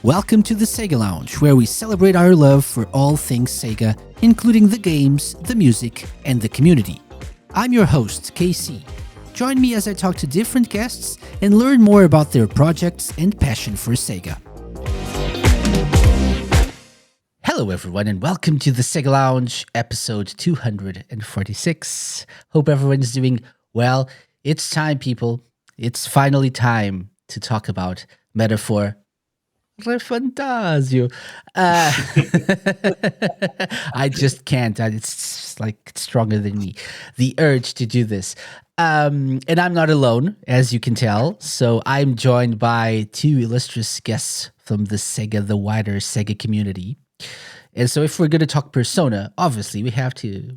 Welcome to the Sega Lounge, where we celebrate our love for all things Sega, including the games, the music, and the community. I'm your host, KC. Join me as I talk to different guests and learn more about their projects and passion for Sega. Hello everyone and welcome to the Sega Lounge, episode 246. Hope everyone's doing well. It's time, people. It's finally time to talk about Metaphor ReFantazio. I just can't. It's like stronger than me. The urge to do this. And I'm not alone, as you can tell. So I'm joined by two illustrious guests from the wider Sega community. And so if we're going to talk Persona, obviously we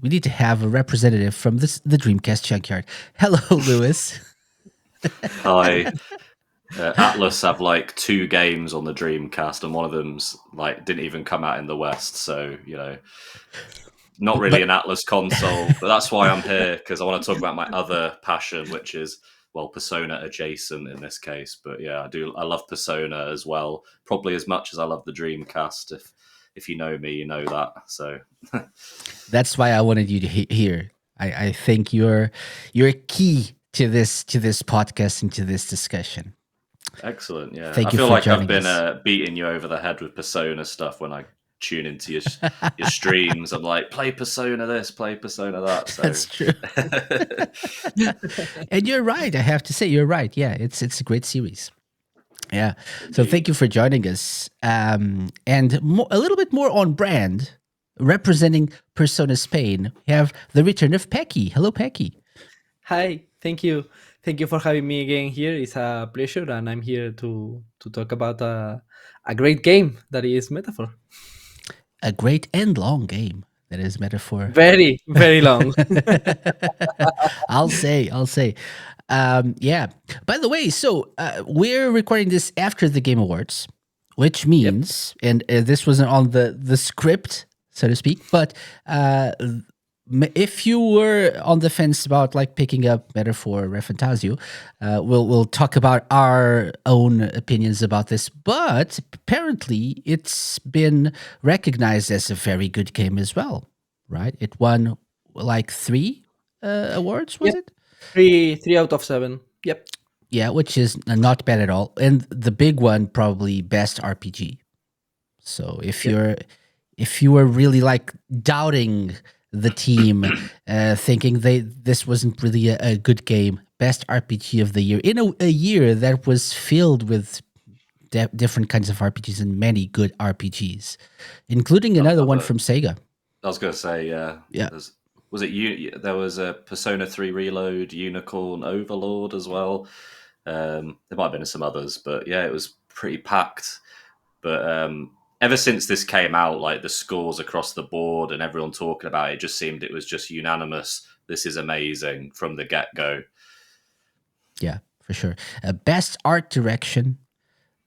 need to have a representative from the Dreamcast Junkyard. Hello, Lewis. Hi. Atlus have like 2 games on the Dreamcast, and one of them's like didn't even come out in the West, so not really an Atlus console. But that's why I'm here, because I want to talk about my other passion, which is Persona adjacent in this case. But yeah, I love Persona as well, probably as much as I love the Dreamcast. If you know me, you know that. So that's why I wanted you to hear. I think you're key to this podcast and to this discussion. Excellent, yeah. Thank I you feel for like I've joining been beating you over the head with Persona stuff when I tune into your streams. I'm like, play Persona this, play Persona that. So. That's true. And you're right. I have to say, you're right. Yeah, it's a great series. Yeah. So thank you for joining us. And a little bit more on brand, representing Persona Spain, we have the return of Peky. Hello, Peky. Hi. Thank you. Thank you for having me again here. It's a pleasure, and I'm here to talk about a great game that is Metaphor. A great and long game that is Metaphor. Very, very long. I'll say. Yeah. By the way, so we're recording this after the Game Awards, which means, and this wasn't on the script, so to speak, but if you were on the fence about like picking up Metaphor ReFantazio, we'll talk about our own opinions about this. But apparently, it's been recognized as a very good game as well, right? It won like 3 awards, was it? 3 out of 7. Yep. Yeah, which is not bad at all. And the big one, probably best RPG. So if you were really like doubting the team, thinking this wasn't really a good game, best RPG of the year in a year that was filled with different kinds of RPGs and many good RPGs, including another one from Sega. I was going to say, yeah. Was it there was a Persona 3 Reload, Unicorn, Overlord as well. There might have been some others, but yeah, it was pretty packed. But ever since this came out, like the scores across the board and everyone talking about it, just seemed it was just unanimous. This is amazing from the get-go. Yeah, for sure. Best art direction,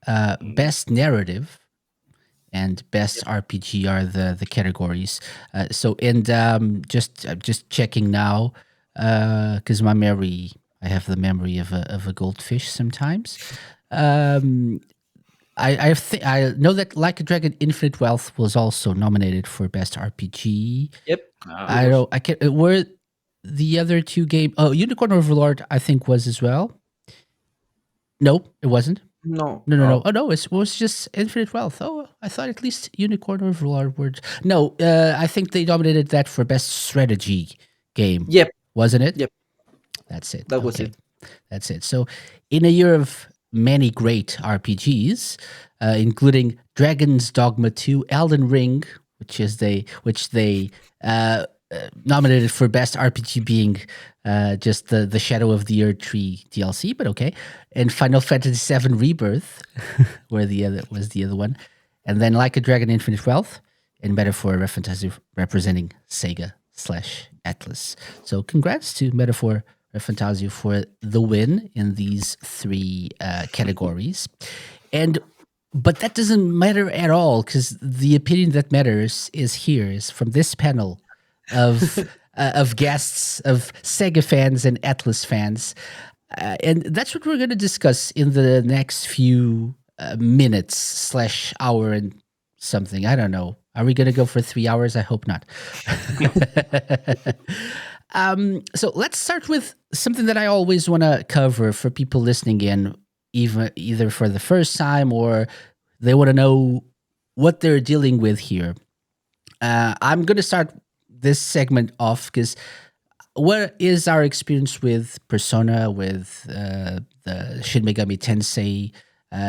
best narrative, and best RPG are the categories. Just checking now, because I have the memory of a goldfish sometimes. I know that Like a Dragon Infinite Wealth was also nominated for best RPG. Yep. I can't. Were the other 2 games? Oh, Unicorn Overlord, I think, was as well. No, it wasn't. No. Oh no, it was just Infinite Wealth. Oh, I thought at least Unicorn Overlord were. No, I think they nominated that for best strategy game. Yep. Wasn't it? Yep. That's it. That was it. That's it. So, in a year of many great RPGs, including Dragon's Dogma 2, Elden Ring, which they nominated for best RPG, being just the Shadow of the Earth Tree DLC, but okay, and Final Fantasy VII Rebirth, was the other one, and then Like a Dragon Infinite Wealth, and Metaphor ReFantazio representing Sega/Atlus. So congrats to Metaphor ReFantazio for the win in these 3 categories. But that doesn't matter at all, because the opinion that matters is from this panel of guests, of Sega fans and Atlus fans. And that's what we're going to discuss in the next few minutes/hour and something. I don't know. Are we gonna go for 3 hours? I hope not. So let's start with something that I always want to cover for people listening in, either for the first time or they want to know what they're dealing with here. I'm going to start this segment off because what is our experience with Persona, with the Shin Megami Tensei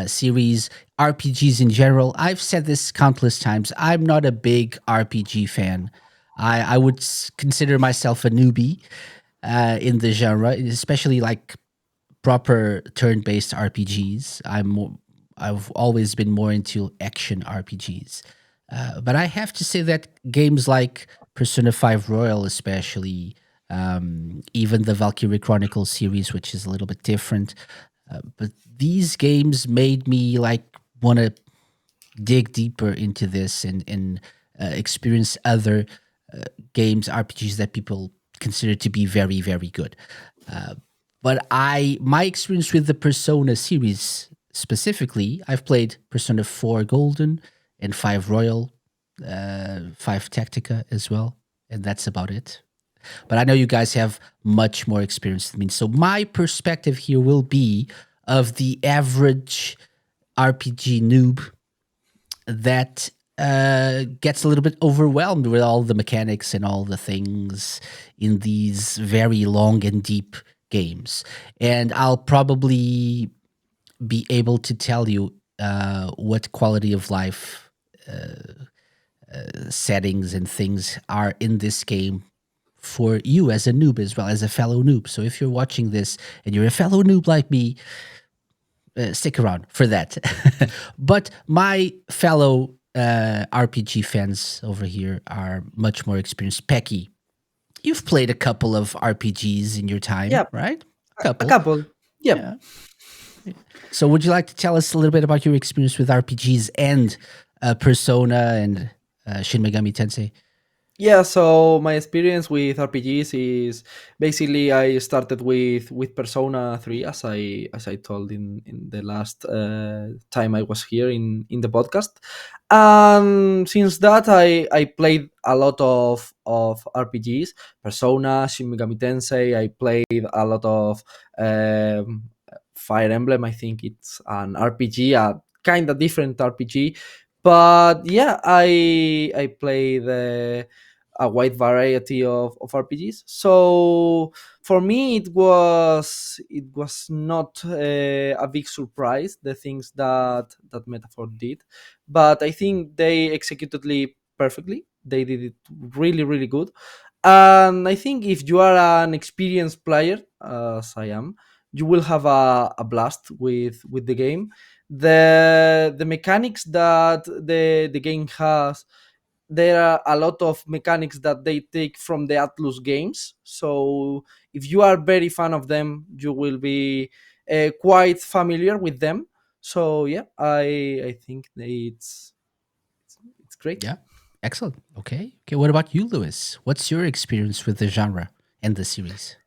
series, RPGs in general? I've said this countless times. I'm not a big RPG fan. I would consider myself a newbie in the genre, especially like proper turn-based RPGs. I've always been more into action RPGs. But I have to say that games like Persona 5 Royal, especially, even the Valkyrie Chronicles series, which is a little bit different, but these games made me like want to dig deeper into this and experience other games, RPGs that people consider to be very, very good. But my experience with the Persona series specifically, I've played Persona 4 Golden and 5 Royal, 5 Tactica as well, and that's about it. But I know you guys have much more experience than me. So my perspective here will be of the average RPG noob that gets a little bit overwhelmed with all the mechanics and all the things in these very long and deep games. And I'll probably be able to tell you what quality of life settings and things are in this game for you as a noob as well, as a fellow noob. So if you're watching this and you're a fellow noob like me, stick around for that. But my fellow RPG fans over here are much more experienced. Peky, you've played a couple of RPGs in your time, Yeah. right? A couple. Yep. Yeah. So would you like to tell us a little bit about your experience with RPGs and Persona and Shin Megami Tensei? Yeah, so my experience with RPGs is basically I started with Persona 3 as I told in the last time I was here in the podcast. And since that I played a lot of RPGs, Persona, Shin Megami Tensei. I played a lot of Fire Emblem. I think it's an RPG, a kind of different RPG. But yeah, I played a wide variety of RPGs. So for me, it was not a big surprise the things that Metaphor did, but I think they executed it perfectly. They did it really really good, and I think if you are an experienced player, as I am, you will have a blast with the game. The mechanics that the game has, there are a lot of mechanics that they take from the Atlus games. So if you are very fan of them, you will be quite familiar with them. So yeah, I think that it's great. Yeah. Excellent. Okay. What about you, Lewis? What's your experience with the genre and the series?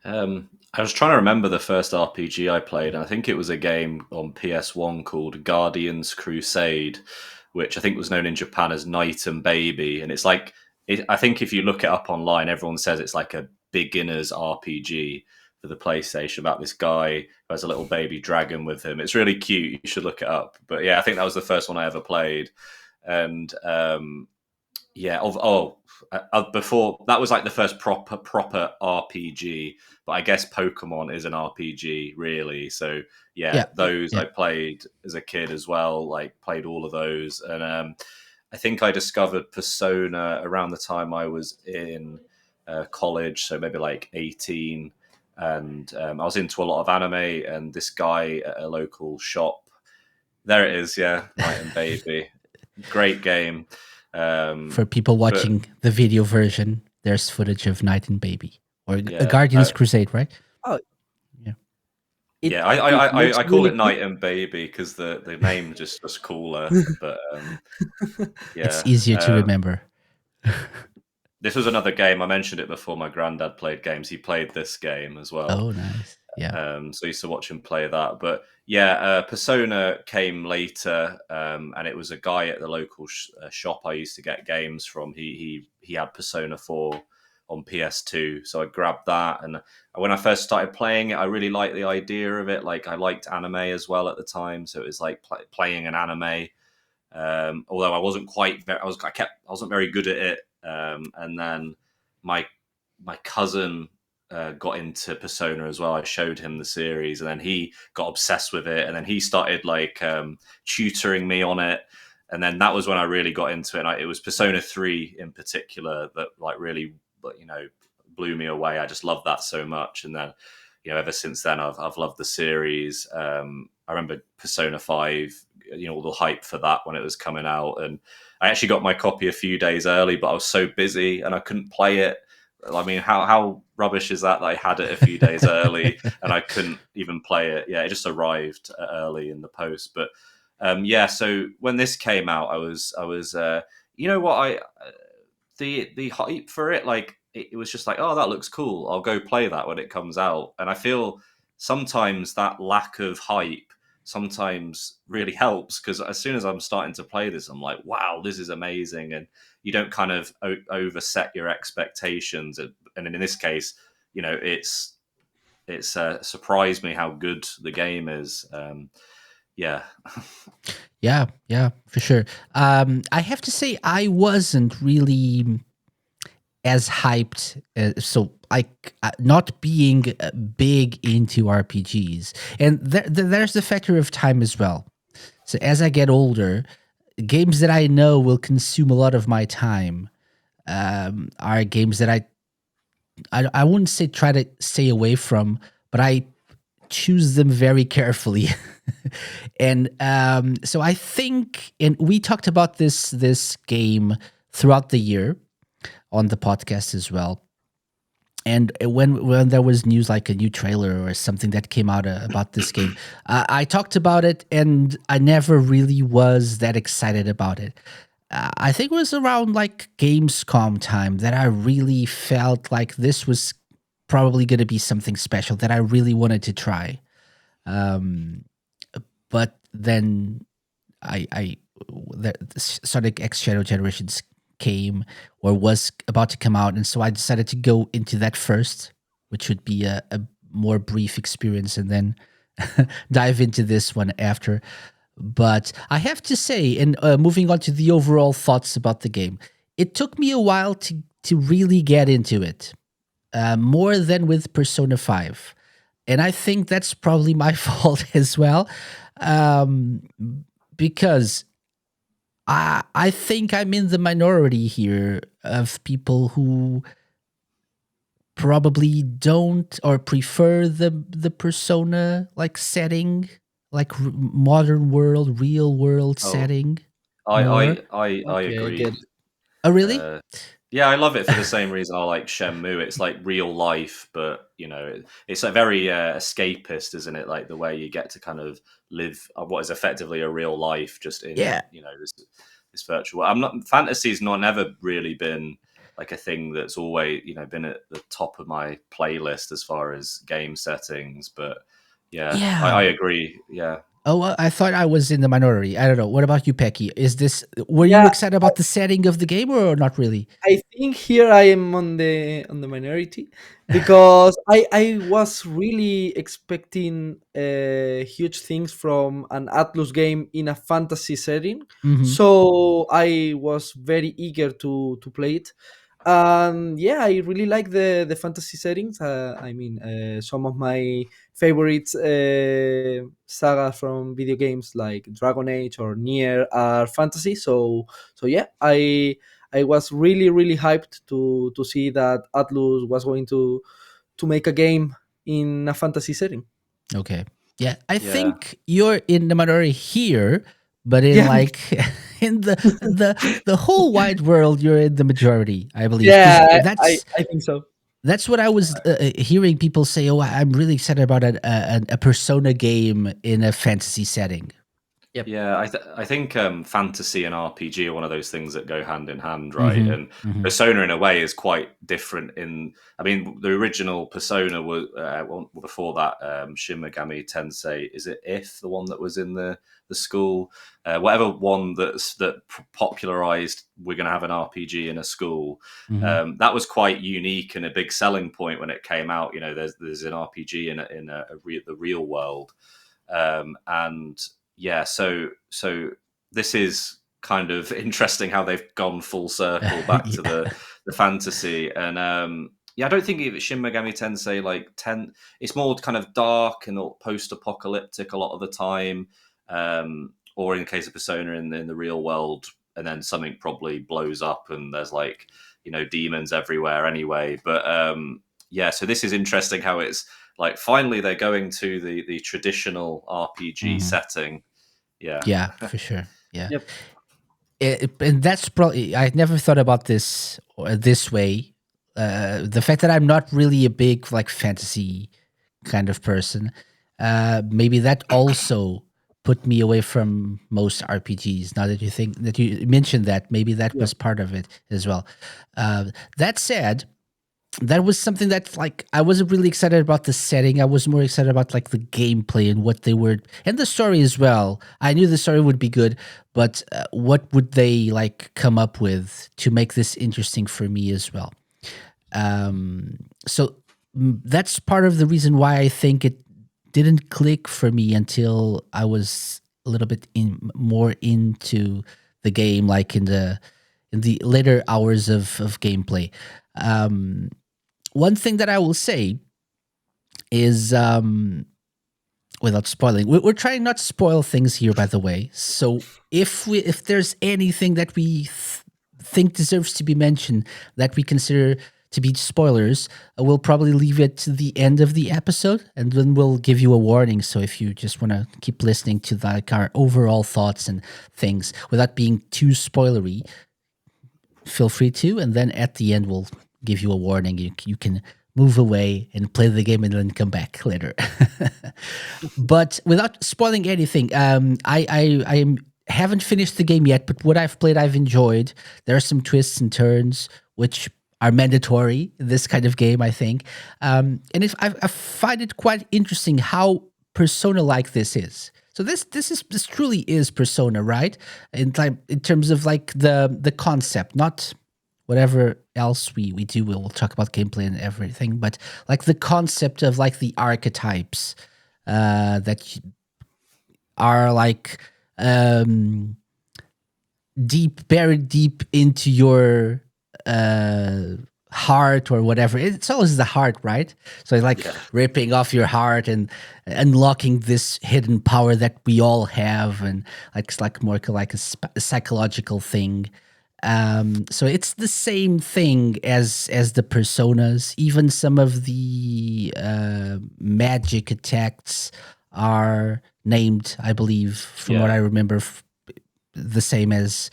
I was trying to remember the first RPG I played, and I think it was a game on PS1 called Guardians Crusade, which I think was known in Japan as Night and Baby. And it's like, I think if you look it up online, everyone says it's like a beginner's RPG for the PlayStation about this guy who has a little baby dragon with him. It's really cute. You should look it up. But yeah, I think that was the first one I ever played. And before that was like the first proper RPG, but I guess Pokemon is an RPG really. So those I played as a kid as well, like played all of those. And I think I discovered Persona around the time I was in college, so maybe like 18, and I was into a lot of anime, and this guy at a local shop, there it is, Night and Baby. Great game. For people watching the video version, there's footage of Night and Baby or a Guardians Crusade, right? Oh, yeah. I call it Night and Baby because the name just was cooler. But it's easier to remember. This was another game. I mentioned it before. My granddad played games. He played this game as well. Oh, nice. Yeah. So I used to watch him play that. But yeah, Persona came later, and it was a guy at the local shop I used to get games from. He had Persona 4 on PS2, so I grabbed that. And when I first started playing it, I really liked the idea of it. Like I liked anime as well at the time, so it was like playing an anime. Although I wasn't quite, I wasn't very good at it. And then my cousin got into Persona as well. I showed him the series, and then he got obsessed with it, and then he started like tutoring me on it. And then that was when I really got into it. And it was Persona 3 in particular that like really, blew me away. I just loved that so much. And then, ever since then, I've loved the series. I remember Persona 5, all the hype for that when it was coming out. And I actually got my copy a few days early, but I was so busy and I couldn't play it. I mean, how rubbish is that I had it a few days early and I couldn't even play it? Yeah, it just arrived early in the post. But so when this came out, I was the hype for it, like it was just like, oh, that looks cool. I'll go play that when it comes out. And I feel sometimes that lack of hype sometimes really helps, because as soon as I'm starting to play this, I'm like, wow, this is amazing. And you don't kind of overset your expectations. And in this case, it's surprised me how good the game is. Yeah. Yeah, for sure. I have to say, I wasn't really as hyped. So, like, not being big into RPGs, and there's the factor of time as well. So, as I get older, games that I know will consume a lot of my time are games that I wouldn't say try to stay away from, but I choose them very carefully. And so I think, and we talked about this game throughout the year on the podcast as well. And when there was news, like a new trailer or something that came out about this game, I talked about it, and I never really was that excited about it. I think it was around like Gamescom time that I really felt like this was probably going to be something special that I really wanted to try. But then the Sonic X Shadow Generations came, or was about to come out, and so I decided to go into that first, which would be a more brief experience, and then dive into this one after. But I have to say, and moving on to the overall thoughts about the game, it took me a while to really get into it, more than with Persona 5. And I think that's probably my fault as well, because I think I'm in the minority here of people who probably don't or prefer the Persona like setting, like modern world, real world setting. I more. agree. get it. Oh, really? Yeah, I love it for the same reason I like Shenmue. It's like real life, but it's a very escapist, isn't it? Like the way you get to kind of live what is effectively a real life, just in this virtual. Fantasy's never really been like a thing that's always been at the top of my playlist as far as game settings. But yeah. I agree. Yeah. Oh, well, I thought I was in the minority. I don't know. What about you, Peky? Were you excited about the setting of the game or not really? I think here I am on the minority, because I was really expecting huge things from an Atlus game in a fantasy setting. Mhm. So I was very eager to play it. And yeah, I really like the fantasy settings. I mean, some of my favorite saga from video games like Dragon Age or Nier are fantasy. So yeah, I was really hyped to see that Atlus was going to make a game in a fantasy setting. Okay. Yeah, I think you're in the minority here, but in Yeah. like in the whole wide world, you're in the majority, I believe. 'Cause Yeah, I think so. that's what I was hearing people say. Oh, I'm really excited about a Persona game in a fantasy setting. Yep. Yeah, I think fantasy and RPG are one of those things that go hand in hand, right? Mhm, And mhm. Persona, in a way, is quite different. I mean, the original Persona was before that. Shin Megami Tensei, is it If the one that was in the school, whatever one that popularized? We're going to have an RPG in a school. Mhm. That was quite unique and a big selling point when it came out. You know, there's an RPG in the real world, and yeah, so this is kind of interesting how they've gone full circle back to Yeah. the fantasy. And yeah, I don't think Shin Megami Tensei it's more kind of dark and post-apocalyptic a lot of the time, or in the case of Persona, in the real world, and then something probably blows up and there's like, you know, demons everywhere anyway. But yeah, so this is interesting how it's like finally they're going to the traditional RPG Mhm. setting. Yeah. Yeah, for sure. Yeah. Yep. And that's probably, I never thought about this this way. The fact that I'm not really a big like fantasy kind of person, maybe that also put me away from most RPGs. Now that you think that you mentioned that, maybe that Yeah. was part of it as well. That said, that was something that like I wasn't really excited about the setting. I was more excited about like the gameplay and what they were, and the story as well. I knew the story would be good, but what would they like come up with to make this interesting for me as well? So that's part of the reason why I think it didn't click for me until I was a little bit more into the game, like in the later hours of gameplay. One thing that I will say is, without spoiling, we're trying not to spoil things here, by the way. So if there's anything that we think deserves to be mentioned that we consider to be spoilers, we'll probably leave it to the end of the episode, and then we'll give you a warning. So if you just want to keep listening to like our overall thoughts and things without being too spoilery, feel free to. And then at the end, we'll give you a warning. You can move away and play the game and then come back later. But without spoiling anything, I haven't finished the game yet, but what I've played, I've enjoyed. There are some twists and turns which are mandatory in this kind of game, I think. And I find it quite interesting how Persona like this is. So this truly is Persona, right? In terms of like the concept, not whatever else we do. We'll talk about gameplay and everything, but like the concept of like the archetypes that are like buried deep into your heart or whatever. It's always the heart, right? So like ripping off your heart and unlocking this hidden power that we all have, and like it's like more like a psychological thing. So it's the same thing as the personas. Even some of the magic attacks are named, I believe, from what I remember, the same as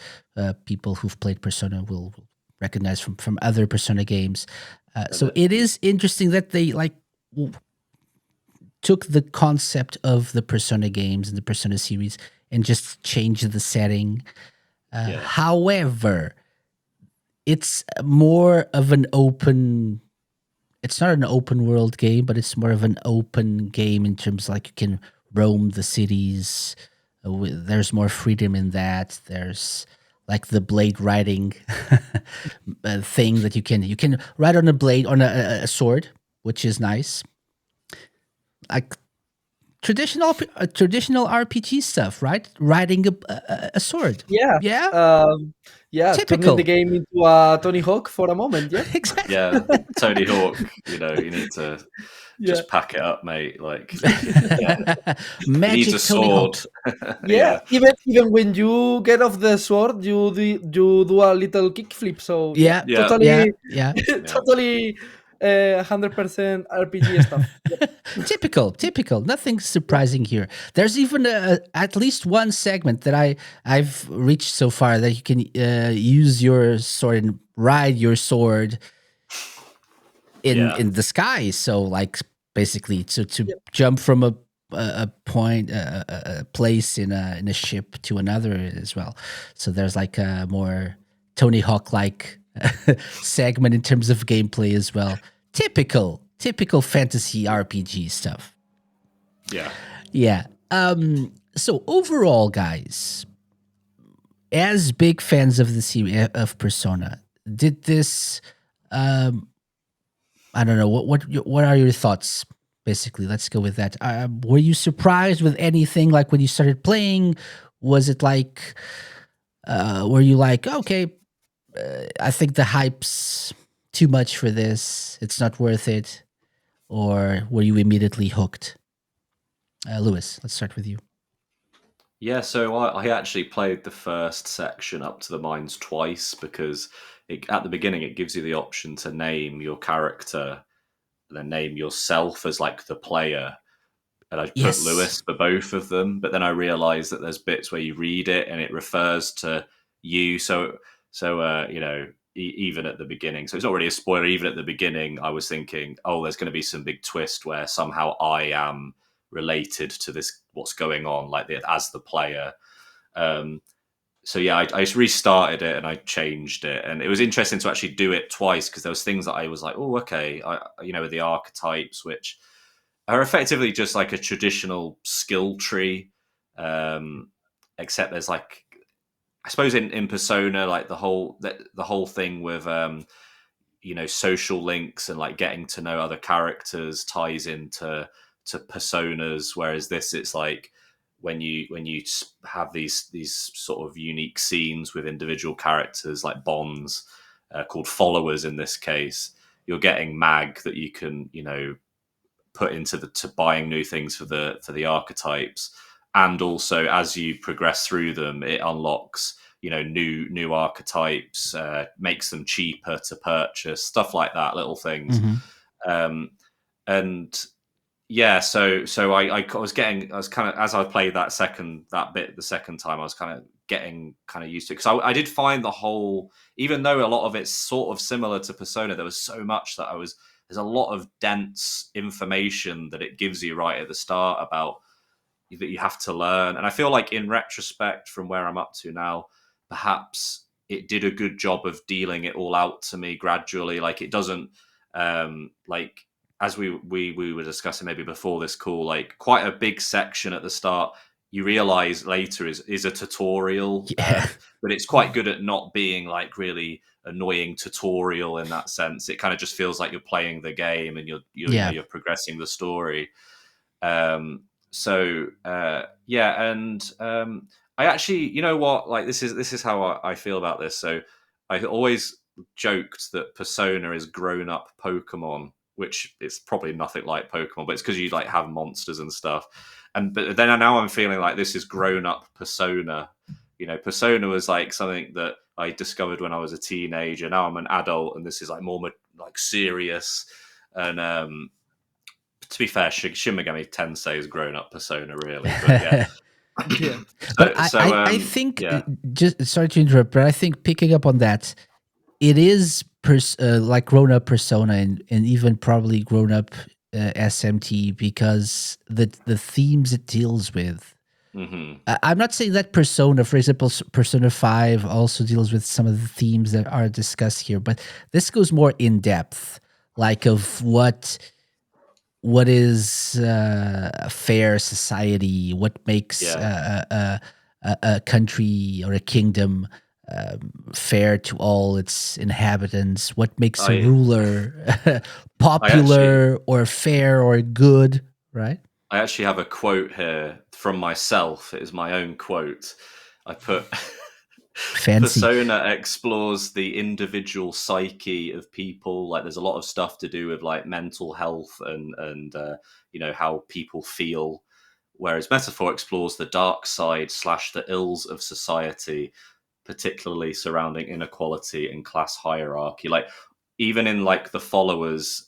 people who've played Persona will recognize from other Persona games. So it is interesting that they like took the concept of the Persona games and the Persona series and just changed the setting. However, it's more of an open. It's not an open world game, but it's more of an open game in terms of like you can roam the cities. There's more freedom in that. There's like the blade riding thing that you can ride on a blade on a sword, which is nice. Like traditional RPG stuff, right? Riding a sword. Yeah. Yeah. Turning Typical. the game into a Tony Hawk for a moment. Yeah. Exactly. Yeah, Tony Hawk. You know, you need to just pack it up, mate. Like, Magic needs a Tony sword. Hawk. Yeah. Even when you get off the sword, you do a little kickflip. So Yeah. totally, Yeah. totally, 100% RPG stuff. Yep. Typical. Nothing surprising here. There's even at least one segment that I've reached so far that you can use your sword and ride your sword in the sky. So like basically to jump from a a place in a ship to another as well. So there's like a more Tony Hawk like segment in terms of gameplay as well. Typical fantasy RPG stuff. Yeah. Yeah. So overall, guys, as big fans of the series of Persona, did this? I don't know what are your thoughts. Basically, let's go with that. Were you surprised with anything like when you started playing? Was it like, were you like, okay, I think the hype's too much for this. It's not worth it. Or were you immediately hooked? Lewis, let's start with you. Yeah, so I actually played the first section up to the mines twice because at the beginning it gives you the option to name your character and then name yourself as like the player. And I Yes. put Lewis for both of them, but then I realized that there's bits where you read it and it refers to you. So even at the beginning, so it's not really a spoiler. Even at the beginning, I was thinking, oh, there's going to be some big twist where somehow I am related to this, what's going on, like as the player. So yeah, I just restarted it and I changed it, and it was interesting to actually do it twice because there was things that I was like, oh, okay, with the archetypes, which are effectively just like a traditional skill tree, except there's like, I suppose in Persona, like the whole thing with social links and like getting to know other characters ties into personas, whereas this, it's like when you have these sort of unique scenes with individual characters like bonds, called followers in this case, you're getting mag that you can put into to buying new things for the archetypes, and also as you progress through them, it unlocks new archetypes, makes them cheaper to purchase, stuff like that, little things. And yeah, so I was kind of, as I played that bit the second time, I was kind of getting kind of used to it, because I did find the whole, even though a lot of it's sort of similar to Persona, there was so much that there's a lot of dense information that it gives you right at the start about that you have to learn. And I feel like in retrospect, from where I'm up to now, perhaps it did a good job of dealing it all out to me gradually. Like it doesn't, like as we were discussing maybe before this call, like quite a big section at the start, you realize later is a tutorial. Yeah. But it's quite good at not being like really annoying tutorial in that sense. It kind of just feels like you're playing the game and you're progressing the story. I actually, you know what, like this is how I feel about this. So I always joked that Persona is grown up Pokemon, which is probably nothing like Pokemon, but it's because you like have monsters and stuff. But then now I'm feeling like this is grown up Persona. Persona was like something that I discovered when I was a teenager. Now I'm an adult, and this is like more like serious. And to be fair, Shin Megami Tensei has grown up Persona, really. But yeah. Yeah. But I think, just sorry to interrupt, but I think picking up on that, it is like grown up Persona and even probably grown up SMT, because the themes it deals with. I'm not saying that Persona, for example, Persona 5 also deals with some of the themes that are discussed here, but this goes more in depth, like of what is a fair society, what makes a country or a kingdom fair to all its inhabitants, what makes a ruler popular or fair or good, right? I actually have a quote here from myself. It is my own quote. I put Fancy. Persona explores the individual psyche of people. Like there's a lot of stuff to do with like mental health and how people feel, whereas Metaphor explores the dark side / the ills of society, particularly surrounding inequality and class hierarchy. Like even in like the followers,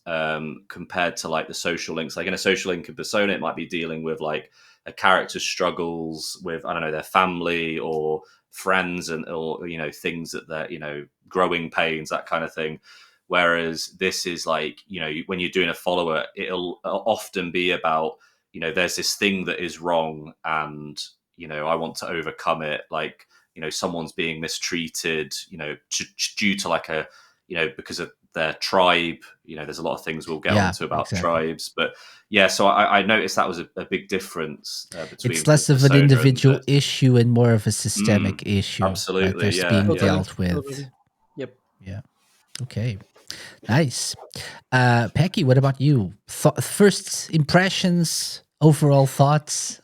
compared to like the social links, like in a social link in Persona, it might be dealing with like a character's struggles with, I don't know, their family or friends or things that they're growing pains, that kind of thing. Whereas this is like when you're doing a follower, it'll often be about there's this thing that is wrong, and I want to overcome it. Like, someone's being mistreated, due to like a, because of their tribe. There's a lot of things we'll get onto about tribes, but yeah. So I noticed that was a big difference between. It's less of an individual issue and more of a systemic issue. Absolutely, that's being dealt with. Totally. Yep. Yeah. Okay. Nice. Peky, what about you? First impressions, overall thoughts?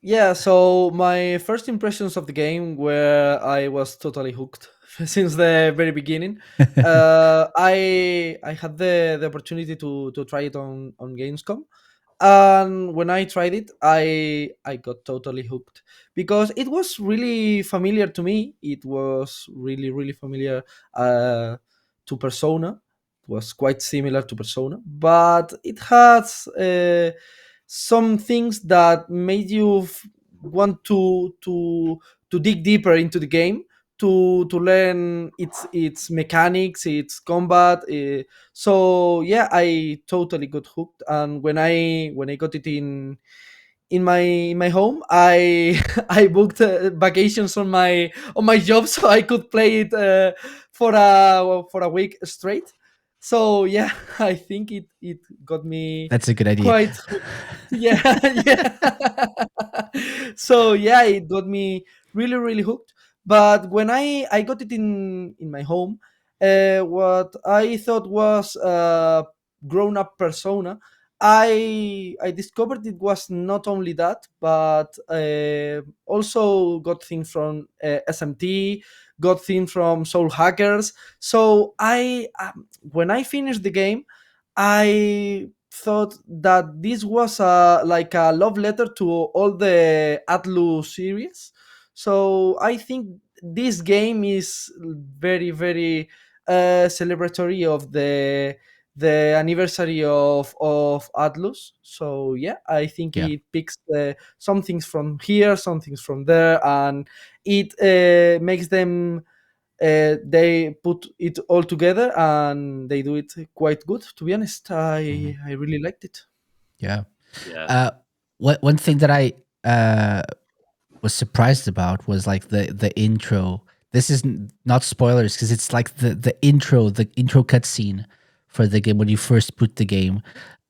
Yeah, so my first impressions of the game were I was totally hooked since the very beginning. I had the opportunity to try it on Gamescom, and when I tried it, I got totally hooked because it was really familiar to me. It was really familiar to Persona. It was quite similar to Persona, but it has some things that made you want to dig deeper into the game to learn its mechanics, its combat. So yeah, I totally got hooked, and when I got it in my home, I I booked vacations on my job so I could play it for a week straight. So yeah, I think it got me. That's a good idea. Quite hooked. Yeah, yeah. So yeah, it got me really hooked. But when I got it in my home, what I thought was grown up Persona, I discovered it was not only that, but also got things from SMT, got things from Soul Hackers. So I when I finished the game, I thought that this was like a love letter to all the Atlus series. So I think this game is very celebratory of the anniversary of Atlus. So yeah, I think it picks some things from here, some things from there, and it makes them they put it all together and they do it quite good. To be honest, I really liked it. Yeah. Yeah. One thing that I was surprised about was like the intro. This is not spoilers because it's like the intro cutscene for the game when you first boot the game.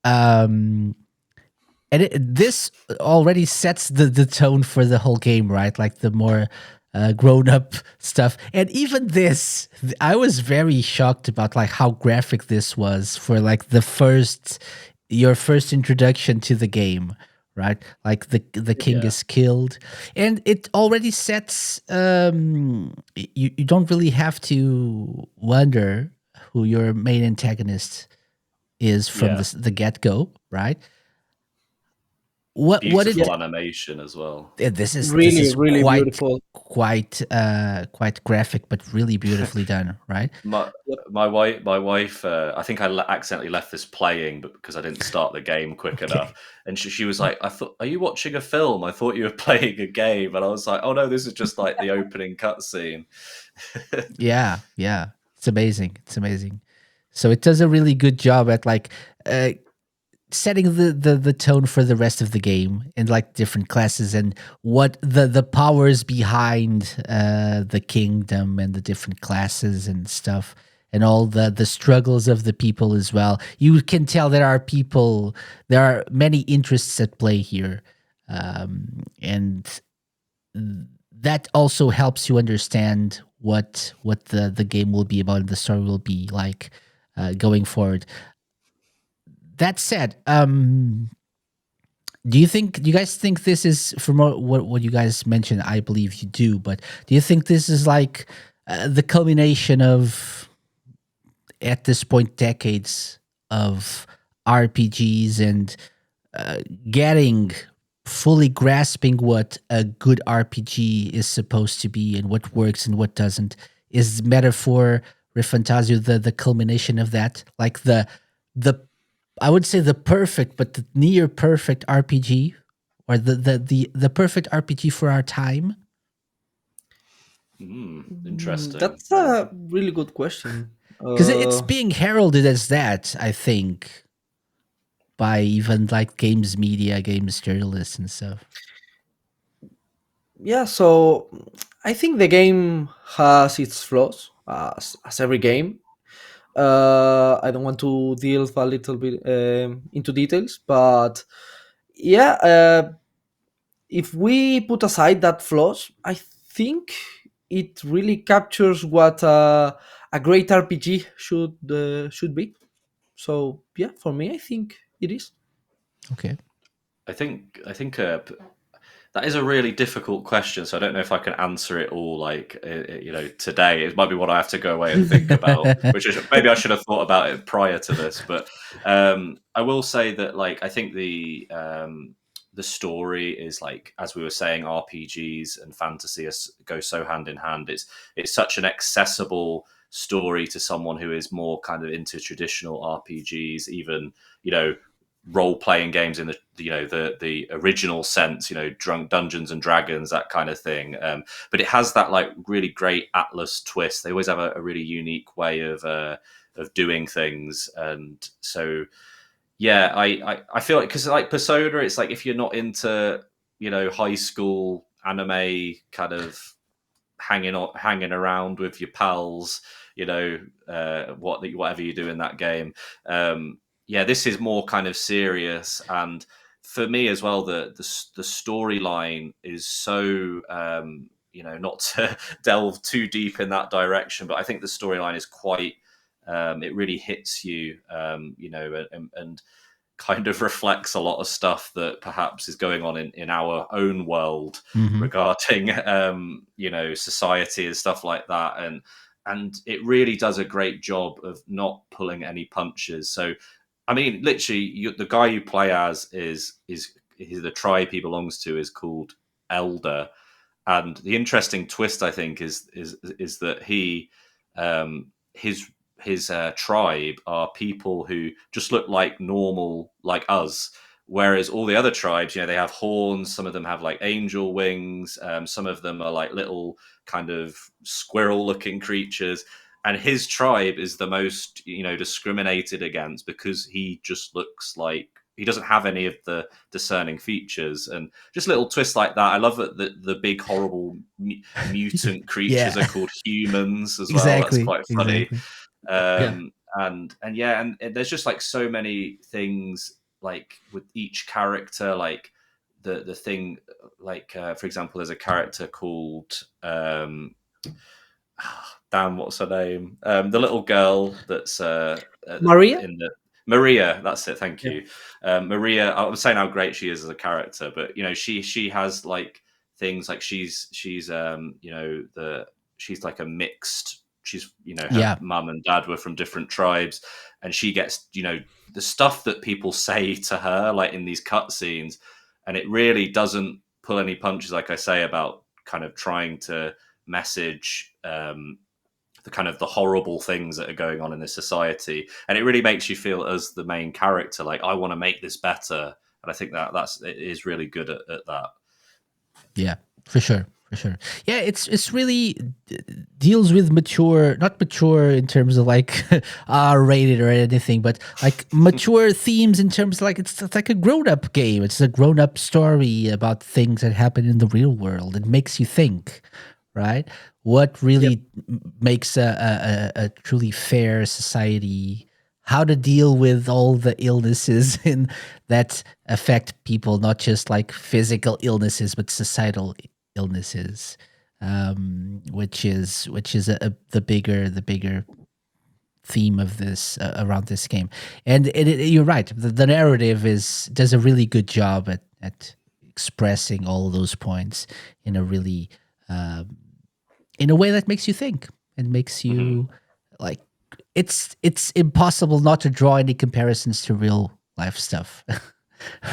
And this already sets the tone for the whole game, right? Like the more grown up stuff. And even this, I was very shocked about like how graphic this was for like your first introduction to the game, right? Like the king is killed, and it already sets. You don't really have to wonder who your main antagonist is from the get go, right? Beautiful animation as well. This is really quite, beautiful, quite graphic, but really beautifully done, right? My wife, I think I accidentally left this playing, but because I didn't start the game quick enough, and she was like, "I thought, are you watching a film? I thought you were playing a game," and I was like, "Oh no, this is just like the opening cutscene." Yeah, it's amazing. So it does a really good job at like setting the tone for the rest of the game and like different classes and what the powers behind the kingdom and the different classes and stuff and all the struggles of the people as well. You can tell there are many interests at play here, and that also helps you understand what the game will be about and the story will be like going forward. That said, do you guys think this is, from what you guys mentioned, I believe you do, but do you think this is like the culmination of, at this point, decades of RPGs and fully grasping what a good RPG is supposed to be and what works and what doesn't? Is Metaphor ReFantazio the culmination of that? Like the I would say the perfect, but the near perfect RPG, or the perfect RPG for our time? Interesting. That's a really good question. Because it's being heralded as that, I think. by even like games media, games journalists and stuff. Yeah, so I think the game has its flaws, as every game. I don't want to delve a little bit into details, but yeah, if we put aside that flaws, I think it really captures what a great RPG should be. So yeah, for me, I think it is. Okay. I think that is a really difficult question, so I don't know if I can answer it all today. It might be what I have to go away and think about, maybe I should have thought about it prior to this. But I will say that I think the story is as we were saying, RPGs and fantasy go so hand in hand. It's such an accessible story to someone who is more kind of into traditional RPGs, even role-playing games in the original sense, drunk Dungeons and Dragons, that kind of thing, but it has that really great Atlus twist. They always have a really unique way of doing things. And so yeah, I feel because Persona, it's if you're not into high school anime kind of hanging around with your pals, whatever you do in that game, yeah, this is more kind of serious. And for me as well, the storyline is so not to delve too deep in that direction, but I think the storyline is quite it really hits you, and kind of reflects a lot of stuff that perhaps is going on in our own world regarding society and stuff like that. And it really does a great job of not pulling any punches. So I mean, literally, the guy you play as is the tribe he belongs to is called Elder, and the interesting twist, I think, is that he his tribe are people who just look like normal, like us, whereas all the other tribes, they have horns. Some of them have angel wings. Some of them are little kind of squirrel-looking creatures. And his tribe is the most, discriminated against because he just looks like he doesn't have any of the discerning features, and just little twists like that. I love that the big horrible mutant creatures are called humans as well. That's quite funny. Exactly. And there's just so many things with each character, the thing, for example, there's a character called damn, what's her name? The little girl that's Maria? Maria, that's it. Thank you. Maria, I was saying how great she is as a character, but she has things she's she's like a mixed. She's her mum and dad were from different tribes, and she gets the stuff that people say to her in these cutscenes, and it really doesn't pull any punches, like I say, about kind of trying to message the kind of the horrible things that are going on in this society. And it really makes you feel as the main character I want to make this better. And I think it is really good at that. Yeah, for sure. Yeah, it's really deals with not mature in terms of R-rated or anything, but mature themes in terms of it's like a grown-up game. It's a grown-up story about things that happen in the real world. It makes you think, right? What really makes a truly fair society, how to deal with all the illnesses that affect people, not just physical illnesses, but societal illnesses, which is the bigger theme of this around this game. And you're right, the narrative does a really good job at expressing all those points in a really in a way that makes you think and makes you it's impossible not to draw any comparisons to real life stuff.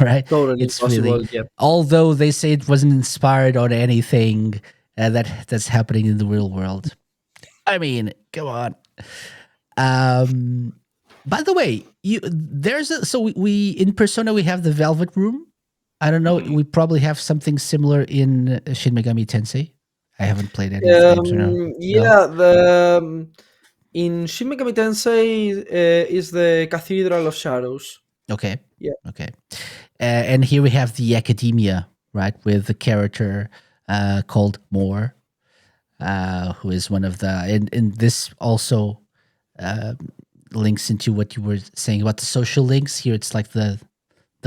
Right? Totally it's impossible. Really, although they say it wasn't inspired on anything that's happening in the real world. I mean, come on. By the way, we in Persona we have the Velvet Room. I don't know. We probably have something similar in Shin Megami Tensei. I haven't played any of the games. Yeah, in Shin Megami Tensei is the Cathedral of Shadows. Okay. Yeah. Okay. And here we have the academia, right, with the character called Moore, who is one of the, and this also links into what you were saying about the social links. Here it's like the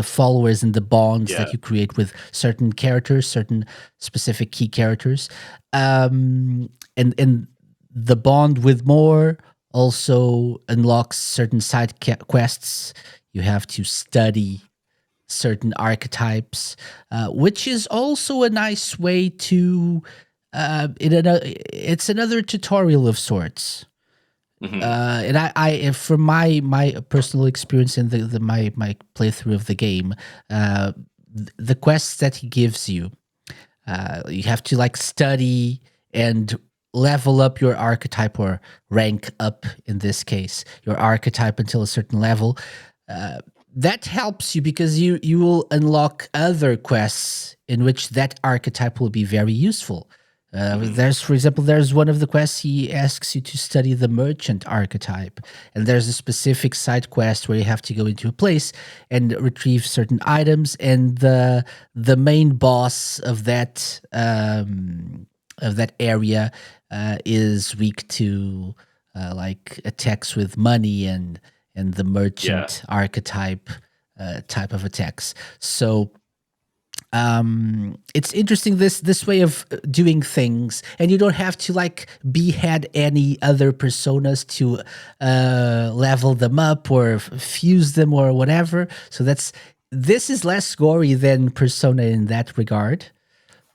followers and the bonds that Yeah. you create with certain characters, certain specific key characters. And the bond with Moore also unlocks certain side quests. You have to study certain archetypes, which is also a nice way to. It's another tutorial of sorts. And from my personal experience in my playthrough of the game, the quests that he gives you, you have to like study and level up your archetype, or rank up in this case your archetype until a certain level. That helps you because you will unlock other quests in which that archetype will be very useful. For example, there's one of the quests he asks you to study the merchant archetype, and there's a specific side quest where you have to go into a place and retrieve certain items, and the main boss of that area is weak to like attacks with money and the merchant archetype type of attacks. So it's interesting this way of doing things, and you don't have to like behead any other personas to level them up or fuse them or whatever. So this is less gory than Persona in that regard,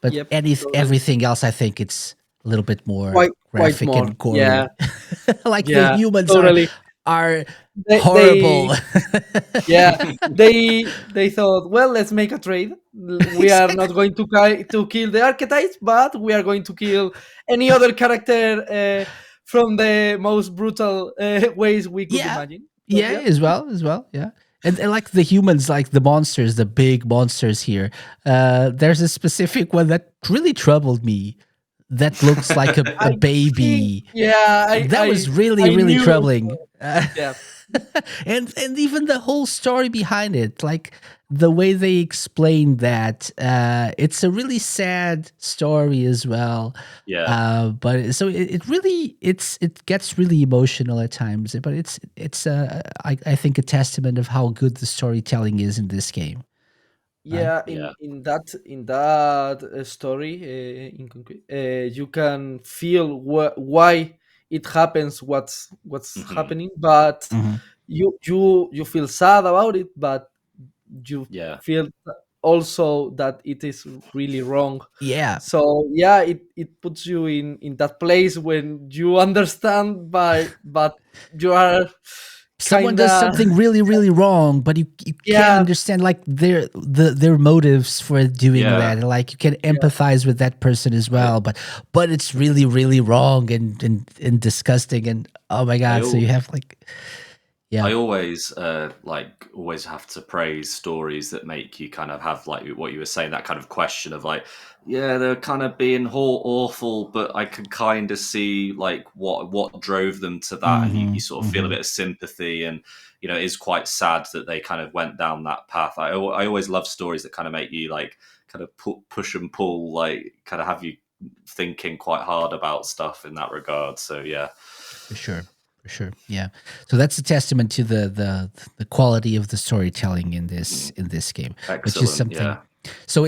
but Yep, everything else, I think it's a little bit more quite graphic more. and gory. Yeah, Like the yeah, humans totally. are They, horrible. yeah, they thought, well, let's make a trade. We are not going to kill the archetypes, but we are going to kill any other character from the most brutal ways we could Yeah, imagine. But yeah, yeah, as well, yeah. And like the humans, like the monsters, the big monsters here. There's a specific one that really troubled me. That looks like a I think, baby. yeah, That was really, I really knew. troubling. Yeah, And even the whole story behind it, like the way they explained that, it's a really sad story as well. But so it really it gets really emotional at times. But it's I think a testament of how good the storytelling is in this game. Right? yeah. In that story, in concrete, you can feel why it happens. What's happening, but Mhm. you feel sad about it, but you Yeah. feel also that it is really wrong. Yeah. So yeah, it puts you in that place when you understand, but you are Someone kind does of something really, really wrong, but you can't yeah, understand like their motives for doing Yeah. that. Like you can yeah, empathize with that person as well, but it's really, really wrong and disgusting, and oh my I god. So al- you have like I yeah. always always have to praise stories that make you kind of have like what you were saying, that kind of question of like, yeah, they're kind of being awful, but I can kind of see like what drove them to that, and you sort of feel a bit of sympathy, and it is quite sad that they kind of went down that path. I always love stories that kind of make you like kind of push and pull, like kind of have you thinking quite hard about stuff in that regard. So yeah. For sure. For sure. Yeah. So that's a testament to the quality of the storytelling in this game, which is Excellent. something. Yeah. So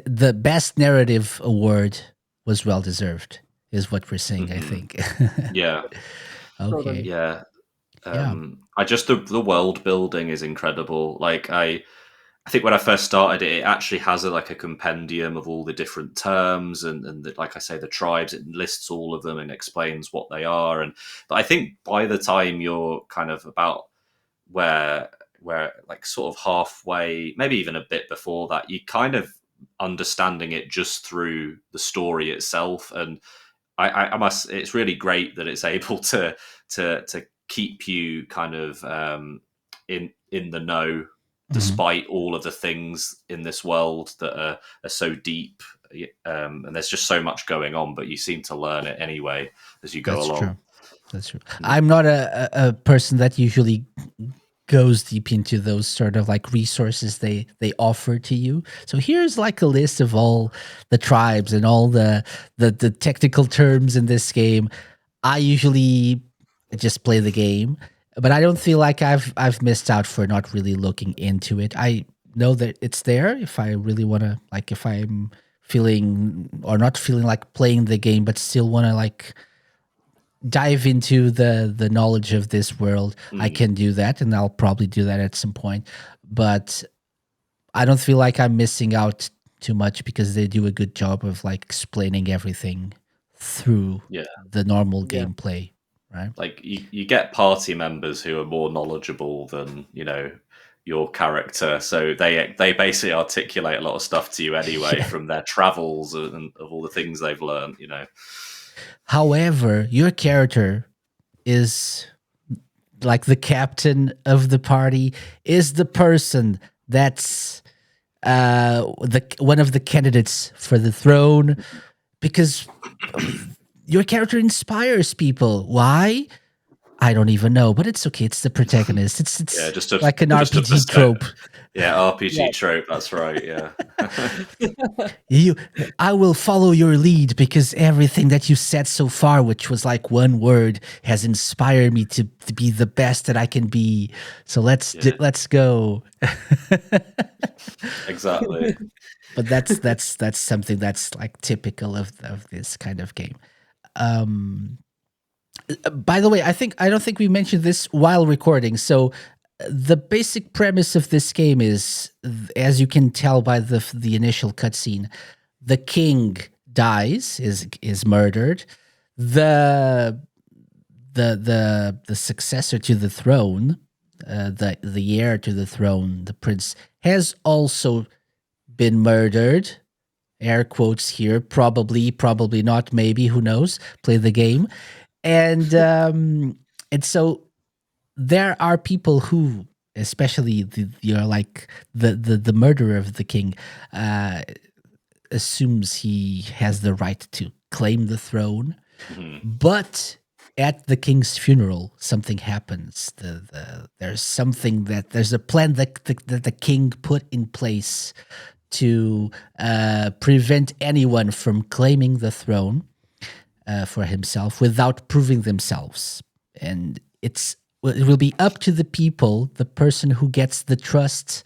the best narrative award was well deserved, is what we're saying, I think. Yeah. totally. Okay. Yeah. Yeah. I just the world building is incredible. Like I think when I first started it, it actually has like a compendium of all the different terms and like I say, the tribes. It lists all of them and explains what they are. But I think by the time you're kind of about where like sort of halfway, maybe even a bit before that, you kind of understanding it just through the story itself. And I must. It's really great that it's able to keep you kind of in the know, Mhm. despite all of the things in this world that are so deep. And there's just so much going on, but you seem to learn it anyway as you go That's along. true. That's true. I'm not a person that usually goes deep into those sort of like resources they offer to you. So here's like a list of all the tribes and all the technical terms in this game. I usually just play the game, but I don't feel like I've missed out for not really looking into it. I know that it's there if I really want to, like, if I'm feeling or not feeling like playing the game, but still want to like dive into the knowledge of this world, I can do that, and I'll probably do that at some point. But I don't feel like I'm missing out too much because they do a good job of like explaining everything through the normal gameplay, right? Like you get party members who are more knowledgeable than your character, so they basically articulate a lot of stuff to you anyway from their travels and of all the things they've learned. However, your character is like the captain of the party, is the person that's one of the candidates for the throne, because your character inspires people. Why? I don't even know, but it's okay. It's the protagonist. It's just like an RPG trope. Yeah, RPG trope. That's right. Yeah. I will follow your lead because everything that you said so far, which was like one word, has inspired me to be the best that I can be. So let's go. Exactly. But that's something that's like typical of this kind of game. By the way, I don't think we mentioned this while recording. So the basic premise of this game is, as you can tell by the initial cutscene, the king dies, is murdered. The successor to the throne, the heir to the throne, the prince, has also been murdered. Air quotes here. Probably not. Maybe, who knows? Play the game. And so there are people who, especially the murderer of the king, assumes he has the right to claim the throne. But at the king's funeral, something happens. There's a plan that the king put in place to prevent anyone from claiming the throne for himself without proving themselves. And it will be up to the people, the person who gets the trust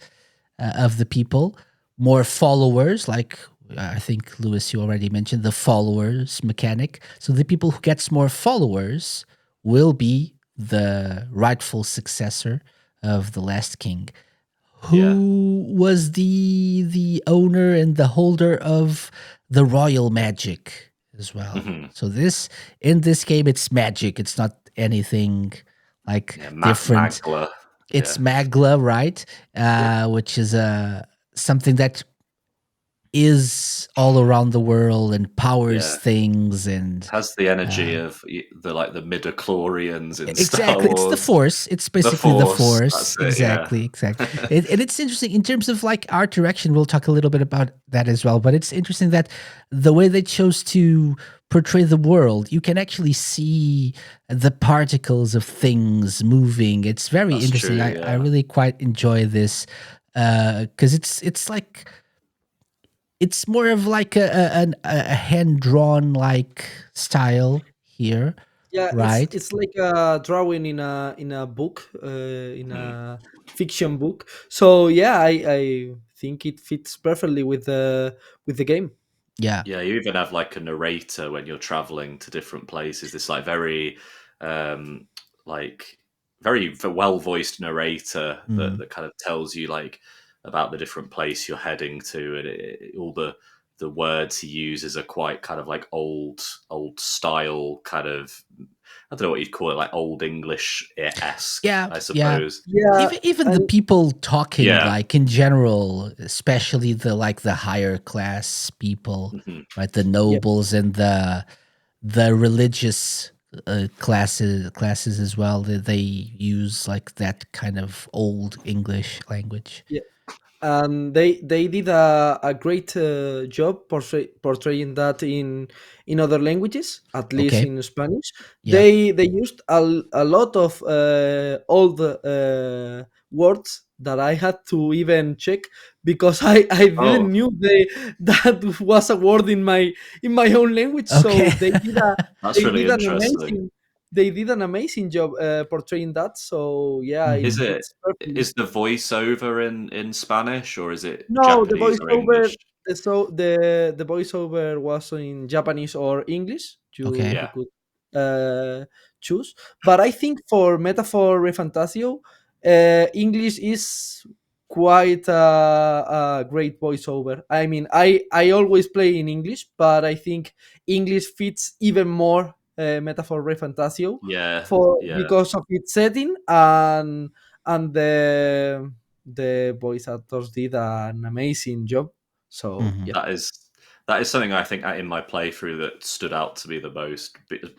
of the people, more followers, like I think, Lewis, you already mentioned the followers mechanic. So the people who gets more followers will be the rightful successor of the last king, who was the owner and the holder of the royal magic as well. So in this game, it's magic. It's not anything like different. Magla. It's Magla, right? Which is something that is all around the world and powers things and has the energy of the midichlorians in Star Wars. It's the Force. It's basically the Force. Exactly. And it's interesting in terms of like art direction. We'll talk a little bit about that as well. But it's interesting that the way they chose to portray the world, you can actually see the particles of things moving. It's very interesting. True, I really quite enjoy this because it's like, it's more of like a hand-drawn like style here. Yeah, right. It's like a drawing in a book, in a fiction book. So yeah, I think it fits perfectly with the game. Yeah. Yeah, you even have like a narrator when you're traveling to different places. This like very very well voiced narrator that kind of tells you like about the different place you're heading to, and all the words he uses are quite kind of like old style, kind of, I don't know what you'd call it, like old English-esque, I suppose. Yeah. Even the people talking, like in general, especially the higher class people, right? The nobles and the religious classes as well. They use like that kind of old English language. Yeah. They did a great job portraying that in other languages, at least in Spanish. They used a lot of old words that I had to even check because I Oh, didn't knew that was a word in my own language. Okay. So that's they really did an interesting. amazing job portraying that. So yeah, Mhm. it's perfect. Is the voiceover in Spanish or is it No, the Japanese or voiceover. English? So the voiceover was in Japanese or English. You Okay. you Yeah, could uh, choose, but I think for Metaphor Refantasio, English is quite a great voiceover. I mean, I always play in English, but I think English fits even more Metaphor Refantasio yeah, for yeah, because of its setting and the voice actors did an amazing job. So Mhm. yeah. that is something I think in my playthrough that stood out to me the most.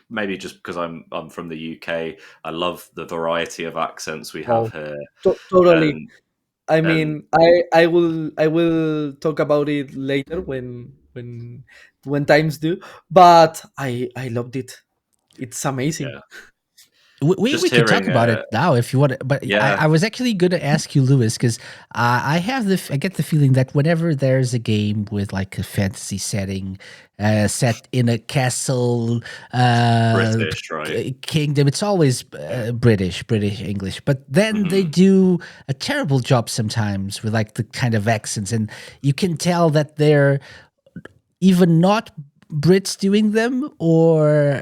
Maybe just because I'm from the UK, I love the variety of accents we have Oh, here, totally. and I and mean, I will talk about it later when times do. But I loved it. It's amazing. yeah, We just could talk hearing, about it now if you want. But yeah, I was actually going to ask you, Lewis, because I get the feeling that whenever there's a game with like a fantasy setting, set in a castle, British, right? kingdom, it's always Yeah, British English. But then they hmm do a terrible job sometimes with like the kind of accents, and you can tell that they're even not Brits doing them, or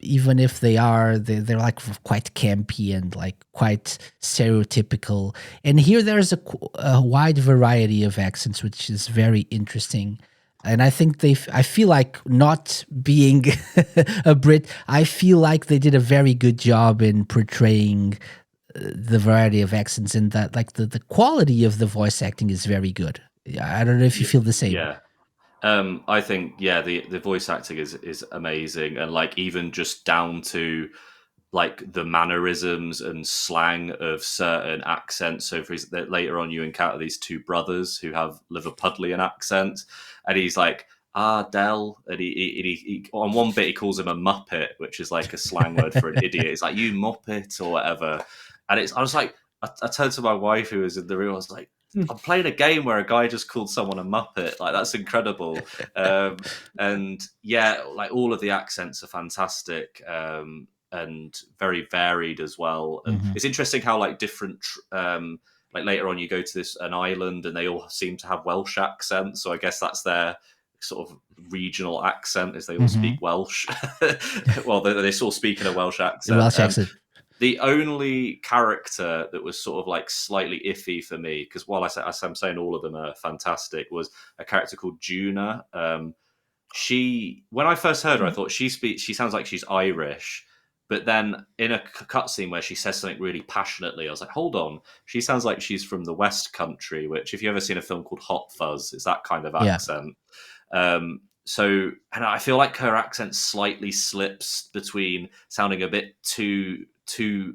even if they are, they're like quite campy and like quite stereotypical. And here there's a wide variety of accents, which is very interesting. And I think I feel like not being a Brit, I feel like they did a very good job in portraying the variety of accents, and that like the quality of the voice acting is very good. I don't know if you feel the same. yeah. I think the voice acting is amazing, and like even just down to like the mannerisms and slang of certain accents. So later on, you encounter these two brothers who have Liverpudlian accents, and he's like, Dell, and he on one bit he calls him a muppet, which is like a slang word for an idiot. It's like you muppet or whatever, and I was like, I turned to my wife who was in the room. I was like, I'm playing a game where a guy just called someone a muppet. Like that's incredible. And yeah, like all of the accents are fantastic. And very varied as well. And Mhm. it's interesting how like different, like later on you go to an island and they all seem to have Welsh accents. So I guess that's their sort of regional accent, is they all speak Mhm. Welsh. Well, they all speak in a Welsh The accent. Welsh accent. The only character that was sort of like slightly iffy for me, because while as I'm saying all of them are fantastic, was a character called Juna. When I first heard her, I thought she sounds like she's Irish, but then in a cutscene where she says something really passionately, I was like, hold on, she sounds like she's from the West Country, which if you've ever seen a film called Hot Fuzz, it's that kind of Yeah. accent. And I feel like her accent slightly slips between sounding a bit too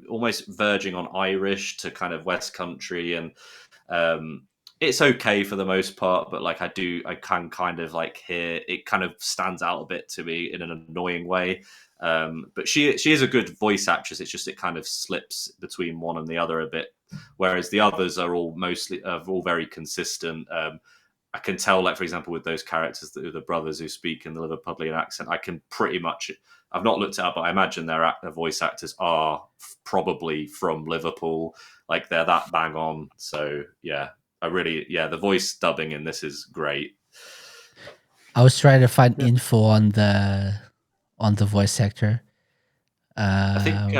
almost verging on Irish to kind of West Country, and um, it's okay for the most part, but like I can kind of like hear it kind of stands out a bit to me in an annoying way. But she is a good voice actress. It's just it kind of slips between one and the other a bit, whereas the others are all very consistent. I can tell, like for example, with those characters, the brothers who speak in the Liverpudlian accent, I can pretty much. I've not looked it up, but I imagine their voice actors are probably from Liverpool. Like they're that bang on. So yeah, the voice dubbing in this is great. I was trying to find Yeah. info on the voice actor. I think.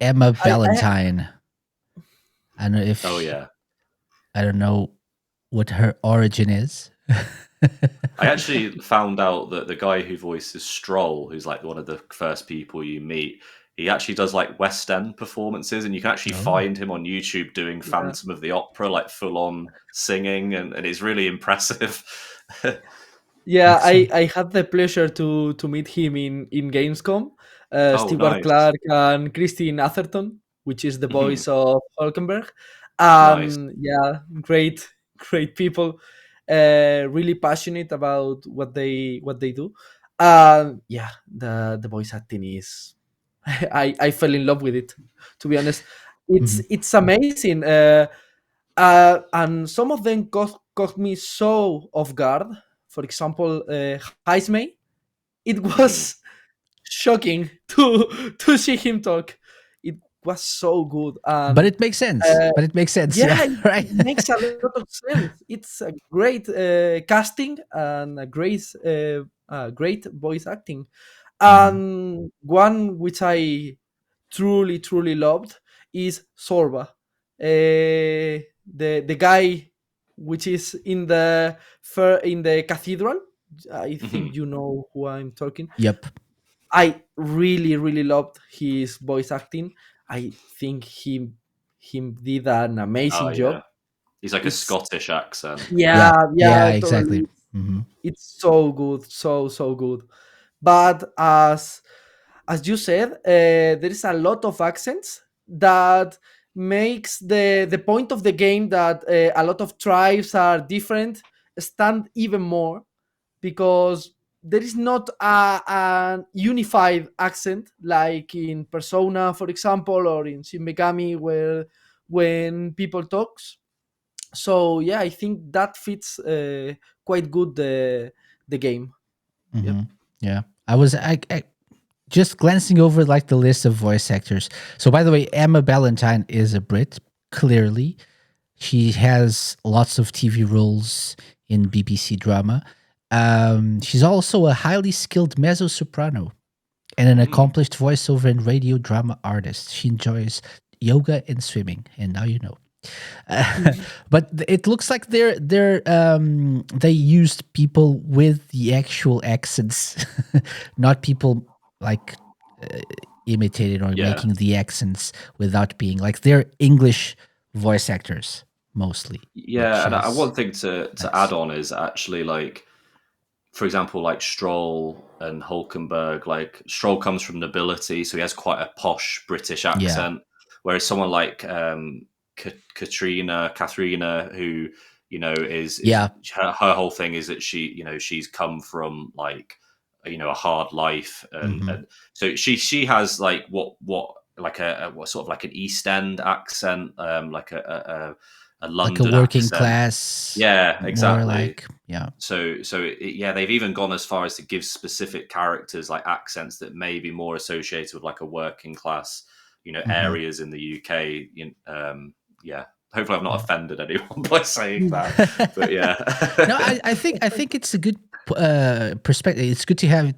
Emma I Ballantyne. I don't know if Oh yeah, I don't know what her origin is. I actually found out that the guy who voices Stroll, who's like one of the first people you meet, he actually does like West End performances, and you can actually Oh, find him on YouTube doing yeah. Phantom of the Opera, like full on singing, and it's really impressive. Yeah, I, excellent. I had the pleasure to meet him in Gamescom. Oh, Stewart nice, Clark and Christine Atherton, which is the Mhm. voice of Hulkenberg, Nice. and yeah, great people, really passionate about what they do. Yeah, the voice acting is, I fell in love with it. To be honest, It's amazing. And some of them caught me so off guard. For example, Heismay. It was shocking to see him talk. It was so good, and But it makes sense. yeah, Right. it makes a lot of sense. It's a great casting and a great voice acting. And one which I truly loved is Sorba, the guy which is in the cathedral. I think you know who I'm talking. Yep. I really loved his voice acting. I think he did an Oh amazing job. yeah, he's like a It's Scottish accent. yeah, Exactly. totally. It's so good, so good. But as you said, there is a lot of accents that makes the point of the game that a lot of tribes are different stand even more, because there is not a unified accent like in Persona, for example, or in Shin Megami, where when people talks. So yeah, I think that fits quite good the game. Yep. Yeah. I just glancing over like the list of voice actors. So by the way, Emma Ballantyne is a Brit, clearly. She has lots of TV roles in BBC drama. She's also a highly skilled mezzo soprano and an accomplished voiceover and radio drama artist. She enjoys yoga and swimming, and now you know. But it looks like they used people with the actual accents, not people like imitated or Yeah. making the accents without being like they're English voice actors mostly. Yeah, and which is one thing to nice. add on is actually like, for example, like Stroll and Hulkenberg. Like Stroll comes from nobility, so he has quite a posh British accent, whereas someone like Katharina, who is her whole thing is that she's come from like a hard life, and so she has like what like what sort of like an East End accent, like a London like a working accent. class. Yeah, exactly. More like, yeah. So they've even gone as far as to give specific characters like accents that may be more associated with like a working class, areas in the UK. Yeah. Hopefully, I've not offended anyone by saying that. But yeah. No, I think it's a good perspective. It's good to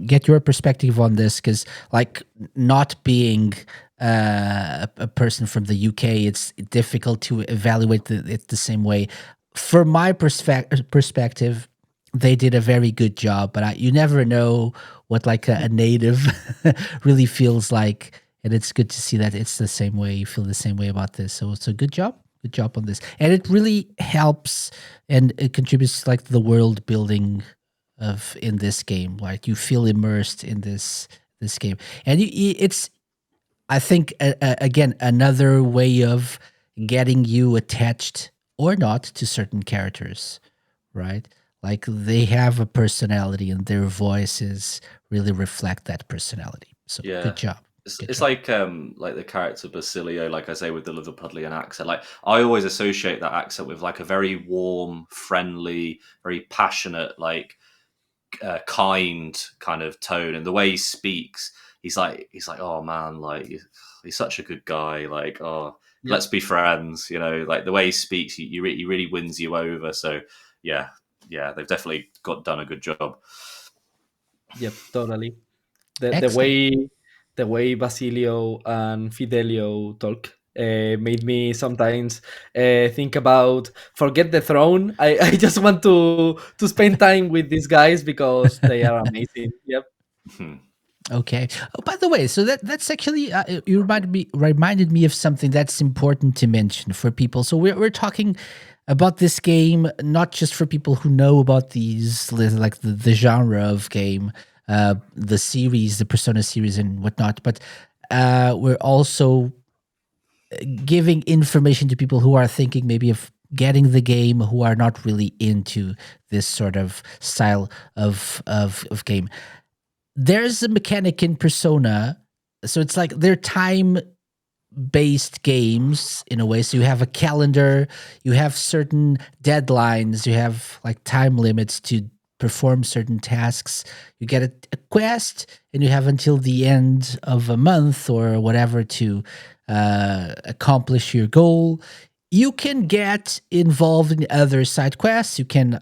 get your perspective on this, because like not being a person from the UK, it's difficult to evaluate it the same way. From my perspective, they did a very good job, but you never know what like a native really feels like, and it's good to see that it's the same way. You feel the same way about this, so it's a good job on this, and it really helps and it contributes to like the world building of in this game. Like you feel immersed in this game, and it's I think again another way of getting you attached or not to certain characters, right? Like they have a personality and their voices really reflect that personality. So Yeah. good job. It's like the character Basilio, like I say, with the Liverpudlian accent. Like I always associate that accent with like a very warm, friendly, very passionate, like kind kind of tone. And the way he speaks, he's like, oh man, like he's such a good guy. Like, oh, let's be friends. Like the way he speaks, he really wins you over. So yeah, they've definitely done a good job. Yep, totally. The way Basilio and Fidelio talk made me sometimes think about forget the throne. I just want to spend time with these guys because they are amazing. Yep. Okay. Oh, by the way, so that's actually you reminded me of something that's important to mention for people. So we're talking about this game not just for people who know about these like the genre of game, the series, the Persona series and whatnot, but we're also giving information to people who are thinking maybe of getting the game, who are not really into this sort of style of game. There's a mechanic in Persona, so it's like their time based games in a way. So you have a calendar, you have certain deadlines, you have like time limits to perform certain tasks. You get a quest, and you have until the end of a month or whatever to accomplish your goal. You can get involved in other side quests. You can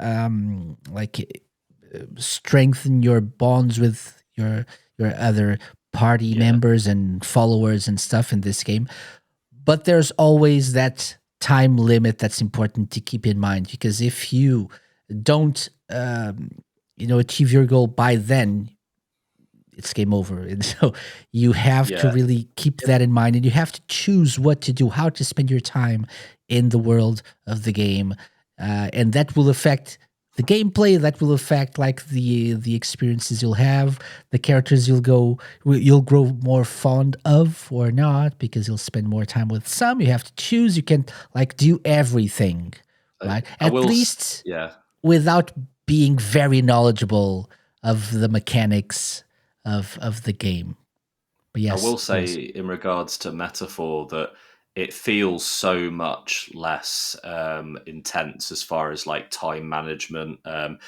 strengthen your bonds with your other party members and followers and stuff in this game. But there's always that time limit that's important to keep in mind, because if you don't achieve your goal by then, it's game over. And so you have to really keep that in mind, and you have to choose what to do, how to spend your time in the world of the game, and that will affect the gameplay. That will affect like the experiences you'll have, the characters you'll grow more fond of or not, because you'll spend more time with some. You have to choose. You can't like do everything, right? At least without being very knowledgeable of the mechanics of the game. But yes, I will say in regards to Metaphor that it feels so much less intense as far as like time management. And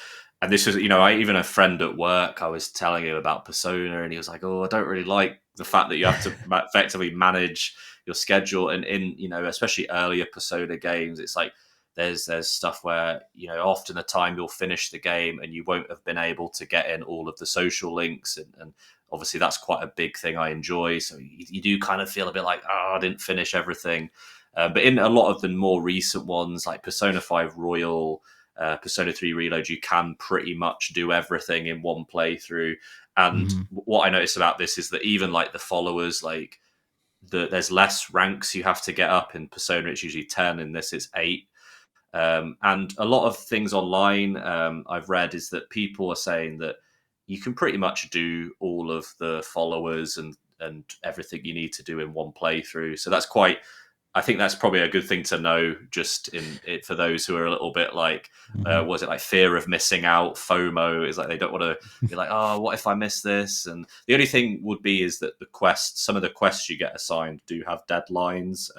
this was, even a friend at work, I was telling him about Persona, and he was like, "Oh, I don't really like the fact that you have to effectively manage your schedule." And in, especially earlier Persona games, it's like there's stuff where, often the time you'll finish the game and you won't have been able to get in all of the social links, and obviously that's quite a big thing I enjoy. So you do kind of feel a bit like, I didn't finish everything. But in a lot of the more recent ones, like Persona 5 Royal, Persona 3 Reload, you can pretty much do everything in one playthrough. And what I noticed about this is that even like the followers, like there's less ranks you have to get up. In Persona it's usually 10, in this it's 8. And a lot of things online I've read is that people are saying that you can pretty much do all of the followers and everything you need to do in one playthrough. So I think that's probably a good thing to know, just in it for those who are a little bit like, was it like fear of missing out? FOMO is like, they don't want to be like, oh, what if I miss this? And the only thing would be is that some of the quests you get assigned do have deadlines,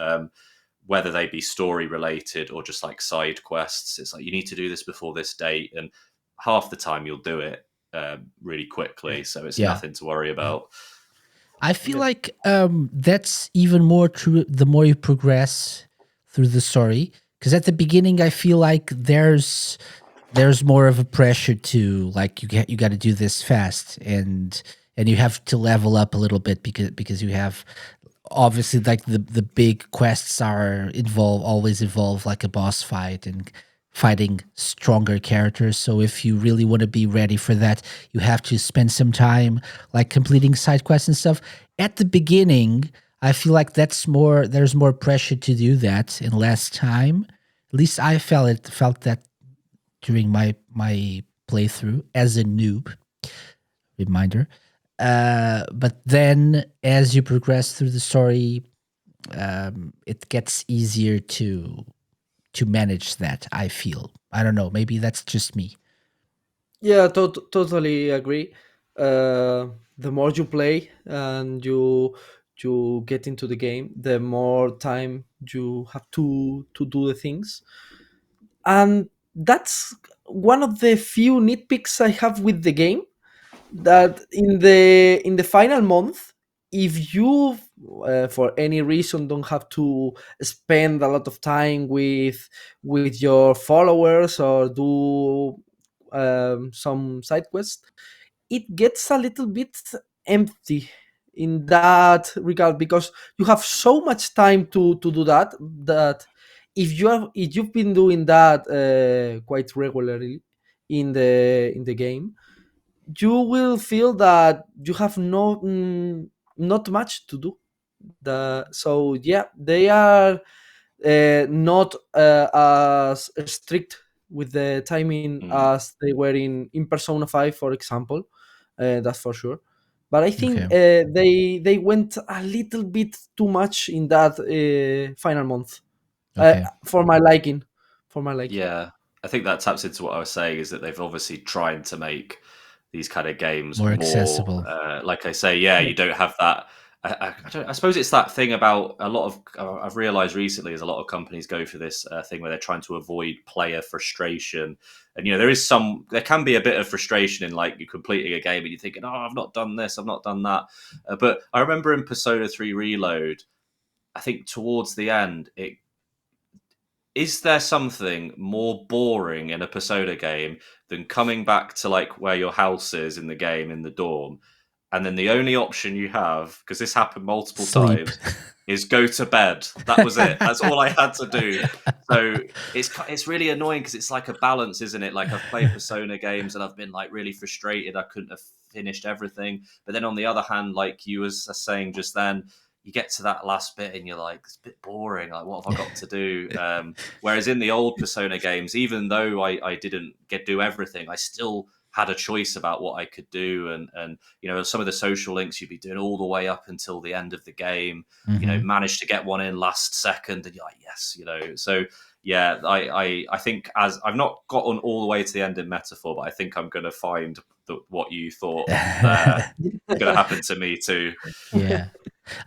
whether they be story related or just like side quests. It's like, you need to do this before this date, and half the time you'll do it really quickly, so it's nothing to worry about. I feel like that's even more true the more you progress through the story, because at the beginning I feel like there's more of a pressure to like you got to do this fast, and you have to level up a little bit because you have obviously like the big quests always involve like a boss fight and fighting stronger characters. So if you really want to be ready for that, you have to spend some time like completing side quests and stuff. At the beginning, I feel like there's more pressure to do that in less time. At least I felt that during my playthrough as a noob. Reminder. But then as you progress through the story, it gets easier to manage that, I feel. I don't know, maybe that's just me. Yeah, totally agree. The more you play and you get into the game, the more time you have to do the things. And that's one of the few nitpicks I have with the game, that in the final month, if you for any reason don't have to spend a lot of time with your followers or do some side quests, it gets a little bit empty in that regard, because you have so much time to do that if you've been doing that quite regularly in the game, you will feel that you have not much to do. So yeah, they are not as strict with the timing as they were in Persona 5, for example. That's for sure. But I think they went a little bit too much in that final month, for my liking. Yeah, I think that taps into what I was saying, is that they've obviously tried to make these kind of games More accessible. like I say, you don't have that I suppose it's that thing about a lot of. I've realised recently, is a lot of companies go for this thing where they're trying to avoid player frustration, and there can be a bit of frustration in like you completing a game and you're thinking, oh, I've not done this, I've not done that. But I remember in Persona 3 Reload, I think towards the end, is there something more boring in a Persona game than coming back to like where your house is in the game in the dorm, and then the only option you have, because this happened multiple Sleep. times, is go to bed. That was it. That's all I had to do. So it's really annoying because it's like a balance, isn't it? Like I've played Persona games and I've been like really frustrated. I couldn't have finished everything. But then on the other hand, like you was saying just then, you get to that last bit and you're like, it's a bit boring. Like, what have I got to do? Whereas in the old Persona games, even though I didn't do everything, I still had a choice about what I could do. And some of the social links you'd be doing all the way up until the end of the game, managed to get one in last second and you're like, yes, So yeah, I think as I've not gotten all the way to the end in Metaphor, but I think I'm going to find what you thought going to happen to me too. Yeah.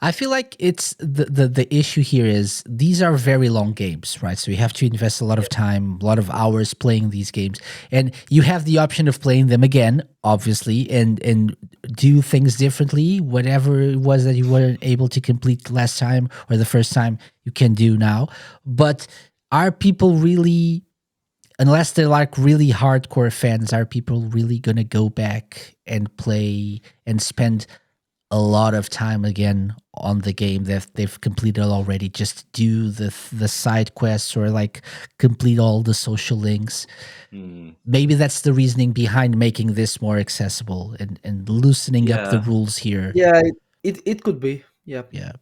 I feel like it's the issue here is these are very long games, right? So you have to invest a lot of time, a lot of hours playing these games, and you have the option of playing them again, obviously, and do things differently. Whatever it was that you weren't able to complete last time or the first time, you can do now. But are people really, unless they're like really hardcore fans, are people really gonna go back and play and spend a lot of time again on the game that they've completed already, just to do the side quests or like complete all the social links? Maybe that's the reasoning behind making this more accessible and loosening up the rules here. Yeah, it could be. Yeah. Yeah.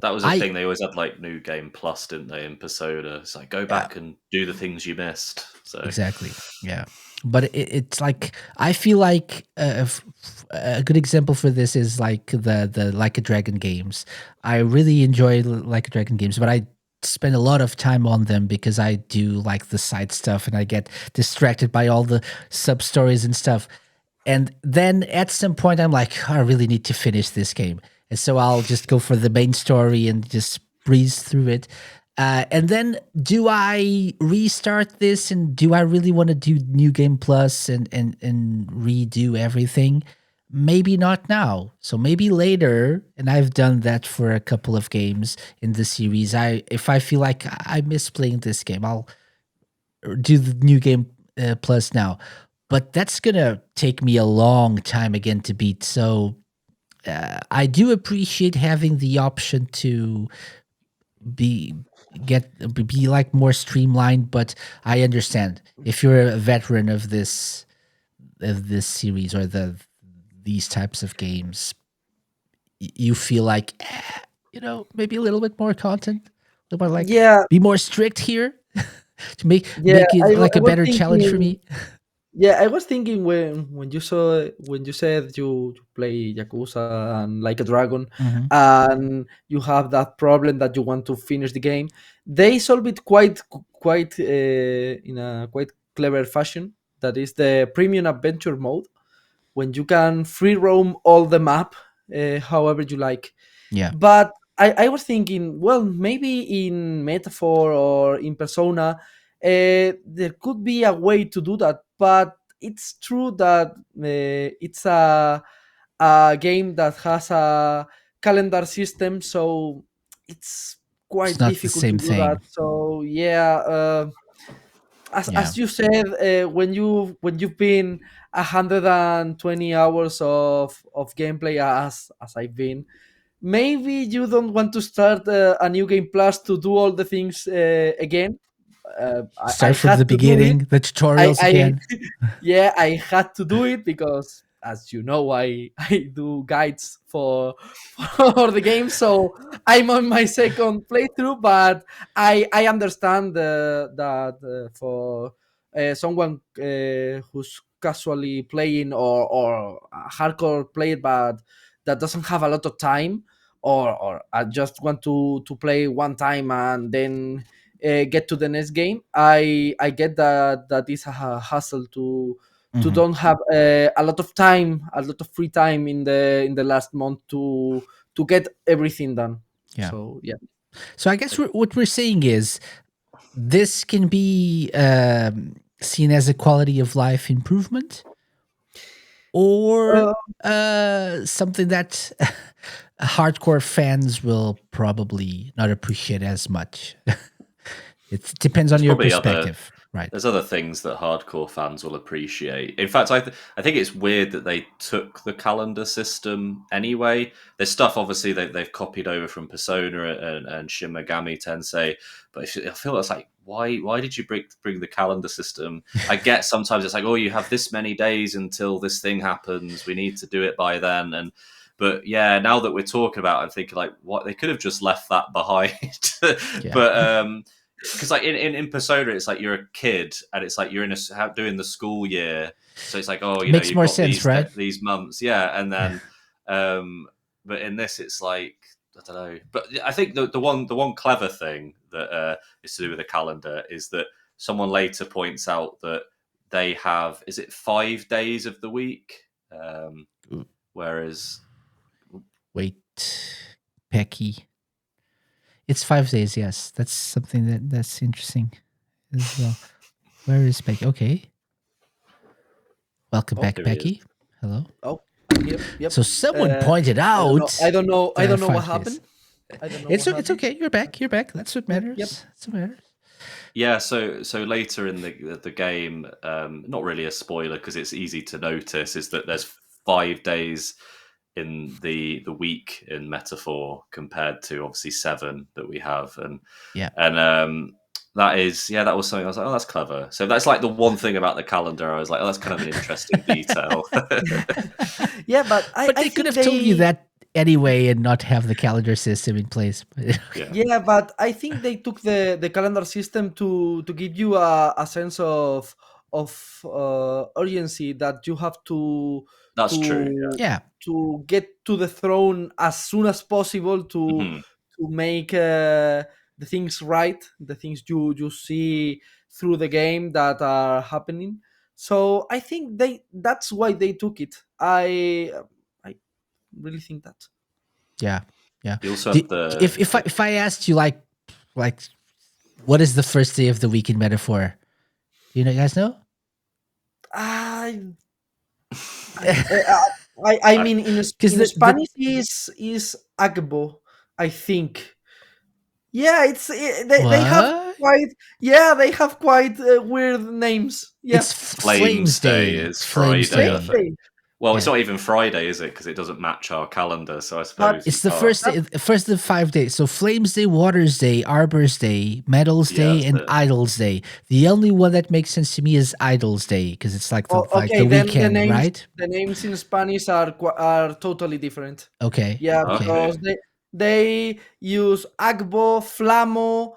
That was a thing. They always had like New Game Plus, didn't they, in Persona? It's like go back and do the things you missed. So exactly. Yeah. But it's like, I feel like a good example for this is like the Like a Dragon games. I really enjoy Like a Dragon games, but I spend a lot of time on them because I do like the side stuff and I get distracted by all the sub stories and stuff. And then at some point I'm like, I really need to finish this game. And so I'll just go for the main story and just breeze through it. And then do I restart this and do I really want to do New Game Plus and redo everything? Maybe not now. So maybe later, and I've done that for a couple of games in the series. If I feel like I miss playing this game, I'll do the New Game Plus now. But that's going to take me a long time again to beat. So I do appreciate having the option to be like more streamlined, but I understand if you're a veteran of this series or these types of games, you feel like maybe a little bit more content, a little more like be more strict here to make it like a better challenge for me. Yeah, I was thinking when you said you play Yakuza and Like a Dragon, and you have that problem that you want to finish the game. They solve it quite in a quite clever fashion. That is the premium adventure mode, when you can free roam all the map, however you like. Yeah. But I was thinking, well, maybe in Metaphor or in Persona, there could be a way to do that. But it's true that it's a game that has a calendar system, so it's quite It's not the difficult to same do that. thing. So yeah. As you said, when you've been 120 hours of gameplay as I've been, maybe you don't want to start a New Game Plus to do all the things again. I Start from had the to do it. beginning, the tutorials again. Yeah, I had to do it because, as you know, I do guides for the game, so I'm on my second playthrough. But I understand that for someone who's casually playing or a hardcore player, but that doesn't have a lot of time, or I just want to play one time and then get to the next game. I get that is a hassle Mhm. don't have a lot of time, a lot of free time in the last month to get everything done. Yeah. So yeah. So I guess what we're saying is this can be seen as a quality of life improvement, or something that hardcore fans will probably not appreciate as much. It depends on There's your probably perspective, right? There's other things that hardcore fans will appreciate. In fact, I think it's weird that they took the calendar system anyway. There's stuff obviously they've copied over from Persona and Shin Megami Tensei, but I feel it's like why did you bring the calendar system? I get sometimes it's like, oh, you have this many days until this thing happens. We need to do it by then. But yeah, now that we're talking about it, I'm thinking like, what, they could have just left that behind. Yeah. But because like in Persona, it's like you're a kid and it's like you're doing the school year, so it's like, oh, Makes you've more got sense, right? these months, yeah, and then but in this it's like, I don't know, but I think the one clever thing that is to do with the calendar is that someone later points out that they have, is it 5 days of the week, whereas Wait, Peky. It's 5 days. Yes, that's something that's interesting as well. Where is Peky? Okay, welcome back, here he is. Peky. Hello. Oh, yep. So someone pointed out. I don't know there are what 5 days. happened. I don't know. It's what it's happened. okay. You're back. You're back. That's what matters. Yep. That's what matters. Yeah, so later in the game, not really a spoiler because it's easy to notice, is that there's 5 days in the week in Metaphor compared to obviously 7 that we have, and that was something I was like, oh, that's clever. So that's like the one thing about the calendar I was like, oh, that's kind of an interesting detail. Yeah, but But they could have told you that anyway and not have the calendar system in place. Yeah, but I think they took the calendar system to give you a sense of urgency that you have to That's true. Yeah. to get to the throne as soon as possible to Mhm. make the things right, the things you see through the game that are happening. So I think that's why they took it. I really think that. Yeah. You also have the If I asked you like what is the first day of the week in Metaphor? Do you guys know? I mean in Spanish is Agbo, I think. Yeah, they have What? quite weird names. Yeah. It's Flames Day. is Flames Friday, I Day. think. Well, it's Yeah. not even Friday, is it? Because it doesn't match our calendar. So I suppose It's the first of the 5 days. So Flames Day, Waters Day, Arbor's Day, Metals Day, that's and it. Idols Day. The only one that makes sense to me is Idols Day because it's like the Then weekend, right? the names in Spanish are totally different. Okay. Yeah, Okay. because they use Agbo, Flamo.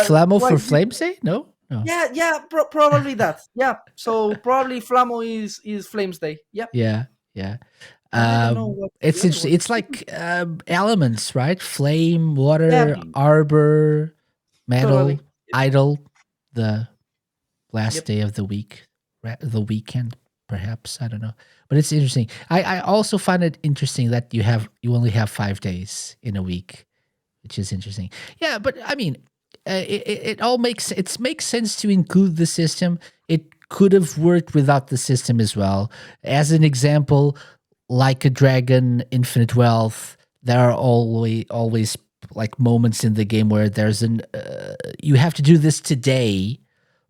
Flamo for quite Flames Day? No. Yeah, probably that. Yeah, so probably Flamo is Flames Day. Yep. Yeah. I don't know what It's the other interesting. one It's like elements, right? Flame, water, Yeah. arbor, metal, Totally. idol. The last Yep. day of the week, the weekend, perhaps. I don't know, but it's interesting. I also find it interesting that you only have 5 days in a week, which is interesting. Yeah, but I mean, it all makes sense to include the system. It could have worked without the system as well. As an example, like a dragon, infinite wealth, there are always like moments in the game where there's you have to do this today,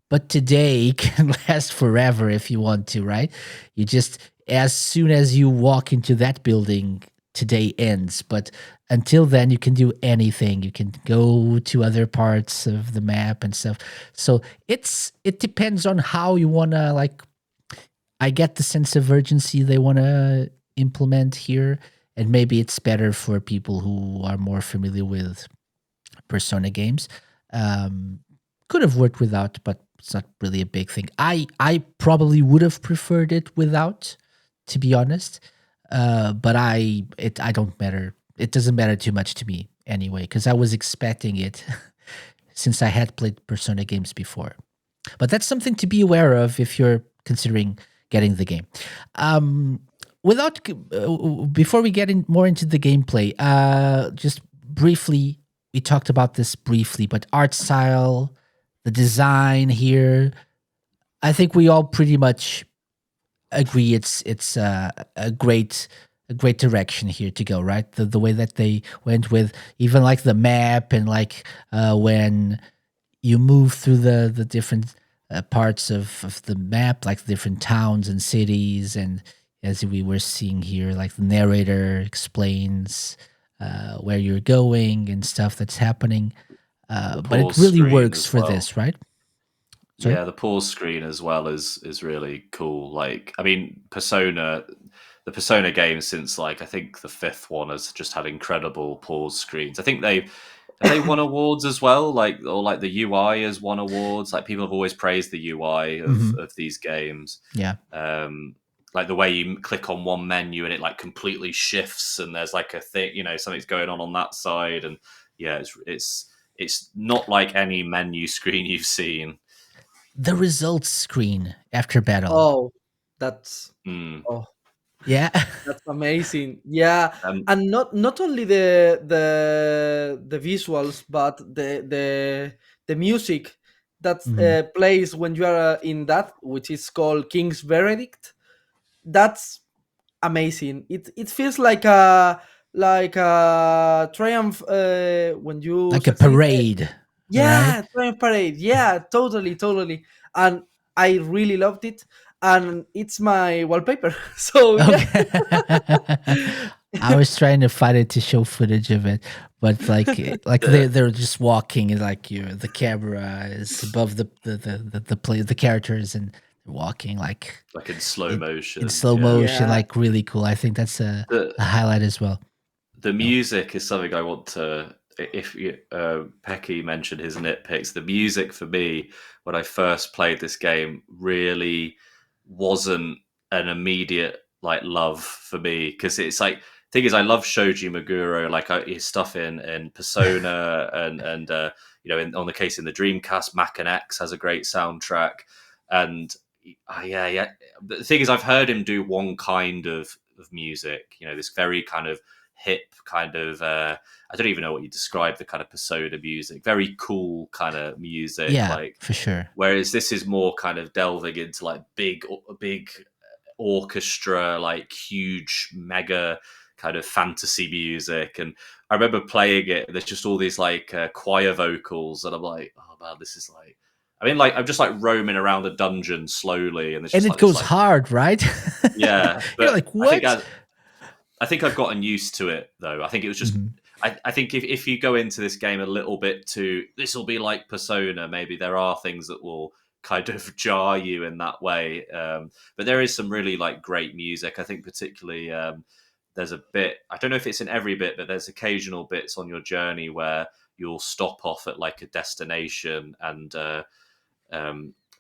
but today can last forever if you want to, right? You just, as soon as you walk into that building, today ends. But until then, you can do anything. You can go to other parts of the map and stuff. So it depends on how you want to, like, I get the sense of urgency they want to implement here. And maybe it's better for people who are more familiar with Persona games. Could have worked without, but it's not really a big thing. I probably would have preferred it without, to be honest. But I don't matter. It doesn't matter too much to me anyway, because I was expecting it since I had played Persona games before. But that's something to be aware of if you're considering getting the game. Without before we get in more into the gameplay, just briefly, we talked about this briefly, but art style, the design here, I think we all pretty much agree it's a great direction here to go, right? The way that they went with even like the map and like when you move through the different parts of the map, like different towns and cities, and as we were seeing here, like the narrator explains where you're going and stuff that's happening. But it pause really screen works as for well. this, right? Sorry? Yeah, the pause screen as well is really cool. Like, I mean, the Persona games since like I think the fifth one has just had incredible pause screens. I think they won awards as well, like or like the UI has won awards. Like people have always praised the UI of these games. Yeah. Like the way you click on one menu and it like completely shifts, and there's like a thing, something's going on that side, and yeah, it's not like any menu screen you've seen. The results screen after battle. Oh, that's Mm. oh, Yeah. that's amazing. Yeah, Um, and not only the visuals, but the music that plays when you are in that, which is called King's Verdict. That's amazing. It feels like a triumph when you Like a succeed. parade. Yeah, Right? triumph parade. Yeah, totally. And I really loved it, and it's my wallpaper. So yeah. Okay. I was trying to find it to show footage of it, but like they're just walking and like the camera is above the characters and they're walking like in slow motion. in slow yeah. motion, Yeah. like really cool. I think that's a highlight as well. The music is something I want to. If Peky mentioned his nitpicks, the music for me when I first played this game really wasn't an immediate like love for me, because it's like thing is I love Shoji Meguro, like his stuff in Persona and on the case in the Dreamcast, Mac and X has a great soundtrack, and yeah. The thing is I've heard him do one kind of music, this very kind of hip kind of I don't even know what you describe the kind of Persona music, very cool kind of music, Yeah, like for sure. whereas this is more kind of delving into like big orchestra, like huge mega kind of fantasy music. And I remember playing it, there's just all these like choir vocals, and I'm like, oh man, this is like, I mean, like I'm just like roaming around a dungeon slowly, and it like, goes hard, right? Yeah, but you're like, what? I think I've gotten used to it, though. I think it was just. I think if you go into this game a little bit too, this will be like Persona. Maybe there are things that will kind of jar you in that way. But there is some really like great music. I think particularly there's a bit. I don't know if it's in every bit, but there's occasional bits on your journey where you'll stop off at like a destination and.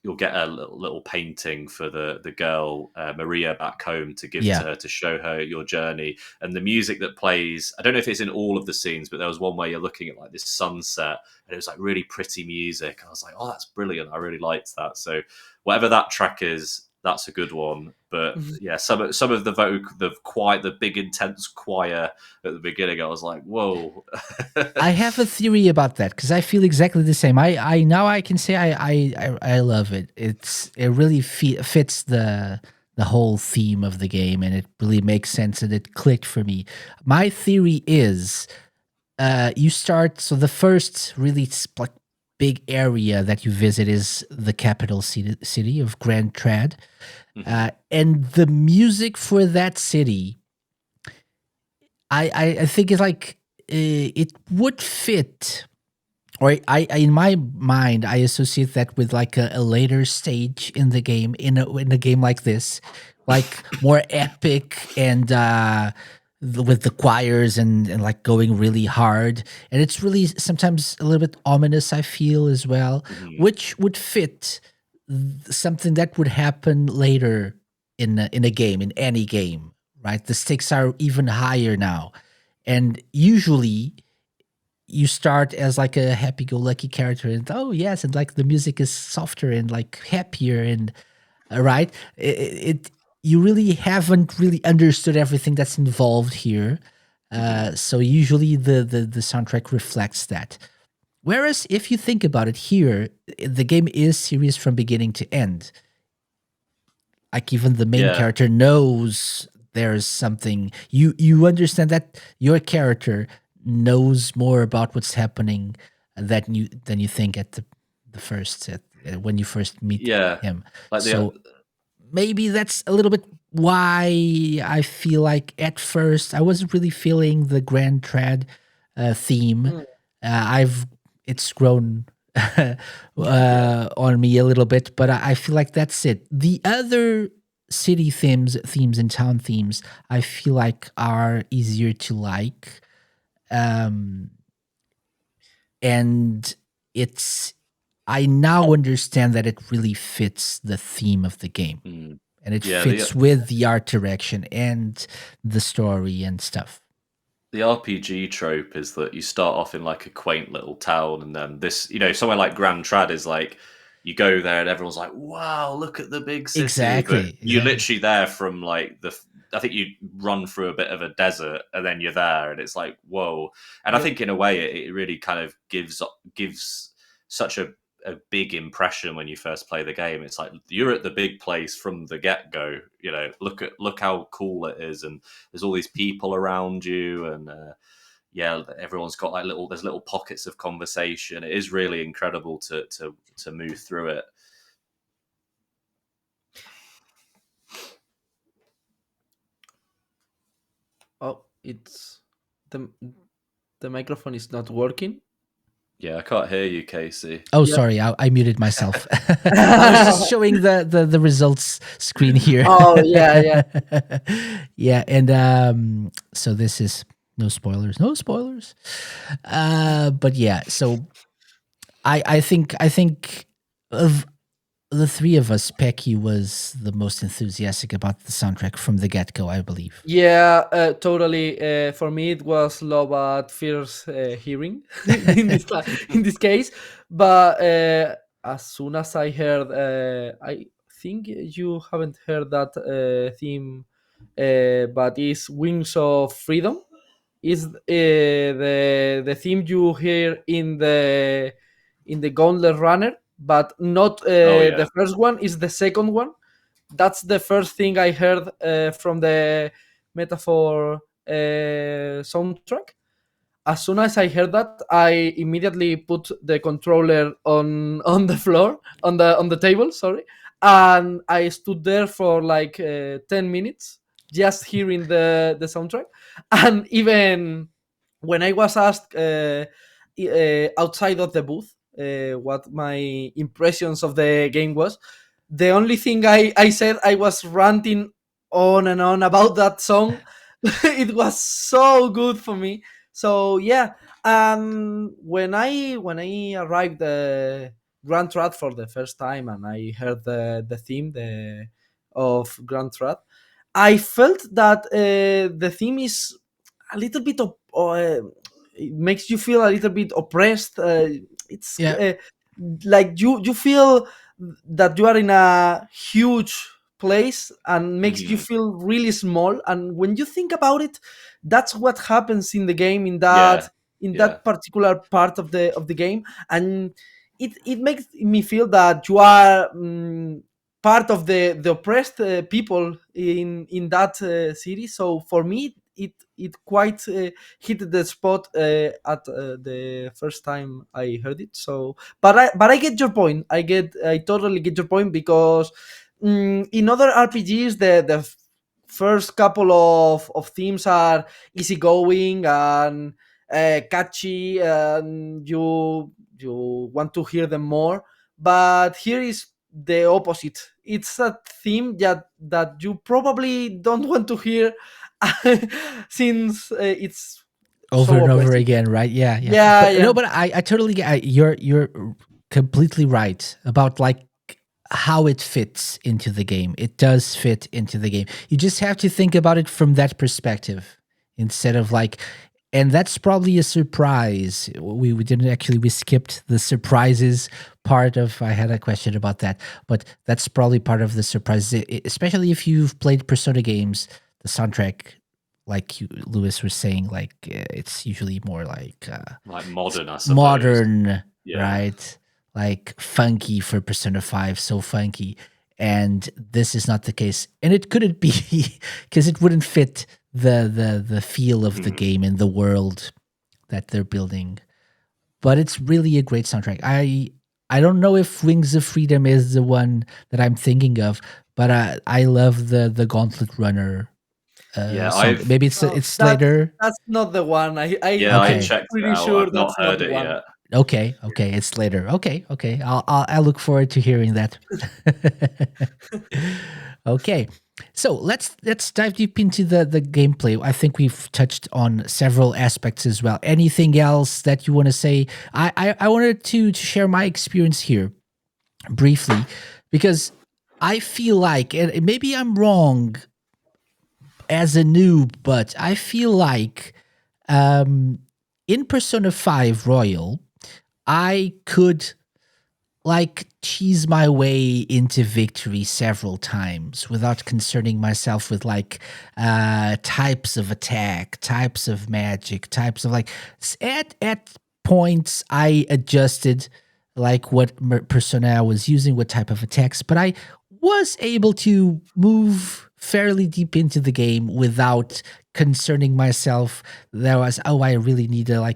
You'll get a little painting for the girl Maria back home to give to her to show her your journey, and the music that plays, I don't know if it's in all of the scenes, but there was one where you're looking at like this sunset and it was like really pretty music. I was like, oh, that's brilliant. I really liked that. So whatever that track is, that's a good one. But yeah, some of the big intense choir at the beginning, I was like, whoa. I have a theory about that because I feel exactly the same. I now I can say I love it. It really fits the whole theme of the game, and it really makes sense, and it clicked for me. My theory is, you start, so the first really like big area that you visit is the capital city of Grand Trad. And the music for that city, I think it's like it would fit, or I in my mind I associate that with like a later stage in the game, in a game like this, like more epic and with the choirs and like going really hard, and it's really sometimes a little bit ominous, I feel, as well, which would fit something that would happen later in a game, in any game, right? The stakes are even higher now, and usually you start as like a happy-go-lucky character, and oh yes, and like the music is softer and like happier, and right? You really haven't really understood everything that's involved here. So usually the soundtrack reflects that. Whereas if you think about it here, the game is serious from beginning to end. Like even the main Yeah. character knows there's something. You understand that your character knows more about what's happening than you think at the first when you first meet Yeah. him. Like So maybe that's a little bit why I feel like at first I wasn't really feeling the Grand Trad theme. It's grown on me a little bit, but I feel like that's it. The other city themes and town themes, I feel like are easier to like, and it's. I now understand that it really fits the theme of the game, and it Yeah, fits with the art direction and the story and stuff. the RPG trope is that you start off in like a quaint little town, and then this, somewhere like Grand Trad is like you go there and everyone's like, "Wow, look at the big city!" Exactly, But you're exactly. literally there from like I think you run through a bit of a desert, and then you're there, and it's like, whoa. And I think in a way, it really kind of gives such a big impression when you first play the game. It's like you're at the big place from the get go. Look how cool it is, and there's all these people around you, and yeah, everyone's got like there's little pockets of conversation. It is really incredible to move through it. Oh, it's the microphone is not working. Yeah, I can't hear you, Casey. Oh, Yeah. sorry, I muted myself. I was just showing the results screen here. Oh, yeah. Yeah, and so this is no spoilers. But yeah, so I think of the three of us, Peky was the most enthusiastic about the soundtrack from the get go, I believe. Yeah, totally. For me, it was love at first hearing in this case. But as soon as I heard, I think you haven't heard that theme, but it's Wings of Freedom. Is the theme you hear in the Gauntlet Runner, but not Oh yeah, the first one. Is the second one. That's the first thing I heard from the Metaphor soundtrack. As soon as I heard that, I immediately put the controller on the floor, on the table, sorry, and I stood there for like 10 minutes just hearing the soundtrack. And even when I was asked outside of the booth what my impressions of the game was, the only thing I said, I was ranting on and on about that song. It was so good for me. So yeah, when I arrived Grand Trad for the first time and I heard the theme of Grand Trad, I felt that the theme is a little bit it makes you feel a little bit oppressed. It's Yeah. like you feel that you are in a huge place and makes you feel really small. And when you think about it, that's what happens in the game in yeah. that particular part of the game. And it makes me feel that you are part of the oppressed people in that city. So for me, it quite hit the spot at the first time I heard it. So, but I get your point. I totally get your point, because in other RPGs, the first couple of themes are easygoing and catchy, and you want to hear them more. But here is the opposite. It's a theme that you probably don't want to hear since it's Over so and over oppressive. again, right? Yeah, yeah. Yeah, But yeah. no, but I totally get. You're completely right about like how it fits into the game. It does fit into the game. You just have to think about it from that perspective instead of like And that's probably a surprise. We didn't actually, we skipped the surprises part of, I had a question about that, but that's probably part of the surprise, especially if you've played Persona games, the soundtrack, like Lewis was saying, like it's usually more like modern, I suppose. modern, Yeah. right? Like funky for Persona 5, so funky. And this is not the case. And it couldn't be because it wouldn't fit the feel of the game and the world that they're building. But it's really a great soundtrack. I don't know if Wings of Freedom is the one that I'm thinking of, but I love the Gauntlet Runner song. Maybe it's Slater. That's not the one. I I checked pretty it out. sure I've not that's not heard the it one. yet. Okay, it's later. Okay. I'll look forward to hearing that. Okay, so let's dive deep into the gameplay. I think we've touched on several aspects as well. Anything else that you want to say? I wanted to share my experience here briefly because I feel like, and maybe I'm wrong as a noob, but I feel like in Persona 5 Royal, I could like cheese my way into victory several times without concerning myself with like types of attack, types of magic, types of like at points I adjusted like what persona I was using, what type of attacks, but I was able to move fairly deep into the game without concerning myself. There was, I really need a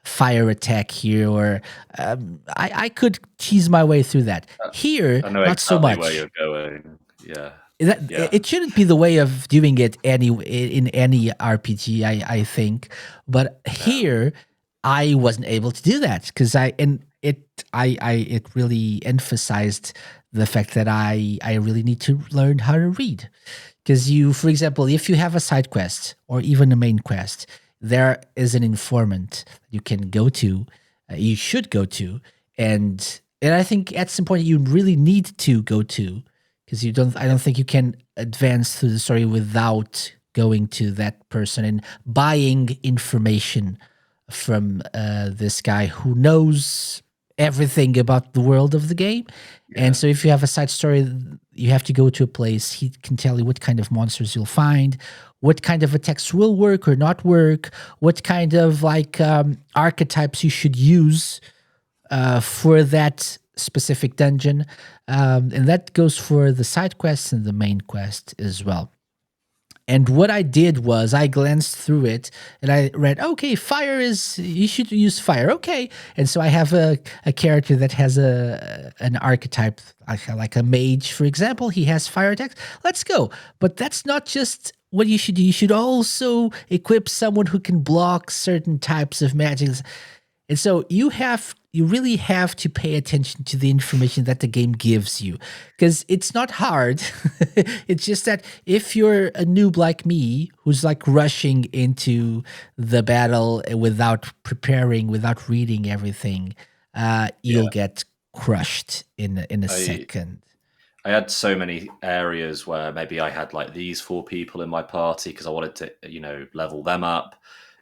fire attack here, or I could tease my way through that. Here, I know not so exactly much. where you're going. Yeah. It shouldn't be the way of doing it in any RPG, I think. But here, I wasn't able to do that because it really emphasized the fact that I really need to learn how to read. Because for example, if you have a side quest or even a main quest, there is an informant you can go to, you should go to, and I think at some point you really need to go to, because I don't think you can advance through the story without going to that person and buying information from this guy who knows everything about the world of the game. And so if you have a side story, you have to go to a place. He can tell you what kind of monsters you'll find, what kind of attacks will work or not work, what kind of archetypes you should use for that specific dungeon. And that goes for the side quests and the main quest as well. And what I did was I glanced through it and I read, okay, you should use fire. Okay. And so I have a character that has an archetype, like a mage, for example. He has fire attacks. Let's go. But that's not just what you should do. You should also equip someone who can block certain types of magics. And so you really have to pay attention to the information that the game gives you, because it's not hard. It's just that if you're a noob like me, who's like rushing into the battle without preparing, without reading everything, you'll get crushed in a second. I had so many areas where maybe I had like these 4 people in my party because I wanted to, level them up.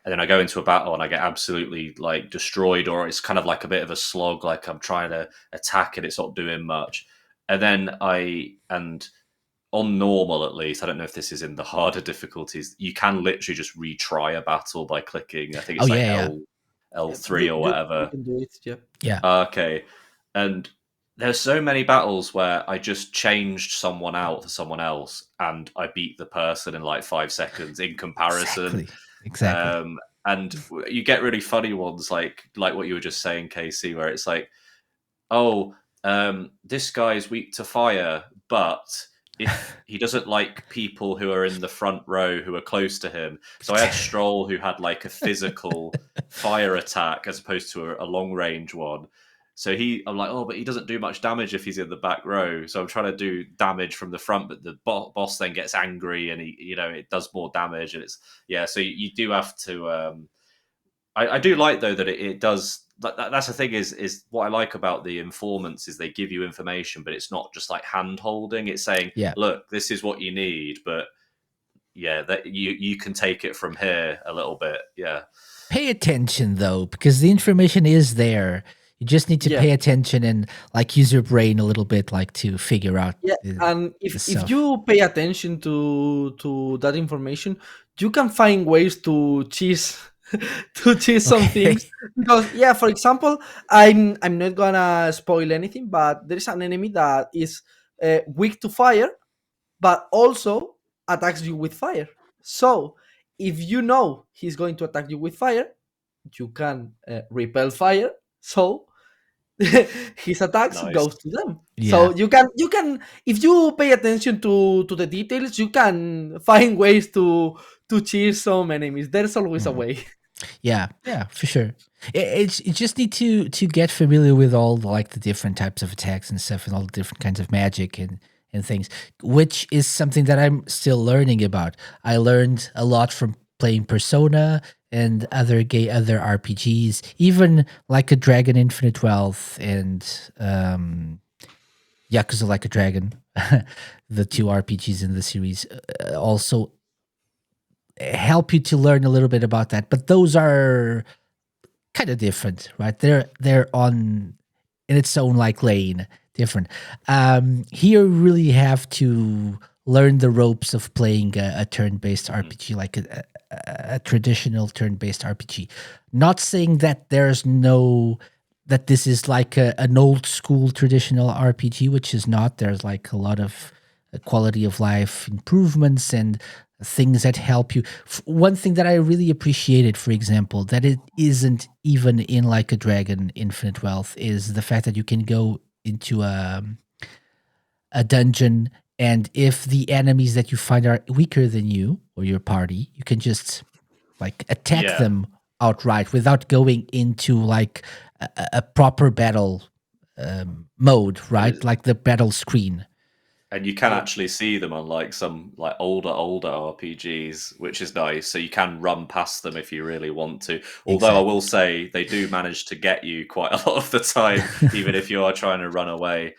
And then I go into a battle and I get absolutely like destroyed, or it's kind of like a bit of a slog, like I'm trying to attack and it's not doing much. And then on normal at least, I don't know if this is in the harder difficulties, you can literally just retry a battle by clicking, I think it's L3 or whatever. You can do it, yeah. Okay. And there's so many battles where I just changed someone out for someone else and I beat the person in like 5 seconds in comparison. Exactly. And you get really funny ones like what you were just saying, Casey, where it's like, this guy's weak to fire, but if he doesn't like people who are in the front row who are close to him. So I had Stroll who had like a physical fire attack as opposed to a long range one. So I'm like, but he doesn't do much damage if he's in the back row. So I'm trying to do damage from the front, but the boss then gets angry and it does more damage. And so you do have to. I do like though that it does. That's the thing is what I like about the informants is they give you information, but it's not just like hand holding. It's saying, look, this is what you need, but yeah, that you can take it from here a little bit. Yeah. Pay attention though, because the information is there. You just need to Yeah. pay attention and like use your brain a little bit, like to figure out Yeah, the, and the if stuff. you pay attention to that information, you can find ways to cheese some Okay. things. Because yeah, for example, I'm not gonna spoil anything, but there is an enemy that is weak to fire, but also attacks you with fire. So if you know he's going to attack you with fire, you can repel fire. So his attacks Nice. goes to them. Yeah. So you can if you pay attention to the details, you can find ways to cheer some enemies. There's always a way. Yeah, for sure. You just need to get familiar with all like the different types of attacks and stuff, and all the different kinds of magic and things, which is something that I'm still learning about. I learned a lot from playing Persona and other RPGs, even like a Dragon Infinite Wealth and Yakuza Like a Dragon, the two RPGs in the series, also help you to learn a little bit about that. But those are kind of different, right? They're on in its own like lane, different. Here, you really have to learn the ropes of playing a turn-based RPG, like a traditional turn-based RPG. Not saying that that this is like an old school traditional RPG, which is not. There's like a lot of quality of life improvements and things that help you. One thing that I really appreciated, for example, that it isn't even in like a Dragon Infinite Wealth, is the fact that you can go into a dungeon, and if the enemies that you find are weaker than you or your party, you can just like attack them outright without going into like a proper battle mode, right? Like the battle screen. And you can actually see them on like some like older RPGs, which is nice. So you can run past them if you really want to. Although I will say they do manage to get you quite a lot of the time, even if you are trying to run away.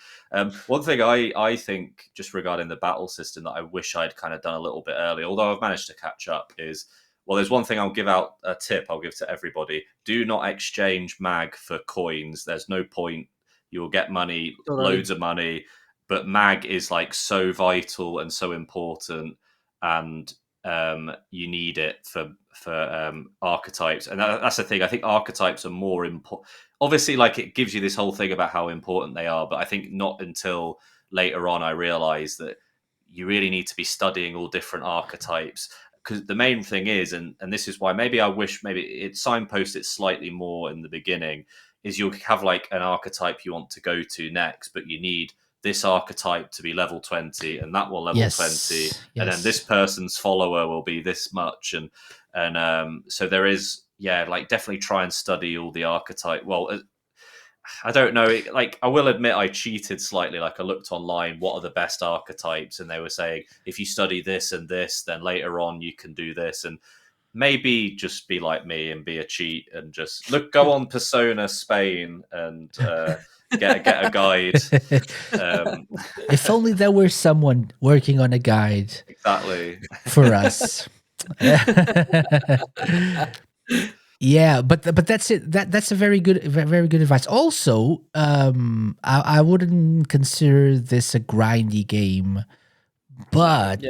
One thing I think, just regarding the battle system, that I wish I'd kind of done a little bit earlier, although I've managed to catch up, is, well, there's one thing I'll give out, a tip I'll give to everybody. Do not exchange mag for coins. There's no point. You'll get money, loads of money. But mag is like so vital and so important, and you need it for archetypes. And that's the thing. I think archetypes are more important. Obviously, like, it gives you this whole thing about how important they are, but I think not until later on I realized that you really need to be studying all different archetypes. Because the main thing is, and this is why maybe I wish maybe it signposts it slightly more in the beginning, is you'll have like an archetype you want to go to next, but you need this archetype to be level 20 and that will level 20, and then this person's follower will be this much, and so there is, like, definitely try and study all the archetype. Well, I don't know, like, I will admit I cheated slightly. Like, I looked online, what are the best archetypes, and they were saying if you study this and this, then later on you can do this. And maybe just be like me and be a cheat and just go on Persona Spain and get a guide. If only there were someone working on a guide Exactly for us. Yeah, but that's it. That's a very good advice. Also, I wouldn't consider this a grindy game, but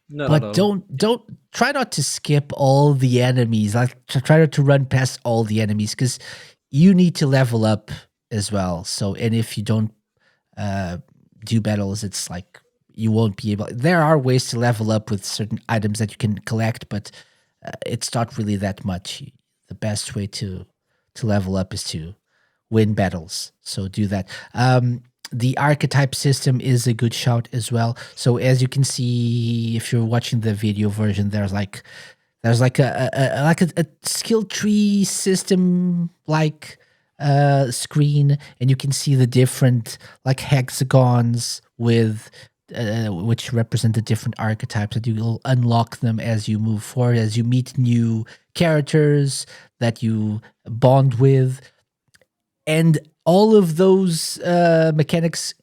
don't try not to skip all the enemies. Like, try not to run past all the enemies, because you need to level up as well. So, and if you don't do battles, it's like you won't be able. There are ways to level up with certain items that you can collect, but it's not really that much. The best way to level up is to win battles. So do that. The archetype system is a good shout as well. So as you can see, if you're watching the video version, there's like a skill tree system like screen, and you can see the different like hexagons with which represent the different archetypes, that you will unlock them as you move forward, as you meet new characters that you bond with. And all of those mechanics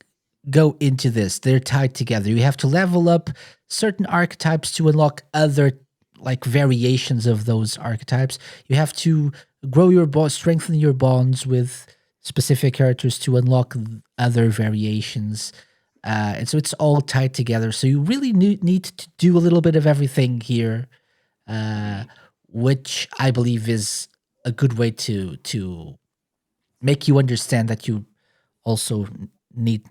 go into this. They're tied together. You have to level up certain archetypes to unlock other like variations of those archetypes. You have to grow your bond, strengthen your bonds with specific characters to unlock other variations. And so it's all tied together. So you really need to do a little bit of everything here, which I believe is a good way to make you understand that you also need.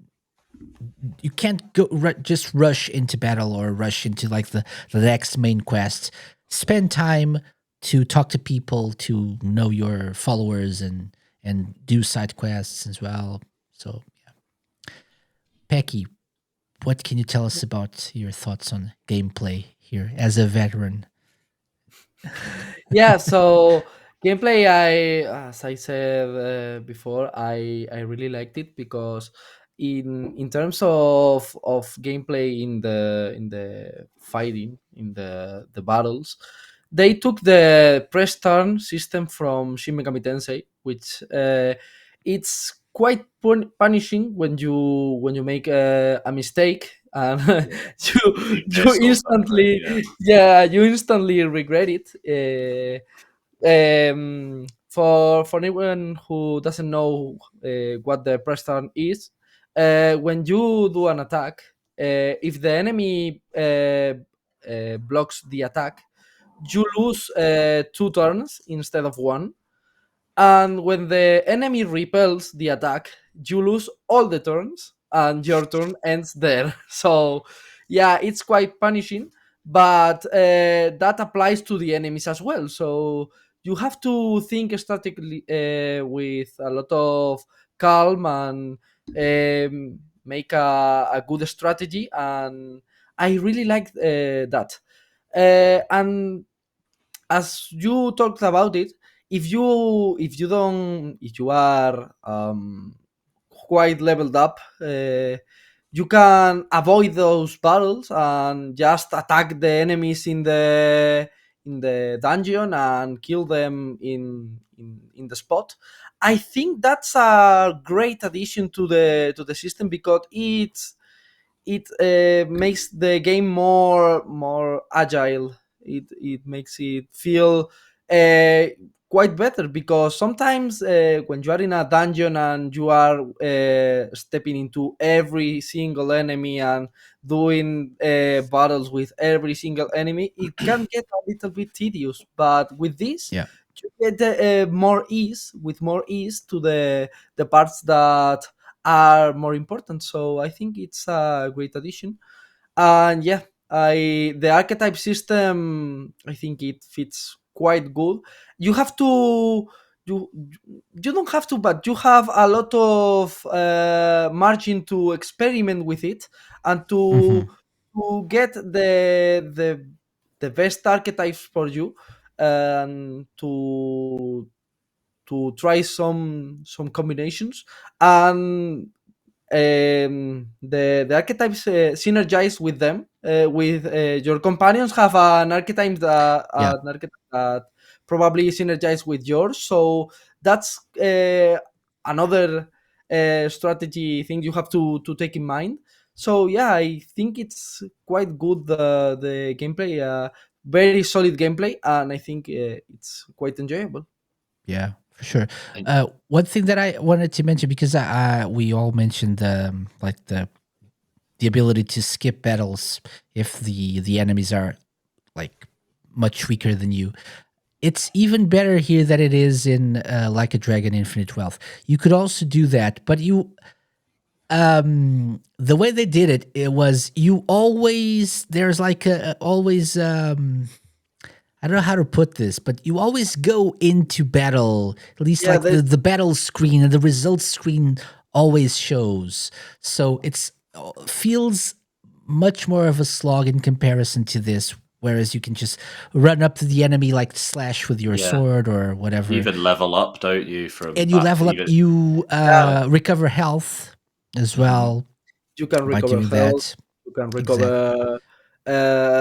You can't go just rush into battle or rush into like the next main quest. Spend time to talk to people, to know your followers, and do side quests as well. So yeah, Peky, what can you tell us about your thoughts on gameplay here as a veteran? Yeah, so gameplay, as I said before, I really liked it because in terms of gameplay in the fighting, in the battles, they took the press turn system from Shin Megami Tensei, which it's quite punishing when you make a mistake, and you Pissed off about it, instantly, yeah. yeah, you instantly regret it. For anyone who doesn't know what the press turn is, when you do an attack, if the enemy blocks the attack, you lose 2 turns instead of one. And when the enemy repels the attack, you lose all the turns and your turn ends there. So, yeah, it's quite punishing, but that applies to the enemies as well. So, you have to think strategically with a lot of calm and make a good strategy. And I really like that. And as you talked about it, if you are quite leveled up, you can avoid those battles and just attack the enemies in the dungeon and kill them in the spot. I think that's a great addition to the system because it makes the game more agile. It makes it feel uh, quite better because sometimes when you are in a dungeon and you are stepping into every single enemy and doing battles with every single enemy, it can get a little bit tedious. But with this, Yeah. you get more ease, with more ease to the parts that are more important. So I think it's a great addition. And yeah, I the archetype system, I think it fits quite good. You have to you you don't have to, but you have a lot of margin to experiment with it and Hmm. to get the best archetypes for you, and to try some combinations. And the archetypes synergize with them. With your companions have Yeah. an archetype that probably synergize with yours. So that's another strategy thing you have to take in mind. So yeah, I think it's quite good, the gameplay, very solid gameplay, and I think it's quite enjoyable. Yeah, for sure. And One thing that I wanted to mention because we all mentioned like the ability to skip battles if the enemies are like much weaker than you. It's even better here than it is in Like a Dragon Infinite Wealth. You could also do that, but the way they did it, it was you always there's like a always I don't know how to put this, but you always go into battle, at least Yeah, like the battle screen and the results screen always shows. So it's feels much more of a slog in comparison to this, whereas you can just run up to the enemy like slash with your yeah, sword or whatever. you even level up, don't you? From And you level up, even you yeah, recover health as Mhm. well you can by recover doing health, that. you can Exactly. recover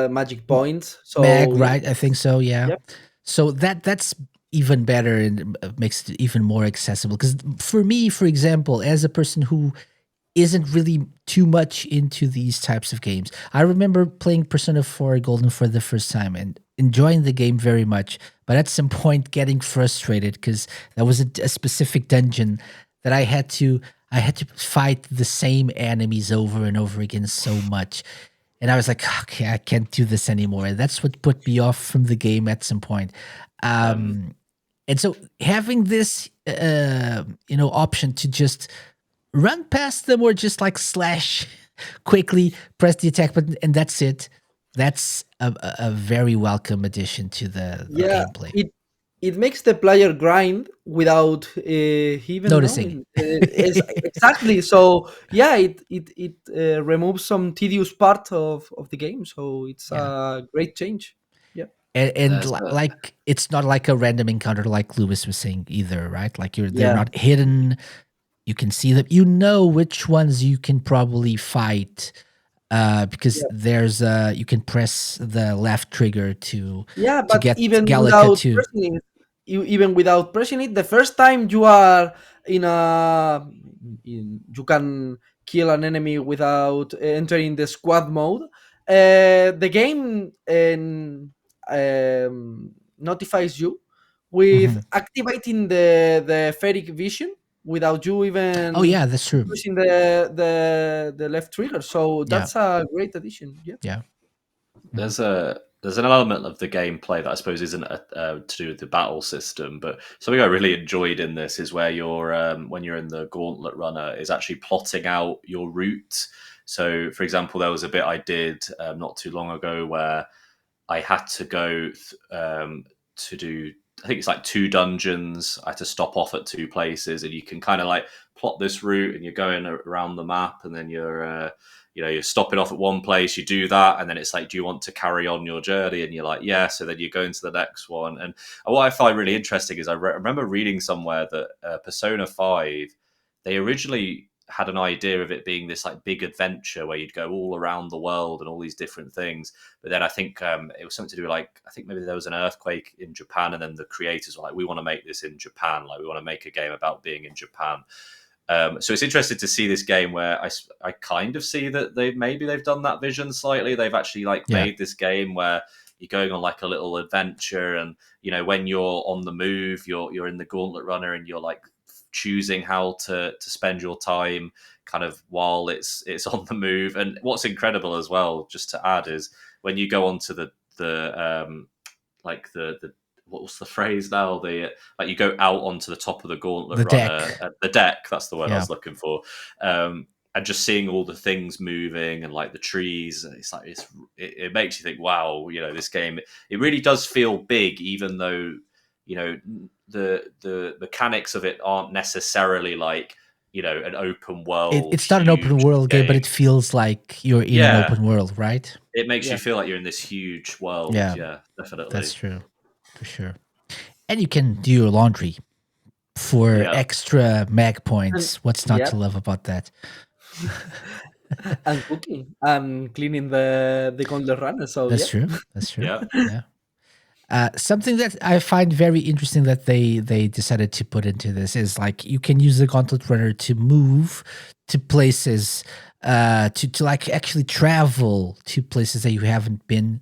magic M- points. Mag, So yeah, right? I think so, yeah. yep. So that's even better and makes it even more accessible. Because for me, for example, as a person who isn't really too much into these types of games. I remember playing Persona 4 Golden for the first time and enjoying the game very much, but at some point getting frustrated because there was a specific dungeon that I had to fight the same enemies over and over again so much. And I was like, okay, I can't do this anymore. And that's what put me off from the game at some point. And so having this, option to just run past them or just like slash quickly, press the attack button, and that's it. That's a very welcome addition to the gameplay. It makes the player grind without even noticing. Exactly. So yeah, it removes some tedious part of the game. So it's a great change. Yeah. And like it's not like a random encounter like Lewis was saying either, right? Like they're not hidden. You can see them. You know which ones you can probably fight because there's you can press the left trigger to get even Gallica without too. pressing it, even without pressing it, the first time you are you can kill an enemy without entering the squad mode. The game notifies you with activating the ferric vision without you even that's true. pushing the left trigger. So that's a great addition. Yeah. There's an element of the gameplay that I suppose isn't to do with the battle system, but something I really enjoyed in this is where you're when you're in the Gauntlet Runner is actually plotting out your route. So, for example, there was a bit I did not too long ago where I had to go to do, I think it's like 2 dungeons. I had to stop off at 2 places, and you can kind of like plot this route, and you're going around the map, and then you're stopping off at one place, you do that, and then it's like, do you want to carry on your journey? And you're like, yeah. So then you go into the next one. And what I find really interesting is I remember reading somewhere that Persona 5, they originally had an idea of it being this like big adventure where you'd go all around the world and all these different things. But then I think it was something to do with like, I think maybe there was an earthquake in Japan, and then the creators were like, we want to make this in Japan. Like, we want to make a game about being in Japan. So it's interesting to see this game where I kind of see that they've done that vision slightly. They've actually made this game where you're going on like a little adventure, and when you're on the move, you're in the Gauntlet Runner, and you're like choosing how to spend your time kind of while it's on the move. And what's incredible as well, just to add, is when you go onto the what's the phrase now? You go out onto the top of the Gauntlet Runner, the deck. That's the word I was looking for. And just seeing all the things moving and like the trees, it's like it makes you think, wow, this game, it really does feel big, even though the mechanics of it aren't necessarily like an open world. It's not an open world game, but it feels like you're in an open world, right? It makes you feel like you're in this huge world. Yeah, definitely. That's true. For sure. And you can do your laundry for extra mag points. What's not to love about that? And cooking and cleaning the Gauntlet Runner. So that's true. That's true. Yeah. Something that I find very interesting that they decided to put into this is like you can use the Gauntlet Runner to move to places, to like actually travel to places that you haven't been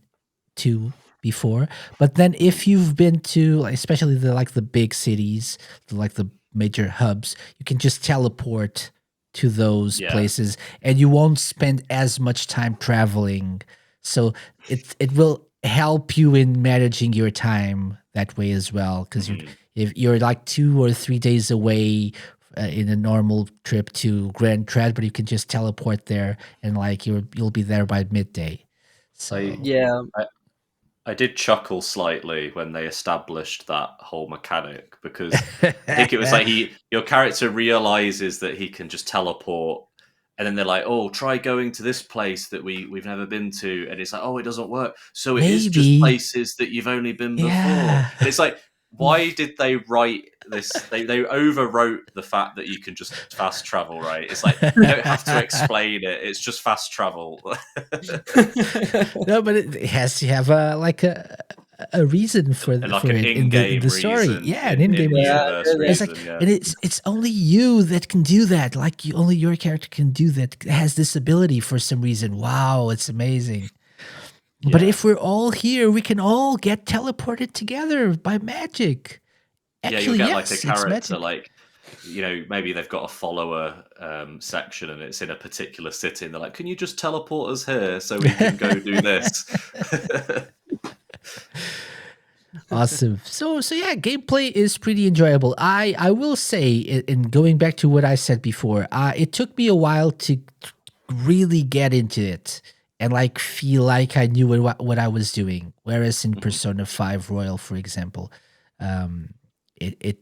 to before. But then if you've been to especially the big cities, the major hubs, you can just teleport to those places, and you won't spend as much time traveling. So it will help you in managing your time that way as well, because if you're like 2 or 3 days away in a normal trip to Grand Trad, but you can just teleport there, and like you'll be there by midday. So I did chuckle slightly when they established that whole mechanic, because I think it was like your character realizes that he can just teleport, and then they're like, oh, try going to this place that we've never been to, and it's like, oh, it doesn't work. So it is just places that you've only been before. And it's like, why did they write this? They overwrote the fact that you can just fast travel, right? It's like, you don't have to explain it. It's just fast travel. No, but it has to have a a reason for And like for an it in in-game the story. reason, Yeah, an in-game reason. in-universe It's like, reason. Yeah, and it's only you that can do that. Like only your character can do that. Has this ability for some reason. Wow, it's amazing. But Yeah. if we're all here, we can all get teleported together by magic. Yeah, Actually, you'll get yes, like a it's character, magic. like, you know, maybe they've got a follower section and it's in a particular city, and they're like, "Can you just teleport us here so we can go do this?" Awesome. So yeah, gameplay is pretty enjoyable. I will say, in going back to what I said before, it took me a while to really get into it and like feel like I knew what I was doing. Whereas in Mhm. Persona 5 Royal, for example, it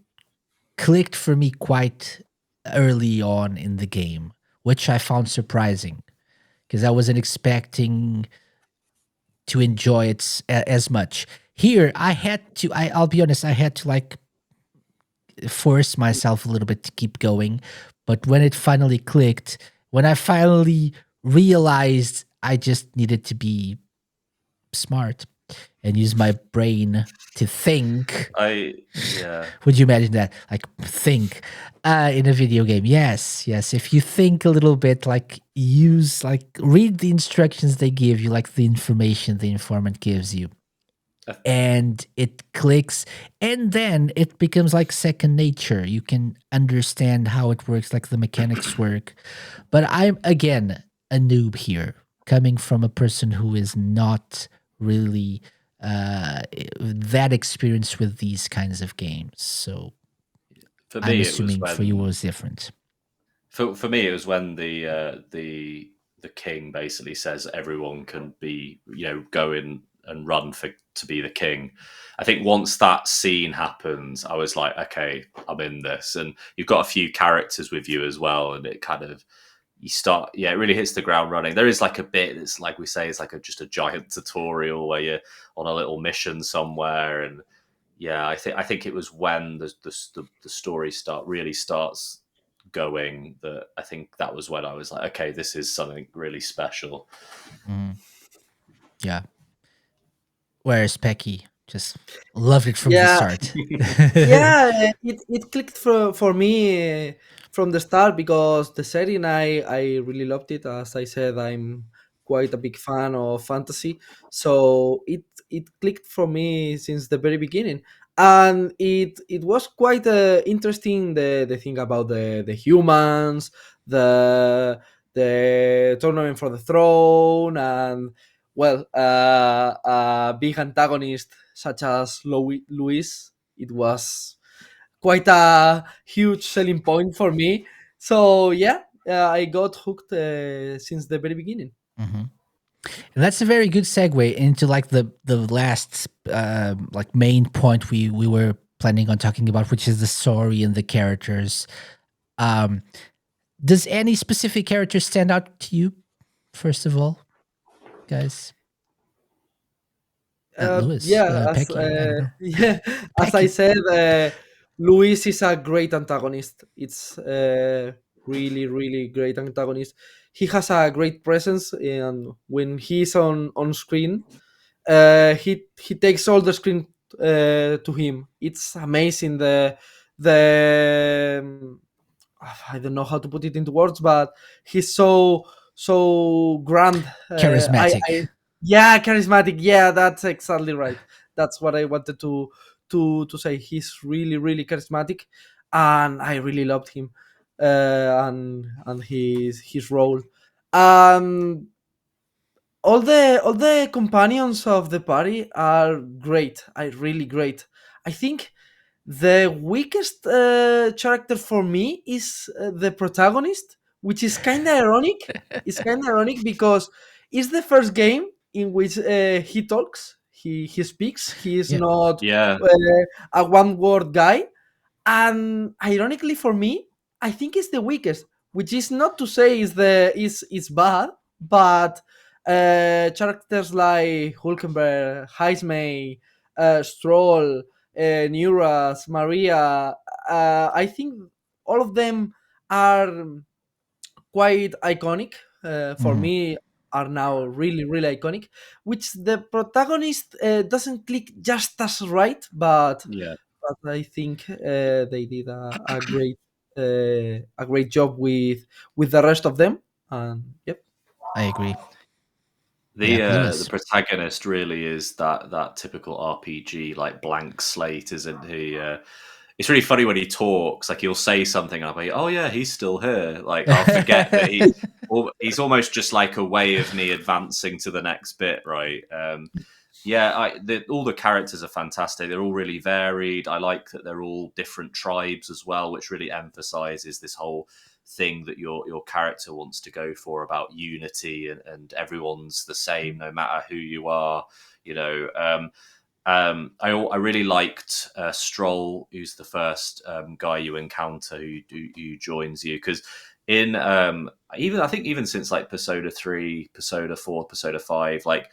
clicked for me quite early on in the game, which I found surprising because I wasn't expecting to enjoy it as much. Here, I'll be honest, I had to like force myself a little bit to keep going. But when it finally clicked, when I finally realized I just needed to be smart and use my brain to think. Yeah. Would you imagine that? Like think in a video game. Yes, yes. If you think a little bit, like read the instructions they give you, like the information the informant gives you. And it clicks, and then it becomes like second nature. You can understand how it works, like the mechanics work. But I'm again a noob here, coming from a person who is not really that experienced with these kinds of games. So For I'm me, it was assuming for you it when was different. for me it was when the king basically says everyone can be, you know, go in and run to be the king. I think once that scene happens, I was like, okay, I'm in this. And you've got a few characters with you as well, and it kind of you start, yeah, it really hits the ground running. There is like a bit that's like we say, it's like just a giant tutorial where you're on a little mission somewhere, and yeah, I think it was when the story really starts going that I think that was when I was like, okay, this is something really special. Mm, yeah. Whereas Pecky just loved it from the Yeah, start. yeah, it clicked for me from the start because the setting I really loved it. As I said, I'm quite a big fan of fantasy, so it clicked for me since the very beginning, and it was quite interesting the thing about the humans, the tournament for the throne, and well, a big antagonist such as Louis. It was quite a huge selling point for me. So yeah, I got hooked since the very beginning. Mhm. And that's a very good segue into like the last like main point we were planning on talking about, which is the story and the characters. Um, does any specific character stand out to you? First of all, guys, Lewis, Yeah, Pecky, I don't know, yeah, as I Pecky. said, Luis is a great antagonist. It's really great antagonist. He has a great presence, and when he's on screen, he takes all the screen to him. It's amazing. The I don't know how to put it into words, but he's so grand. I Charismatic. Yeah, charismatic. Yeah, that's exactly right. That's what I wanted to say. He's really charismatic, and I really loved him, and his role. Um, all the companions of the party are great. Are really great. I think the weakest character for me is the protagonist, which is kind of ironic. It's kind of ironic because it's the first game in which he talks, he speaks. He is Yeah. not Yeah, a one word guy, and ironically for me, I think it's the weakest, which is not to say is bad, but characters like Hulkenberg, Heismay, Stroll, Neuras, Maria, I think all of them are quite iconic for Mhm. me. are now really really iconic, which the protagonist doesn't click just as right, but Yeah. I think they did a great job with the rest of them. And yep. I agree. The Lewis. protagonist really is that typical RPG like blank slate, isn't he? It's really funny when he talks. Like he'll say something, and I'll be, "Oh yeah, he's still here." Like I'll forget that he's almost just like a way of me advancing to the next bit, right? All the characters are fantastic. They're all really varied. I like that they're all different tribes as well, which really emphasizes this whole thing that your character wants to go for about unity and everyone's the same no matter who you are. I really liked Stroll, who's the first guy you encounter who joins you, because in even since like Persona 3, Persona 4, Persona 5, like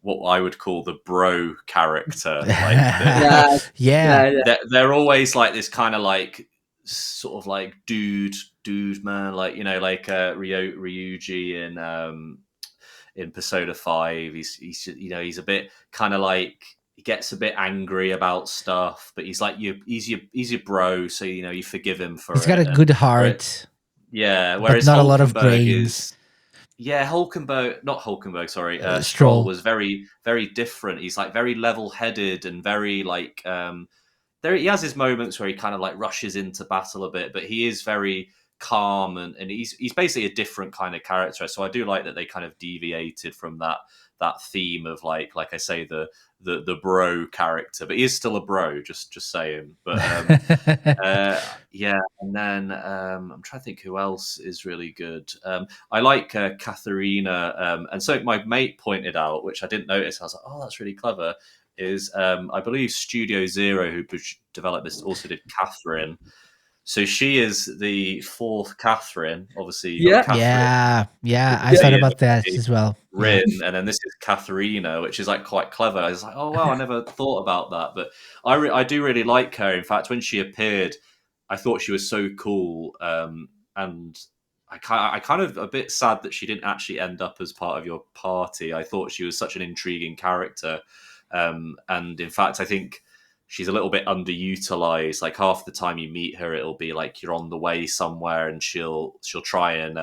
what I would call the bro character, like they're always like this kind of like sort of like dude man, like like Ryuji in Persona 5. He's a bit kind of like, he gets a bit angry about stuff, but he's like he's your bro, so you forgive him for He's it. got a good heart. Whereas but not a lot of Hulkenberg brains. Stroll Stroll was very, very different. He's like very level-headed and very like he has his moments where he kind of like rushes into battle a bit, but he is very calm and he's basically a different kind of character. So I do like that they kind of deviated from that theme of like I say, the bro character, but he is still a bro, just saying. But and then I'm trying to think who else is really good. I like Katharina, and so my mate pointed out, which I didn't notice. I was like, oh, that's really clever. Is I believe Studio Zero, who developed this, also did Catherine. So she is the fourth Catherine, obviously. Yeah. I thought about that as well. Rin, and then this is Katharina, which is like quite clever. I was like, oh wow, I never thought about that, but I do really like her. In fact, when she appeared, I thought she was so cool, and I kind of a bit sad that she didn't actually end up as part of your party. I thought she was such an intriguing character, and in fact, I think she's a little bit underutilized. Like half the time you meet her, it'll be like you're on the way somewhere, and she'll try and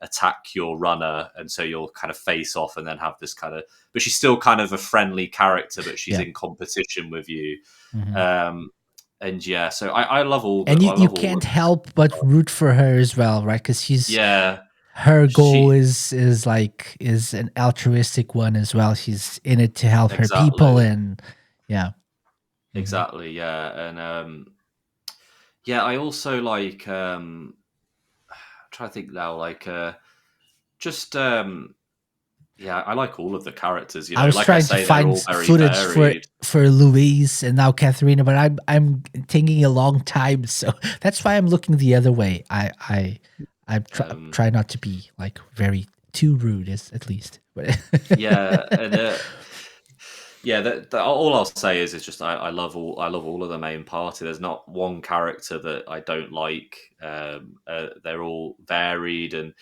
attack your runner, and so you'll kind of face off and then have this kind of, but she's still kind of a friendly character, but she's in competition with you. And so I love all the, and you can't help but root for her as well, right? Because her goal is an altruistic one as well. She's in it to help her people, and exactly, and I also like I'm trying to think now, like I like all of the characters. I was like trying I say, to find footage for Louise and now Katharina, but I'm taking a long time, so that's why I'm looking the other way. I try not to be like very too rude, at least. All I'll say is just I love all of the main party. There's not one character that I don't like. They're all varied, and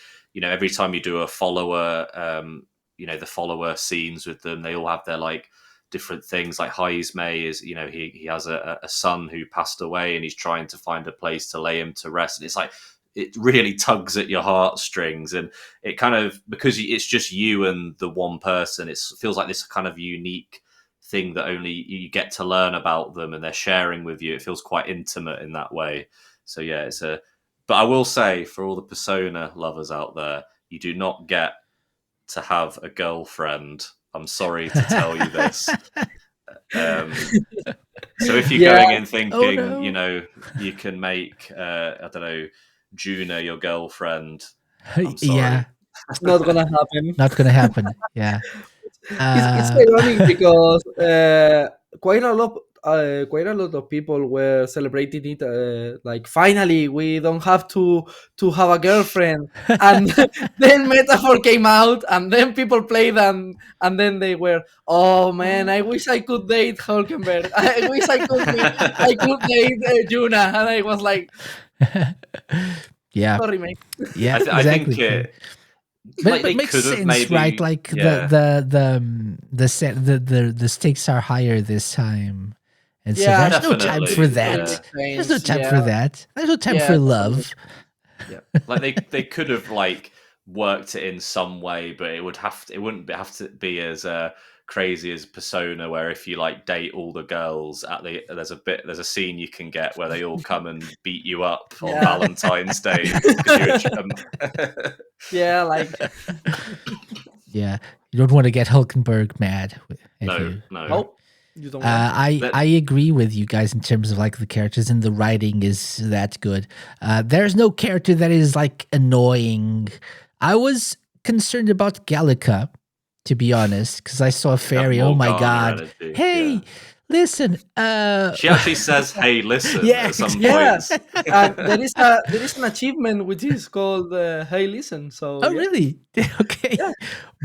every time you do a follower, the follower scenes with them, they all have their like different things. Like Haizme is, he has a son who passed away, and he's trying to find a place to lay him to rest, and it's like, it really tugs at your heartstrings, and it kind of, because it's just you and the one person, it feels like this kind of unique thing that only you get to learn about them, and they're sharing with you. It feels quite intimate in that way. So but I will say, for all the Persona lovers out there, you do not get to have a girlfriend. I'm sorry to tell you this. So if you're going in thinking, you can make I don't know, Juna your girlfriend, I'm sorry. It's not gonna happen. Not gonna happen. Yeah. It's ironic because quite a lot of people were celebrating it, like finally we don't have to have a girlfriend, and then Metaphor came out, and then people played, and then they were, oh man, I wish I could date Hulkenberg. I wish I could date Juna, and I was like, yeah, sorry, mate. Yeah, I think But they it makes could have sense, maybe, right? Like yeah. the stakes are higher this time, and so Yeah, there's no time for Definitely, that. yeah. There's no time Yeah, for that. There's no time yeah, for totally. love. Yeah, like they could have like worked it in some way, but it wouldn't have to be as crazy as Persona, where if you like date all the girls there's a scene you can get where they all come and beat you up on Yeah. Valentine's Day because Yeah, like Yeah, you don't want to get Hulkenberg mad if you. no. nope, you don't want to. I agree with you guys in terms of like the characters, and the writing is that good. There's no character that is like annoying. I was concerned about Gallica, to be honest, because I saw a fairy. Oh my Morgana god! energy, Hey, yeah. listen. She actually says, "Hey, listen," Yeah, at some Yeah, points. and there is an achievement which is called "Hey, listen." So Oh yeah, really? Okay. Yeah.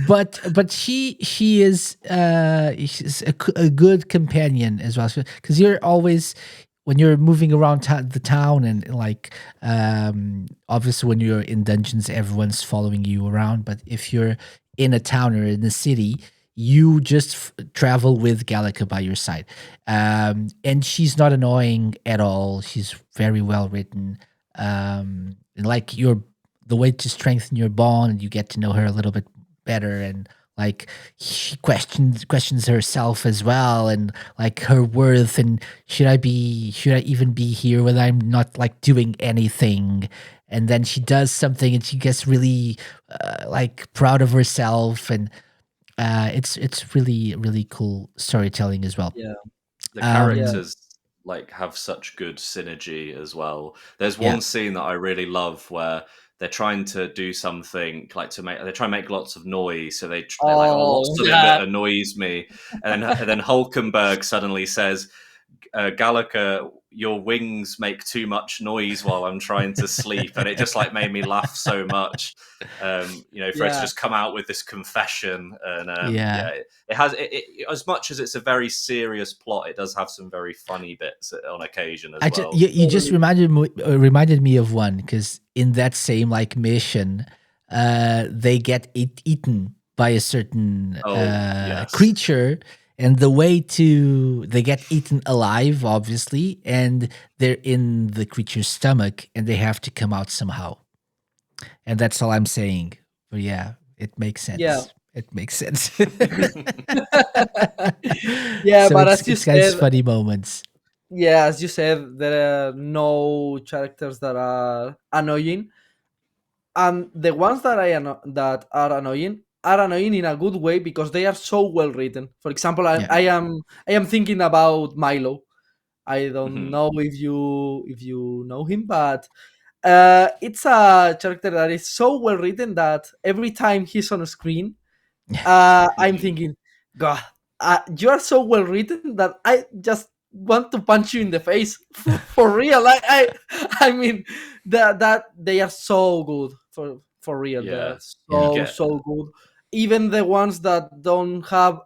But she is she's a good companion as well, because you're always, when you're moving around the town, and like obviously when you're in dungeons everyone's following you around, but if you're in a town or in a city, you just travel with Gallica by your side, and she's not annoying at all. She's very well written, and like the way to strengthen your bond, you get to know her a little bit better, and like she questions herself as well, and like her worth, and should I even be here when I'm not like doing anything? And then she does something and she gets really like proud of herself, and it's really cool storytelling as well. yeah, The yeah. characters like have such good synergy as well. There's Yeah. one scene that I really love where they're trying to do something like they try and make lots of noise, so they're like, oh, what's something that annoys me, and then Hulkenberg suddenly says, Gallica, your wings make too much noise while I'm trying to sleep, and it just like made me laugh so much. For it to just come out with this confession, and it has as much as it's a very serious plot, it does have some very funny bits on occasion as well. You just reminded me of one, because in that same like mission, they get eaten by a certain Yes. creature, and they get eaten alive, obviously, and they're in the creature's stomach, and they have to come out somehow. And that's all I'm saying. But yeah, it makes sense. Yeah. It makes sense. Yeah, So but it's as you got its said, funny moments. yeah, as you said, there are no characters that are annoying, and the ones that that are annoying in a good way because they are so well written. For example, Yeah. I am thinking about Milo. I don't Mhm. know if you know him, but it's a character that is so well written that every time he's on screen, I'm thinking, God, you are so well written that I just want to punch you in the face for real. I mean that they are so good for real. Yeah. They're Yeah. so good. Even the ones that don't have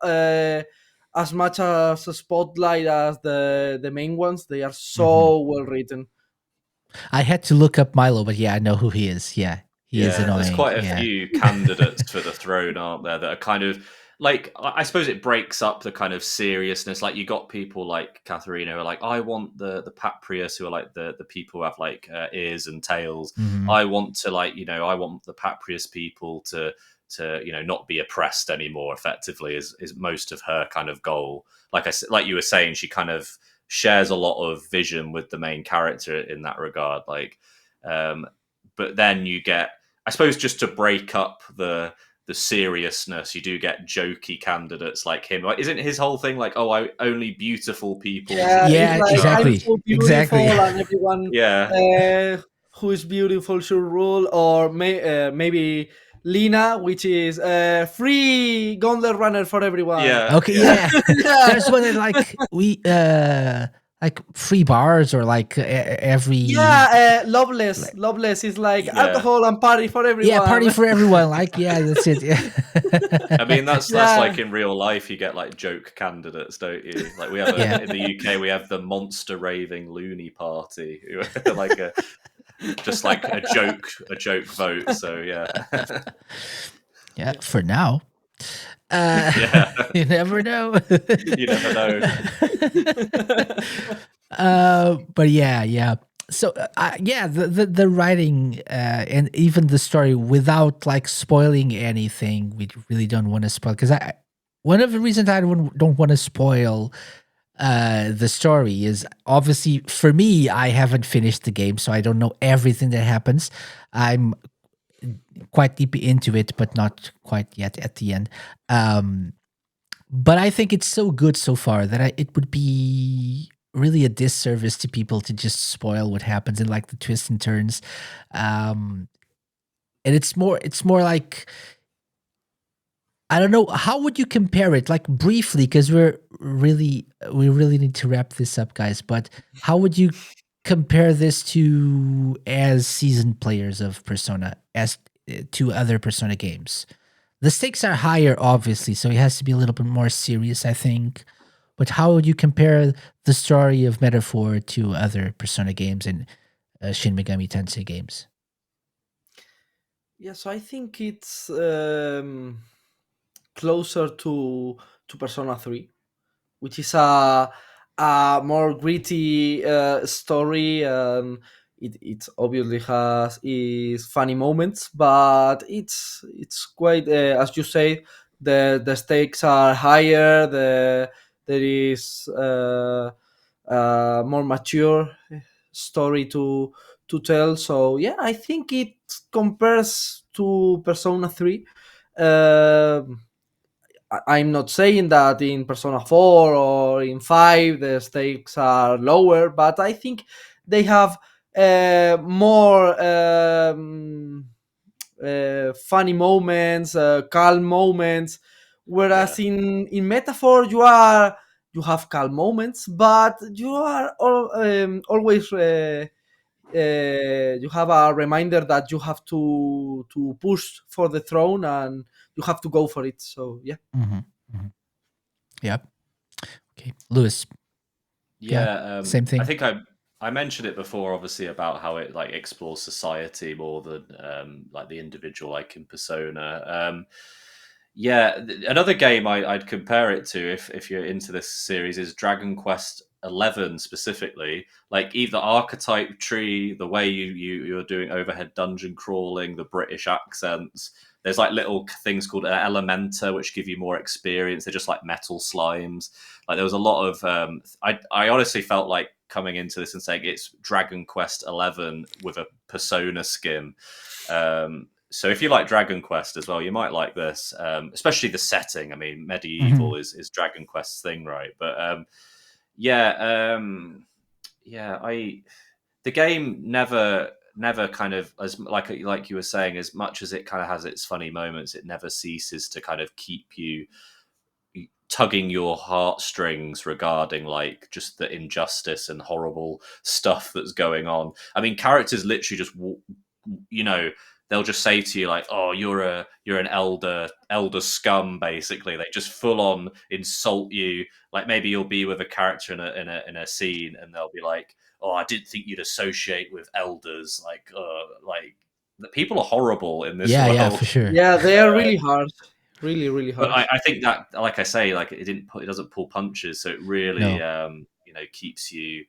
as much as a spotlight as the main ones, they are so well written. I had to look up Milo, but yeah, I know who he is. Yeah, he is Yeah, there's annoying. quite a Yeah. few candidates for the throne, aren't there? That are kind of like, I suppose it breaks up the kind of seriousness. Like you got people like Katharina who are like, I want the Paprius, who are like the people who have like ears and tails. Mhm. I want to I want the Paprius people to not be oppressed anymore. Effectively, is most of her kind of goal. Like you were saying, she kind of shares a lot of vision with the main character in that regard. But then you get, I suppose, just to break up the seriousness, you do get jokey candidates like him. Like, isn't his whole thing like, oh, only beautiful people? Yeah, Yeah, it's like exactly. I'm so beautiful, Exactly. and everyone Yeah. who is beautiful should rule, or maybe Lina, which is free gauntlet runner for everyone. Yeah. Okay, yeah. Yeah. There's one that like free bars, or like every Yeah, Loveless is like Yeah. alcohol and party for everyone. yeah, party for everyone. Like, yeah, that's it. Yeah. I mean, that's Yeah. like in real life, you get like joke candidates, don't you? Like we have Yeah. in the UK, we have the monster raving loony party, who are like just like a joke vote. So yeah, Yeah, for now. yeah, You never know. you never know. But yeah. So yeah, the writing and even the story, without like spoiling anything, we really don't want to spoil, because one of the reasons I don't want to spoil the story is, obviously for me, I haven't finished the game, so I don't know everything that happens. I'm quite deep into it, but not quite yet at the end. But I think it's so good so far that it would be really a disservice to people to just spoil what happens and like the twists and turns. And it's more like, I don't know, how would you compare it, like briefly, because we really need to wrap this up, guys. But how would you compare this to, as seasoned players of Persona, as to other Persona games? The stakes are higher, obviously, so it has to be a little bit more serious, I think. But how would you compare the story of Metaphor to other Persona games and Shin Megami Tensei games? Yeah, so I think it's closer to Persona 3, which is a more gritty story. It obviously has its funny moments, but it's quite, as you say, the stakes are higher. There is more mature story to tell. So yeah, I think it compares to Persona 3. I'm not saying that in Persona 4 or in 5 the stakes are lower, but I think they have more funny moments, calm moments. Whereas in Metaphor, you have calm moments, but you are always you have a reminder that you have to push for the throne and you have to go for it. So yeah. Yep. Okay, Lewis. Yeah, same thing. I think I mentioned it before, obviously, about how it like explores society more than like the individual, like in Persona. Another game I'd compare it to, if you're into this series, is Dragon Quest 11 specifically. Like either archetype tree, the way you're doing overhead dungeon crawling, the British accents. There's like little things called Elementa, which give you more experience. They're just like metal slimes. Like there was a lot of. I honestly felt like coming into this and saying it's Dragon Quest 11 with a Persona skin. So if you like Dragon Quest as well, you might like this, especially the setting. I mean, medieval is Dragon Quest's thing, right? But the game never kind of, as like you were saying, as much as it kind of has its funny moments, it never ceases to kind of keep you tugging your heartstrings regarding like just the injustice and horrible stuff that's going on. I mean, characters literally just they'll just say to you like, "Oh, you're an elder scum." Basically, they just full on insult you. Like maybe you'll be with a character in a scene, and they'll be like, "Oh, I didn't think you'd associate with elders." Like the people are horrible in this world. Yeah, for sure. Yeah, they are really hard. Really hard. But I think that, like I say, like it doesn't pull punches, so it really keeps you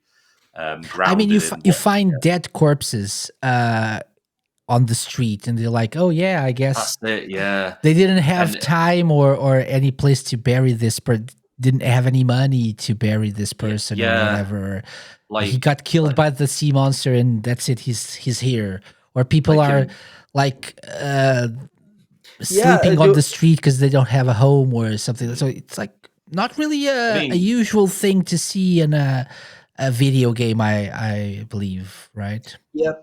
grounded. I mean, you find dead corpses on the street, and they're like, "Oh yeah, I guess that's it." Yeah, they didn't have time or any place to bury this, but didn't have any money to bury this person or whatever. Like he got killed by the sea monster, and that's it. He's here. Or people are like sleeping on the street because they don't have a home or something. So it's like not really a usual thing to see in a video game, I believe, right? Yeah,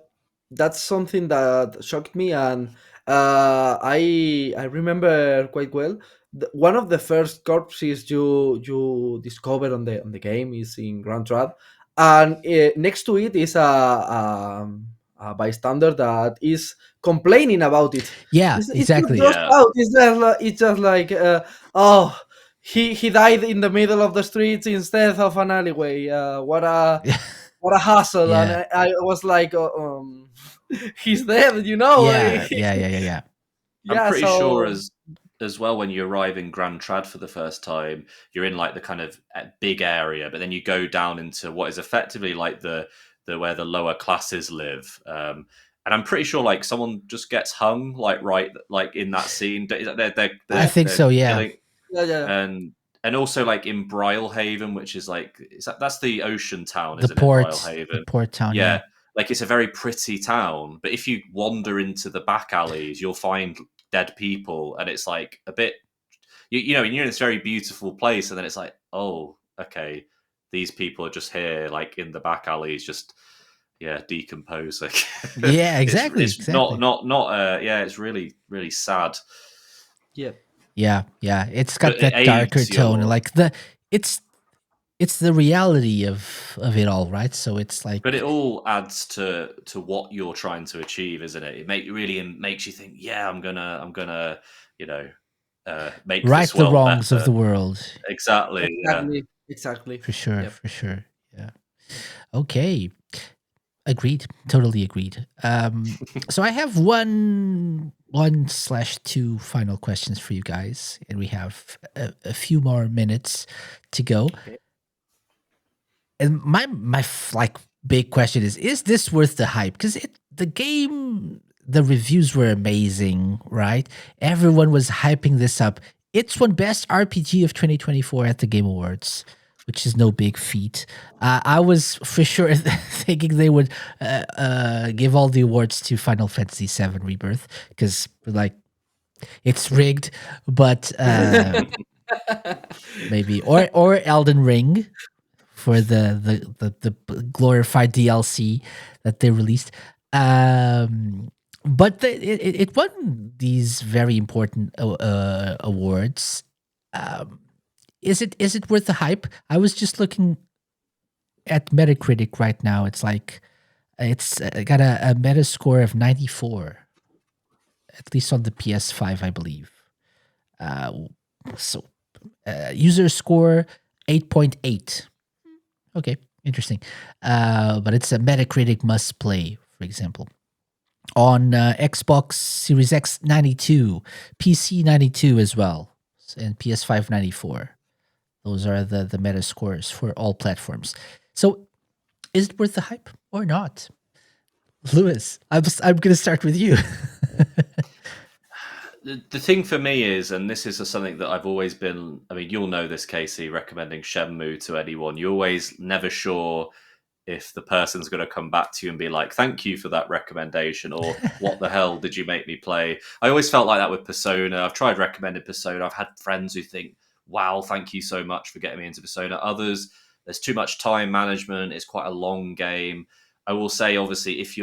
that's something that shocked me, and I remember quite well. One of the first corpses you discover on the game is in Grand Trad, and next to it is a bystander that is complaining about it. Yeah, exactly. It's just out. It's just like oh, he died in the middle of the streets instead of an alleyway. What a what a hassle. Yeah. And I was like, he's dead, you know. Yeah. I'm pretty sure So as well, when you arrive in Grand Trad for the first time, you're in like the kind of big area, but then you go down into what is effectively like the where the lower classes live. And I'm pretty sure like someone just gets hung like right like in that scene. I think so, yeah. killing- yeah. and also like in Brylehaven, which is like that's the ocean town, The isn't port, it? Brylehaven. the port town, yeah. Like it's a very pretty town, but if you wander into the back alleys, you'll find dead people, and it's like a bit, you know, and you're in this very beautiful place, and then it's like, oh, okay, these people are just here, like in the back alleys, just decomposing. Yeah, exactly. It's exactly. not. It's really really sad. Yeah. Yeah. It's got But that it darker aids tone, your- like it's the reality of it all, right? So it's like, But it all adds to what you're trying to achieve, isn't it? It really makes you think, yeah, I'm gonna, you know, make right this the world wrongs better. of the world. Exactly. Yeah. Exactly. For sure, Yep. for sure. Yeah. Okay. Agreed. Totally agreed. So I have one/two final questions for you guys, and we have a few more minutes to go. Okay. And my like big question is this worth the hype? Because the game, the reviews were amazing, right? Everyone was hyping this up. It's won Best RPG of 2024 at the Game Awards, which is no big feat. I was for sure thinking they would give all the awards to Final Fantasy VII Rebirth because, like, it's rigged, but maybe or Elden Ring for the glorified DLC that they released. But it won these very important awards. Is it worth the hype? I was just looking at Metacritic right now. It's like it's got a meta score of 94, at least on the PS5, I believe. So user score 8.8. Okay, interesting. But it's a Metacritic must play, for example. On Xbox Series X 92, PC 92 as well, and PS5 94. Those are the meta scores for all platforms. So, is it worth the hype or not? Lewis, I'm going to start with you. The thing for me is, and this is something that I've always been, I mean, you'll know this, Casey, recommending Shenmue to anyone. You're always never sure if the person's going to come back to you and be like, thank you for that recommendation, or what the hell did you make me play? I always felt like that with Persona. I've tried recommending Persona. I've had friends who think, wow, thank you so much for getting me into Persona. Others, there's too much time management. It's quite a long game. I will say, obviously, if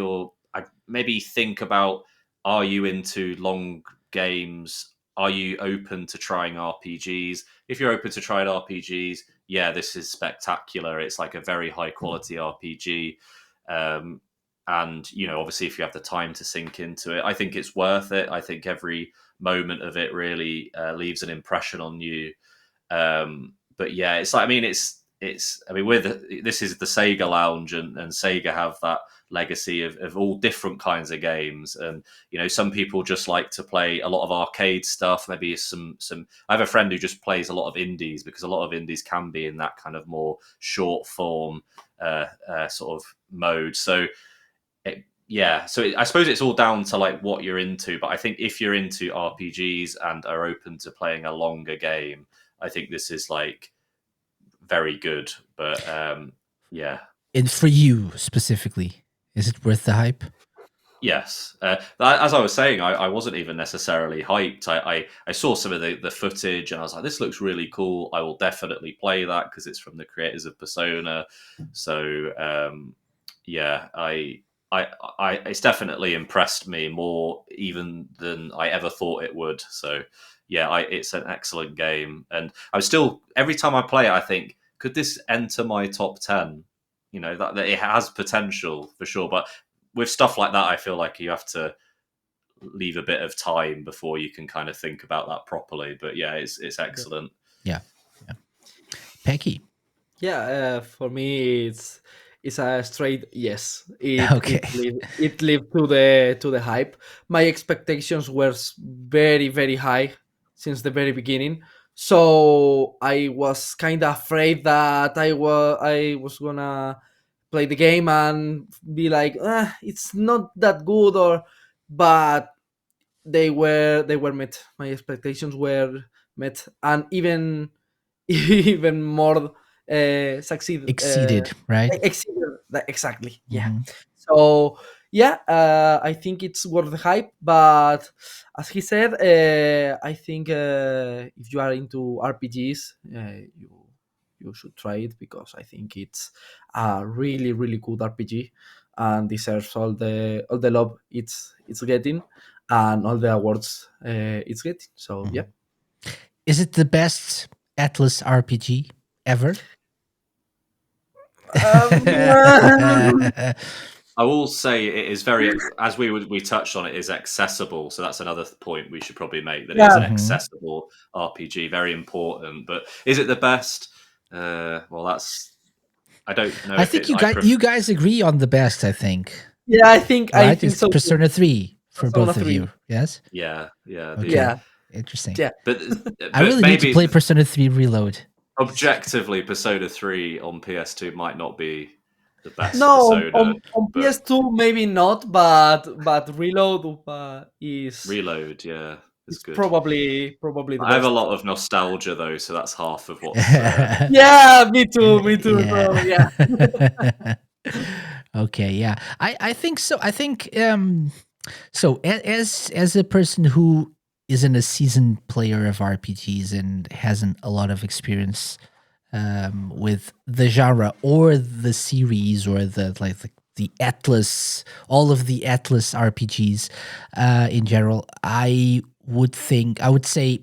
I maybe think about, are you into long games? Are you open to trying RPGs? If you're open to trying RPGs, yeah, this is spectacular. It's like a very high quality RPG. And, you know, obviously, if you have the time to sink into it, I think it's worth it. I think every moment of it really leaves an impression on you. But yeah, it's like, I mean, I mean, this is the Sega Lounge, and Sega have that legacy of all different kinds of games. And, you know, some people just like to play a lot of arcade stuff, maybe some I have a friend who just plays a lot of indies, because a lot of indies can be in that kind of more short form sort of mode. So I suppose it's all down to like what you're into. But I think if you're into RPGs and are open to playing a longer game, I think this is like very good. But yeah. And for you specifically, is it worth the hype? Yes. As I was saying, I wasn't even necessarily hyped. I saw some of the footage and I was like, this looks really cool. I will definitely play that because it's from the creators of Persona. So it's definitely impressed me more even than I ever thought it would. So yeah, it's an excellent game. And I'm still, every time I play it, I think, could this enter my top 10? You know, that it has potential for sure. But with stuff like that, I feel like you have to leave a bit of time before you can kind of think about that properly. But yeah, it's excellent. Yeah. Peky. Yeah, for me, is a straight yes. It Okay. it lived to the hype. My expectations were very very high since the very beginning. So I was kind of afraid that I was gonna play the game and be like, it's not that good, or but they were met. My expectations were met, and even even more Exceeded, right? exceeded exactly. Yeah. Hmm. So yeah, I think it's worth the hype. But as he said, I think if you are into RPGs, you should try it, because I think it's a really really good RPG and deserves all the love it's getting and all the awards it's getting. So yeah. Is it the best Atlus RPG ever? I will say it is very, as we touched on, it is accessible. So that's another point we should probably make, that it is an Yeah. accessible RPG, very important. But is it the best? Well, that's, I don't know I if think it. you guys agree on the best. I think, Yeah, I think right? It's so too. Persona 3 for Persona both of 3. you. Yes. Yeah. Okay. Yeah. Interesting. Yeah. But I really need to play Persona 3 Reload. objectively, Persona 3 on PS2 might not be the best No, Persona. on but PS2 maybe not, but Reload is Reload, yeah, is it's good. probably the I have best. a lot of nostalgia though, so that's half of what's. Yeah, me too. So, yeah. Okay, yeah. I think so. I think so as a person who isn't a seasoned player of RPGs and hasn't a lot of experience with the genre or the series or the Atlus, all of the Atlus RPGs in general, I would say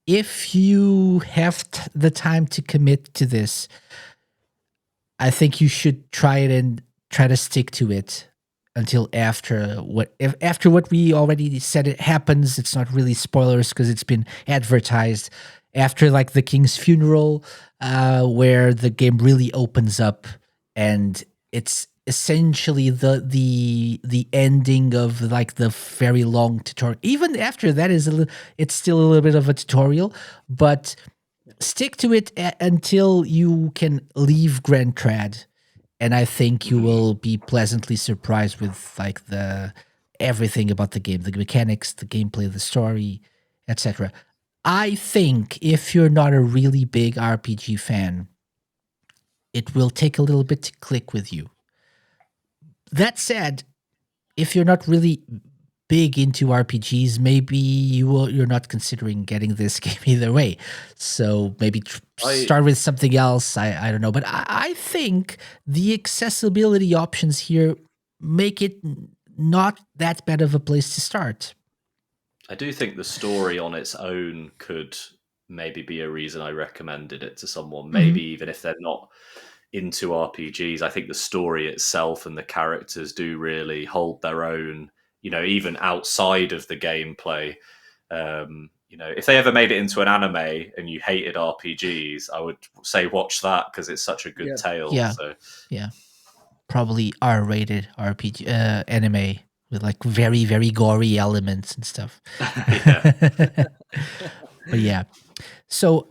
if you have the time to commit to this, I think you should try it and try to stick to it until after what we already said it happens. It's not really spoilers because it's been advertised after like the King's funeral, where the game really opens up and it's essentially the ending of like the very long tutorial. Even after that it's still a little bit of a tutorial, but stick to it until you can leave Grand Trad, and I think you will be pleasantly surprised with like the everything about the game, the mechanics, the gameplay, the story, etc. I think if you're not a really big RPG fan, it will take a little bit to click with you. That said, if you're not really big into RPGs, maybe you're not considering getting this game either way. So maybe start with something else. I don't know, but I think the accessibility options here make it not that bad of a place to start. I do think the story on its own could maybe be a reason I recommended it to someone. Maybe even if they're not into RPGs, I think the story itself and the characters do really hold their own. You know, even outside of the gameplay. You know, if they ever made it into an anime and you hated RPGs, I would say watch that because it's such a good tale. Yeah. So. Yeah. Probably R-rated RPG anime with like very, very gory elements and stuff. But yeah. So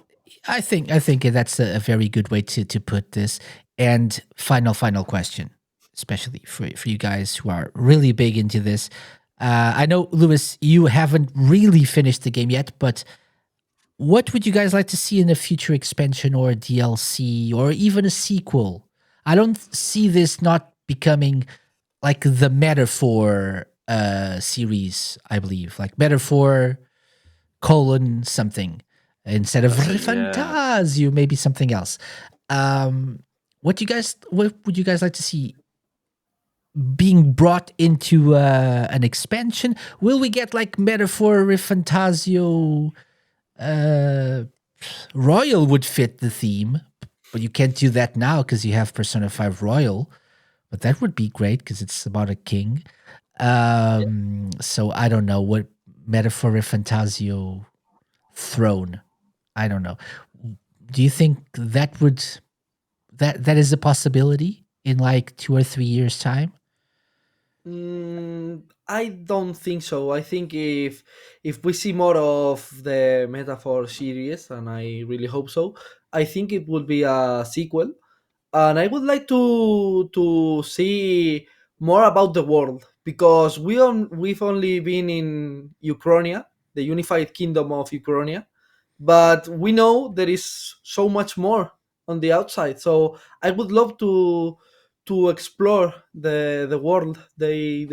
I think that's a very good way to put this. And final question, especially for you guys who are really big into this. I know, Lewis, you haven't really finished the game yet, but what would you guys like to see in a future expansion or DLC or even a sequel? I don't see this not becoming like the Metaphor series, I believe. Like Metaphor colon something. Instead of ReFantazio, maybe something else. What would you guys like to see being brought into an expansion? Will we get like Metaphor ReFantazio? Royal would fit the theme, but you can't do that now because you have Persona 5 Royal. But that would be great because it's about a king. So I don't know what Metaphor ReFantazio throne. I don't know. Do you think that is a possibility? in like 2 or 3 years' time? I don't think so. I think if we see more of the Metaphor series, and I really hope so, I think it will be a sequel. And I would like to see more about the world, because we've only been in Ukraine, the unified kingdom of Ukraine, but we know there is so much more on the outside. So I would love to explore the world they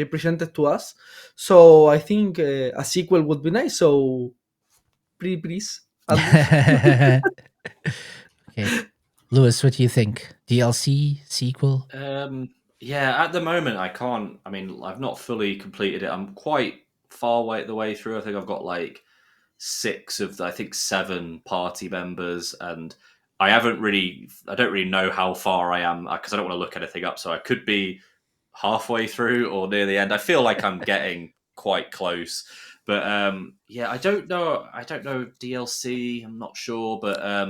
presented to us. So I think a sequel would be nice. So please, Atlus. Okay. Lewis, what do you think? DLC, sequel? Yeah, at the moment I can't. I mean, I've not fully completed it. I'm quite far away the way through. I think I've got like 6 of I think 7 party members, and I haven't really. I don't really know how far I am because I don't want to look anything up. So I could be halfway through or near the end. I feel like I'm getting quite close, but yeah, I don't know. I don't know DLC. I'm not sure, but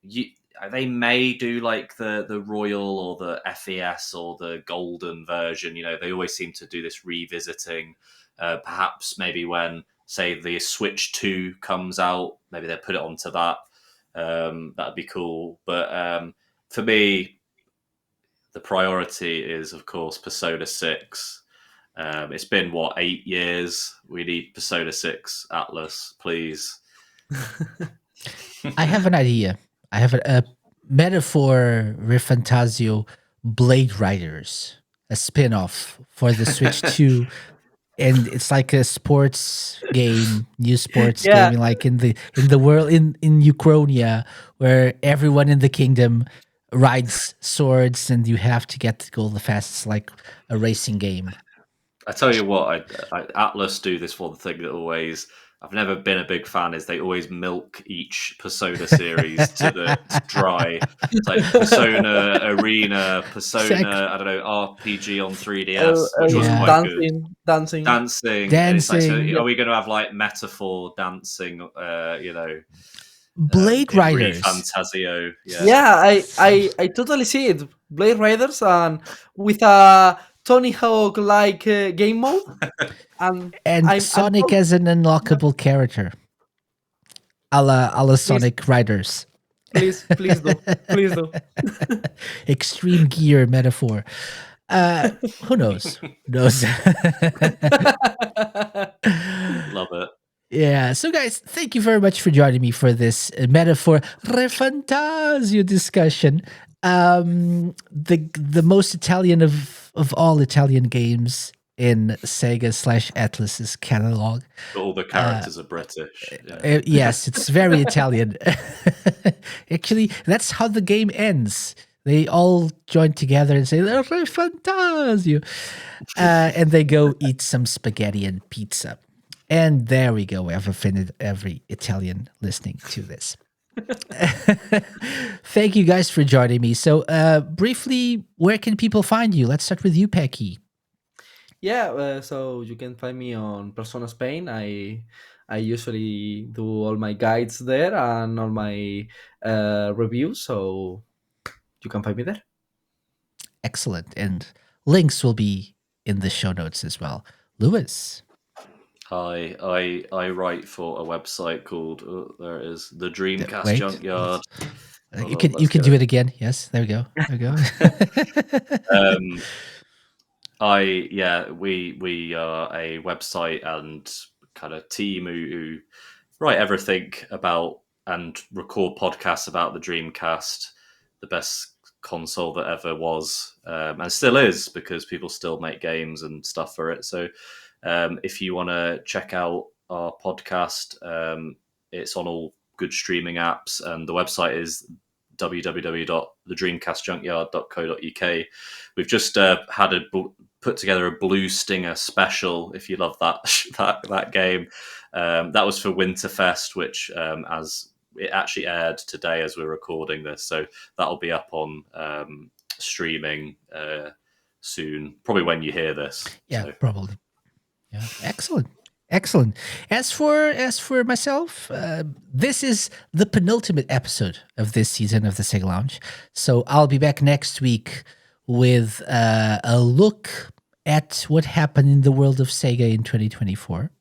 you, they may do like the royal or the FES or the golden version. You know, they always seem to do this revisiting. Perhaps maybe when say the Switch 2 comes out, maybe they'll put it onto that. That'd be cool. But for me, the priority is of course Persona 6. It's been what 8 years. We need Persona 6 Atlus, please. I have an idea. I have a metaphor ReFantazio Blade Riders, a spin-off for the Switch 2. And it's like a sports game, new sports Yeah. game, like in the world in Ukraine, where everyone in the kingdom rides swords, and you have to get to go the fastest, like a racing game. I tell you what, Atlus do this one thing that always I've never been a big fan is they always milk each Persona series to dry. It's like Persona Arena, Persona Exactly. I don't know RPG on 3DS, which was Yeah. quite good. Dancing. And it's like, so Dancing. are we going to have like metaphor dancing? Blade In Riders. ReFantazio, Yeah, I totally see it. Blade Riders, and with a Tony Hawk like game mode, and I'm Sonic as an unlockable character, a la Sonic Riders. please do, please do. Extreme gear metaphor. Who knows? Who knows? love it. Yeah. So, guys, thank you very much for joining me for this metaphor ReFantazio discussion. The most Italian of all Italian games in Sega/Atlus's catalog. All the characters are British. Yes, it's very Italian. Actually, that's how the game ends. They all join together and say ReFantazio, and they go eat some spaghetti and pizza. And there we go. We have offended every Italian listening to this. Thank you guys for joining me. So, briefly, where can people find you? Let's start with you, Peky. Yeah, so you can find me on Persona Spain. I usually do all my guides there and all my reviews, so you can find me there. Excellent. And links will be in the show notes as well. Lewis. Hi, I write for a website called there it is, the Dreamcast Wait. Junkyard. You can do it again. Yes, there we go. There we go. We are a website and kind of team who write everything about and record podcasts about the Dreamcast, the best console that ever was, and still is, because people still make games and stuff for it. So if you want to check out our podcast, it's on all good streaming apps, and the website is www.thedreamcastjunkyard.co.uk. We've just put together a Blue Stinger special, if you love that game. That was for Winterfest, which as it actually aired today as we're recording this, so that'll be up on streaming soon, probably when you hear this. Yeah, so. probably. Yeah, excellent. Excellent. As for myself, this is the penultimate episode of this season of the Sega Lounge. So I'll be back next week with a look at what happened in the world of Sega in 2024.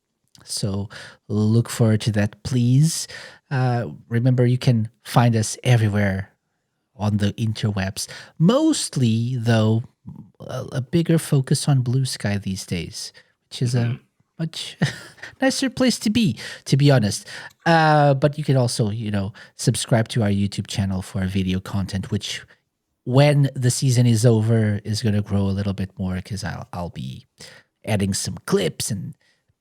So look forward to that, please. Remember, you can find us everywhere on the interwebs. Mostly, though, a bigger focus on Blue Sky these days, which is a much nicer place to be honest. But you can also, subscribe to our YouTube channel for video content, which when the season is over is going to grow a little bit more, because I'll be adding some clips and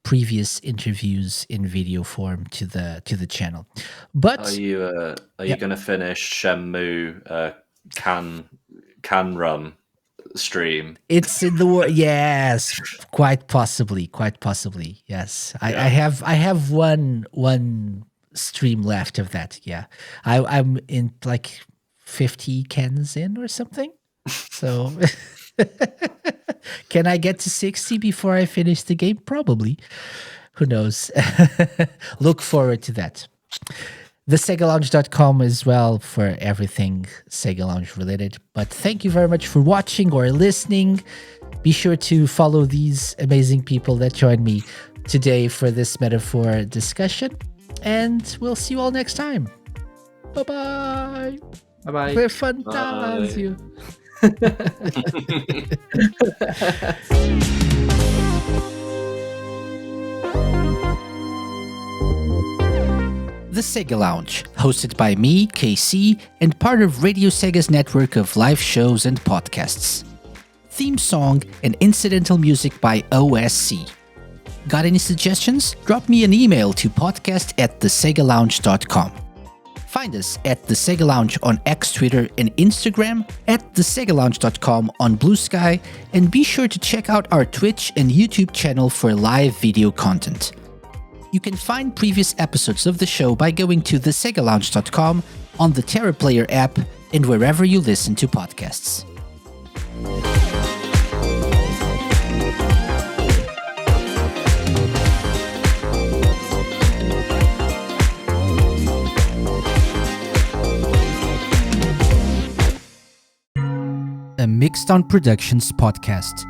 previous interviews in video form to the channel. But are you going to finish Shenmue can run stream? It's in the world. Yes, quite possibly. Yes, I have one stream left of that. Yeah, I'm in like 50 cans in or something. So can I get to 60 before I finish the game? Probably. Who knows? Look forward to that. TheSegaLounge.com as well for everything Sega Lounge related. But thank you very much for watching or listening. Be sure to follow these amazing people that joined me today for this metaphor discussion. And we'll see you all next time. Bye-bye. Bye-bye. ReFantazio. The Sega Lounge, hosted by me, KC, and part of Radio Sega's network of live shows and podcasts. Theme song and incidental music by OSC. Got any suggestions? Drop me an email to podcast@thesegalounge.com. Find us at The Sega Lounge on X, Twitter, and Instagram, at thesegalounge.com on Blue Sky, and be sure to check out our Twitch and YouTube channel for live video content. You can find previous episodes of the show by going to thesegalounge.com, on the Terra Player app, and wherever you listen to podcasts. A Mixed On Productions podcast.